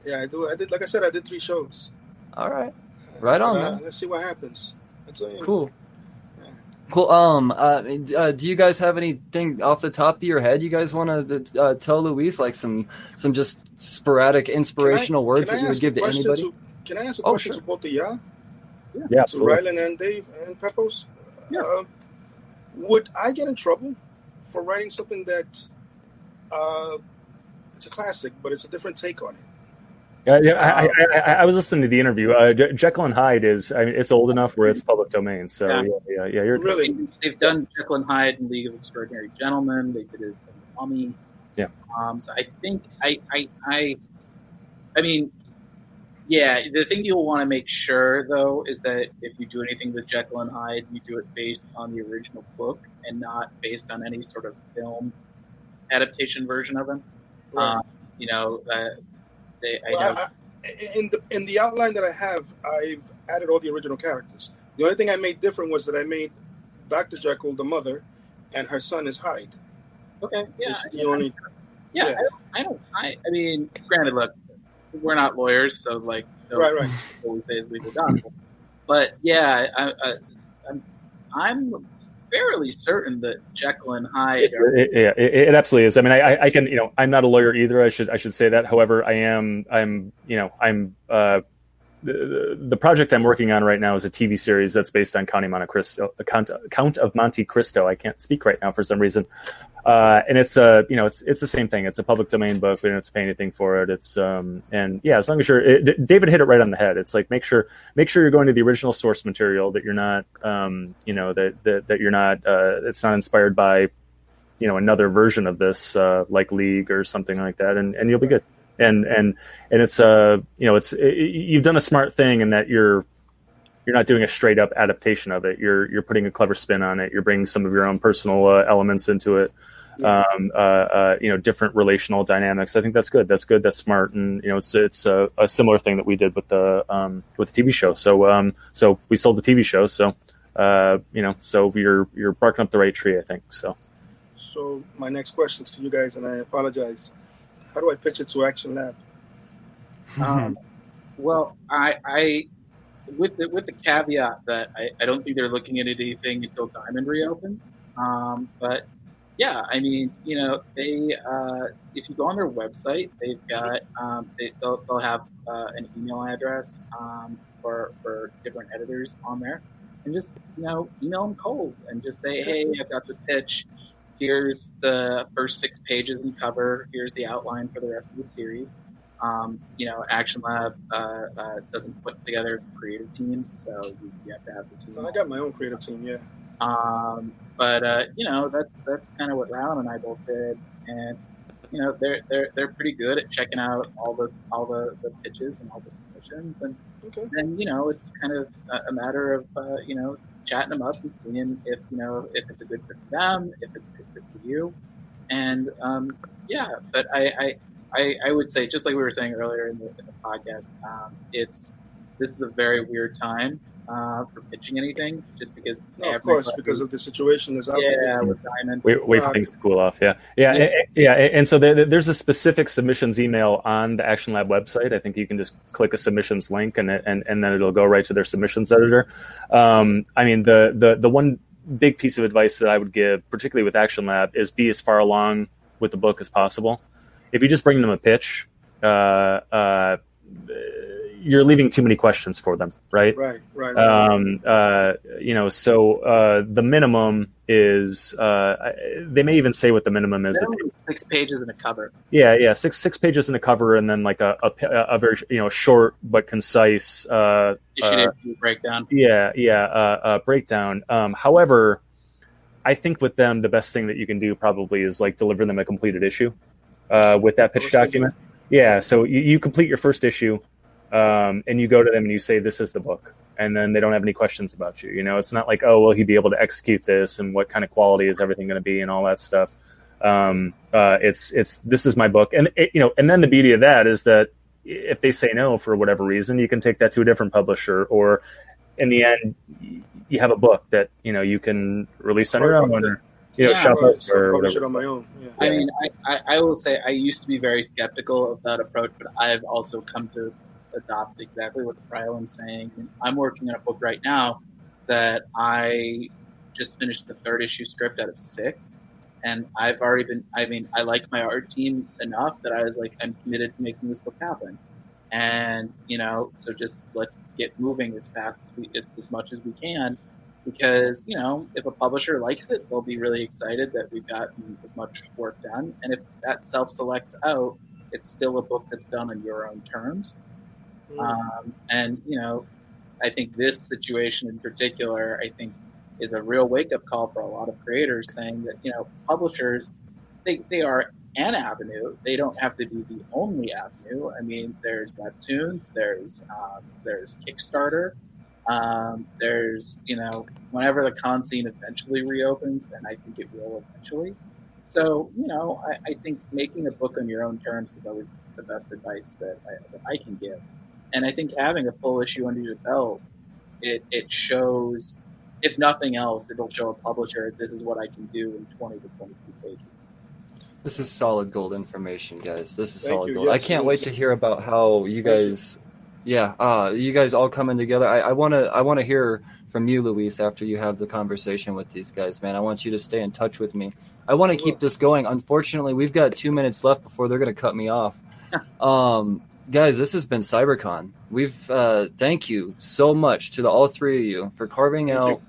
yeah, I did. Like I said, I did 3 shows. All right. Right on, man. Let's see what happens. Cool. Cool. Do you guys have anything off the top of your head you guys want to tell Luis, like some just sporadic inspirational words that you would give to anybody? Can I ask a question to both of y'all? Yeah, to Rylend and Dave and Pepose? Yeah. Would I get in trouble for writing something that it's a classic, but it's a different take on it? I was listening to the interview. Jekyll and Hyde it's old enough where it's public domain. So yeah, you're really. They've done Jekyll and Hyde in League of Extraordinary Gentlemen. They did it in The Mummy. Yeah. So I think I mean, yeah. The thing you'll want to make sure though is that if you do anything with Jekyll and Hyde, you do it based on the original book and not based on any sort of film adaptation version of him. Right. In the outline that I have, I've added all the original characters. The only thing I made different was that I made Dr. Jekyll the mother, and her son is Hyde. Okay, yeah. I mean, granted, look, we're not lawyers, so like, right. What we say is legal gospel. But yeah, I'm fairly certain that Jekyll and Hyde. It absolutely is. I mean, I can, I'm not a lawyer either. I should say that. However, I'm the project I'm working on right now is a TV series that's based on Count of Monte Cristo. I can't speak right now for some reason. And it's it's the same thing. It's a public domain book. We don't have to pay anything for it. It's and yeah, as long as David hit it right on the head. It's like make sure you're going to the original source material, that you're not that you're not it's not inspired by another version of this like League or something like that, and you'll be good. And it's you've done a smart thing in that you're not doing a straight up adaptation of it. You're putting a clever spin on it. You're bringing some of your own personal elements into it. Different relational dynamics. I think that's good. That's smart. And it's a similar thing that we did with the TV show. So we sold the TV show. So so you're barking up the right tree, I think. So my next question to you guys, and I apologize. How do I pitch it to Action Lab? Well, I with the caveat that I don't think they're looking at anything until Diamond reopens. But Yeah, I mean, they if you go on their website, they've got they'll have an email address for different editors on there, and just email them cold and just say, hey, I've got this pitch. Here's the first 6 pages and cover. Here's the outline for the rest of the series. Action Lab doesn't put together creative teams, so you have to have the team. I got my own creative team, yeah. But that's kind of what Rylend and I both did, and they're pretty good at checking out all the pitches and all the submissions, and then it's kind of a matter of chatting them up and seeing if it's a good fit for them, if it's a good fit for you, and but I would say, just like we were saying earlier in the podcast, this is a very weird time for pitching anything, just because of course, because of the situation that's out there. With Diamond. Wait for things to cool off. Yeah. And so there's a specific submissions email on the Action Lab website. I think you can just click a submissions link, and then it'll go right to their submissions editor. I mean, the one big piece of advice that I would give, particularly with Action Lab, is be as far along with the book as possible. If you just bring them a pitch, you're leaving too many questions for them, right? Right. So the minimum is, they may even say what the minimum is. 6 pages in a cover. Yeah. Six pages in a cover, and then like a very short but concise issue breakdown. Breakdown. However, I think with them, the best thing that you can do probably is like deliver them a completed issue with that pitch document. Yeah, so you complete your first issue. And you go to them and you say, this is the book. And then they don't have any questions about you. It's not like, oh, will he be able to execute this? And what kind of quality is everything going to be and all that stuff. It's this is my book. And, and then the beauty of that is that if they say no for whatever reason, you can take that to a different publisher, or in the end, you have a book that, you can release on your own, or, shop it or whatever. It on my own. Yeah. I mean, I will say I used to be very skeptical of that approach, but I've also come to adopt exactly what Rylend's saying. And I'm working on a book right now that I just finished the 3rd issue script out of 6, and I've already been. I mean, I like my art team enough that I was like, I'm committed to making this book happen, and so just let's get moving as fast as much as we can, because if a publisher likes it, they'll be really excited that we've gotten as much work done, and if that self-selects out, it's still a book that's done on your own terms. And I think this situation in particular, is a real wake-up call for a lot of creators, saying that publishers, they are an avenue. They don't have to be the only avenue. I mean, there's webtoons, there's Kickstarter, there's whenever the con scene eventually reopens, and I think it will eventually. So I think making a book on your own terms is always the best advice that I can give. And I think having a full issue under your belt, it shows, if nothing else, it'll show a publisher, this is what I can do in 20 to 22 pages. This is solid gold information, guys. This is solid gold. Yes, I can't wait to hear about how you guys, you guys all coming together. I want to hear from you, Luis, after you have the conversation with these guys, man. I want you to stay in touch with me. I want to keep this going. Unfortunately, we've got 2 minutes left before they're going to cut me off. Guys, this has been CyberCon. We've thank you so much to all 3 of you for carving out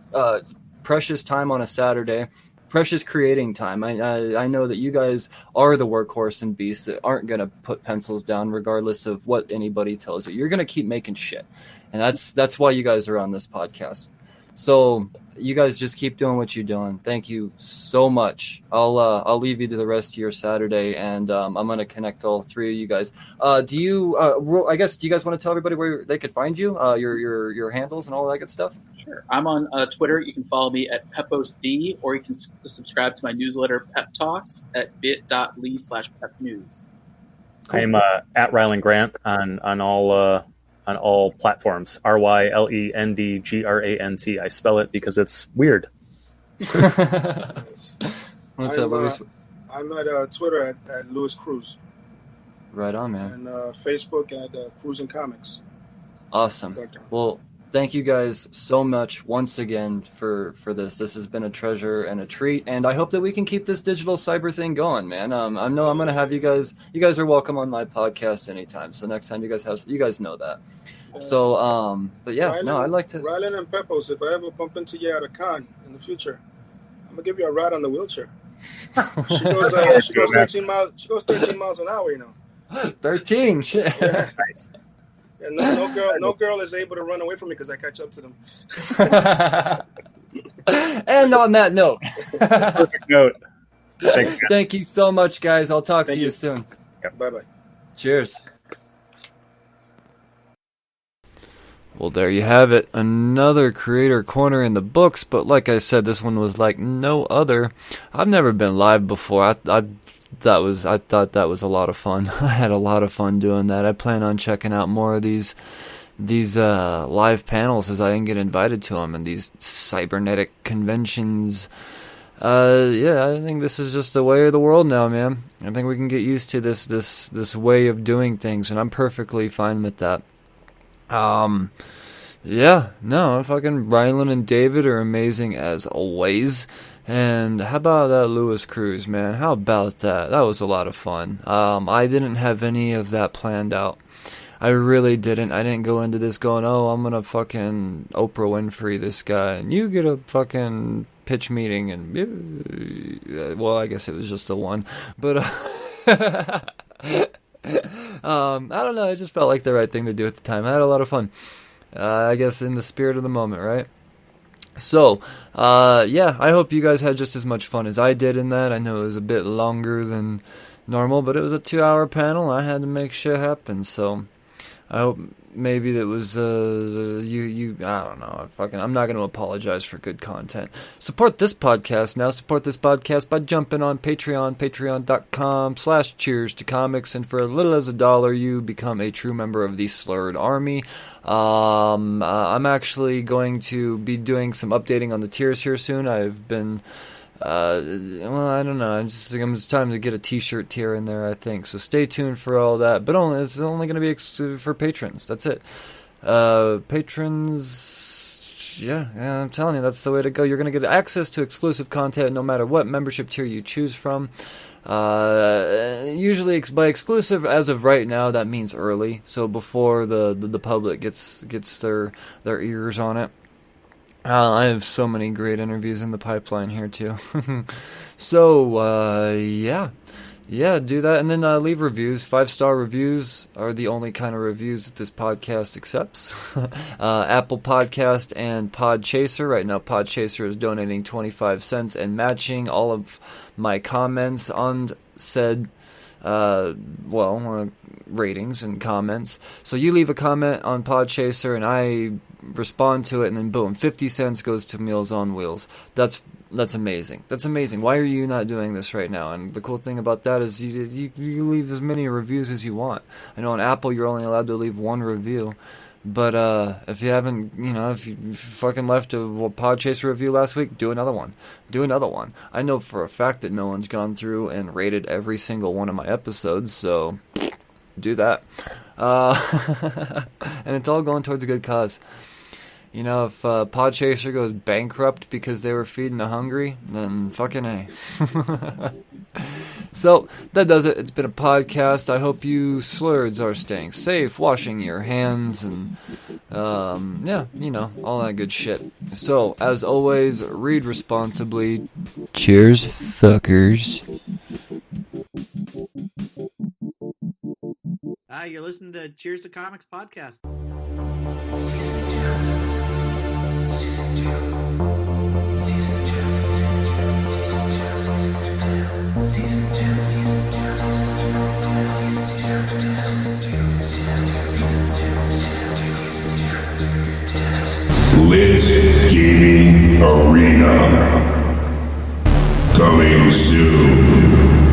precious time on a Saturday, precious creating time. I know that you guys are the workhorse and beasts that aren't going to put pencils down regardless of what anybody tells you. You're going to keep making shit, and that's why you guys are on this podcast. So you guys just keep doing what you're doing. Thank you so much. I'll leave you to the rest of your Saturday, and I'm going to connect all 3 of you guys. Do you guys want to tell everybody where they could find you, your handles and all that good stuff? Sure. I'm on Twitter. You can follow me at PeposeD, or you can subscribe to my newsletter, Pep Talks, at bit.ly/pepnews. Cool. I'm at Rylend Grant on all platforms. RYLENDGRANT. I spell it because it's weird. What's up, Luis? I'm at Twitter at Luis Cruz. Right on, man. And Facebook at Cruz and Comics. Awesome. Well, thank you guys so much once again for this. This has been a treasure and a treat, and I hope that we can keep this digital cyber thing going, man. I know I'm gonna have you guys. You guys are welcome on my podcast anytime. So next time you guys know that. So, but yeah, Rylend, I'd like to. Rylend and Pepose, if I ever bump into you at a con in the future, I'm gonna give you a ride on the wheelchair. She goes 13 miles. She goes 13 miles an hour, 13, shit. Yeah. Nice. And no girl is able to run away from me because I catch up to them. And on that note, Perfect note. Thank you so much, guys. I'll talk to you soon. Bye bye. Cheers. Well, there you have it. Another creator corner in the books, but like I said, this one was like no other. I've never been live before. I thought that was a lot of fun. I had a lot of fun doing that. I plan on checking out more of these live panels as I can get invited to them and these cybernetic conventions. Yeah, I think this is just the way of the world now, man. I think we can get used to this way of doing things, and I'm perfectly fine with that. Yeah, no, fucking Rylend and David are amazing as always. And how about that Luis Cruz, man? How about that? That was a lot of fun. I didn't have any of that planned out. I really didn't. I didn't go into this going, oh, I'm gonna fucking Oprah Winfrey this guy, and you get a fucking pitch meeting, and well, I guess it was just the one, but I don't know. It just felt like the right thing to do at the time. I had a lot of fun. I guess in the spirit of the moment, right? So, yeah, I hope you guys had just as much fun as I did in that. I know it was a bit longer than normal, but it was a 2-hour panel. I had to make shit happen, so I hope maybe that was, I don't know, I'm not going to apologize for good content. Support this podcast now. Support this podcast by jumping on Patreon, patreon.com/cheers to comics, and for as little as $1, you become a true member of the Slurred Army. I'm actually going to be doing some updating on the tiers here soon. I've been, well, I don't know. It's time to get a t-shirt tier in there, I think. So stay tuned for all that. But it's only going to be for patrons. That's it. Patrons, yeah, I'm telling you, that's the way to go. You're going to get access to exclusive content no matter what membership tier you choose from. Usually by exclusive, as of right now, that means early. So before the public gets their ears on it. I have so many great interviews in the pipeline here too. So yeah, do that, and then leave reviews. 5-star reviews are the only kind of reviews that this podcast accepts. Apple Podcast and Podchaser. Right now, Podchaser is donating 25 cents and matching all of my comments on said ratings and comments. So you leave a comment on Podchaser and I respond to it, and then boom, 50 cents goes to Meals on Wheels. That's amazing. That's amazing. Why are you not doing this right now? And the cool thing about that is you leave as many reviews as you want. I know on Apple you're only allowed to leave one review. But if you haven't, if you fucking left a Podchaser review last week, do another one. I know for a fact that no one's gone through and rated every single one of my episodes, so do that. And it's all going towards a good cause. If Podchaser goes bankrupt because they were feeding the hungry, then fucking A. So, that does it. It's been a podcast. I hope you slurreds are staying safe, washing your hands, and, all that good shit. So, as always, read responsibly. Cheers, fuckers. You're listening to Cheers to Comics podcast. Season 2. Season 2. Season 2. Season 2. Lit Gaming Arena. Coming soon.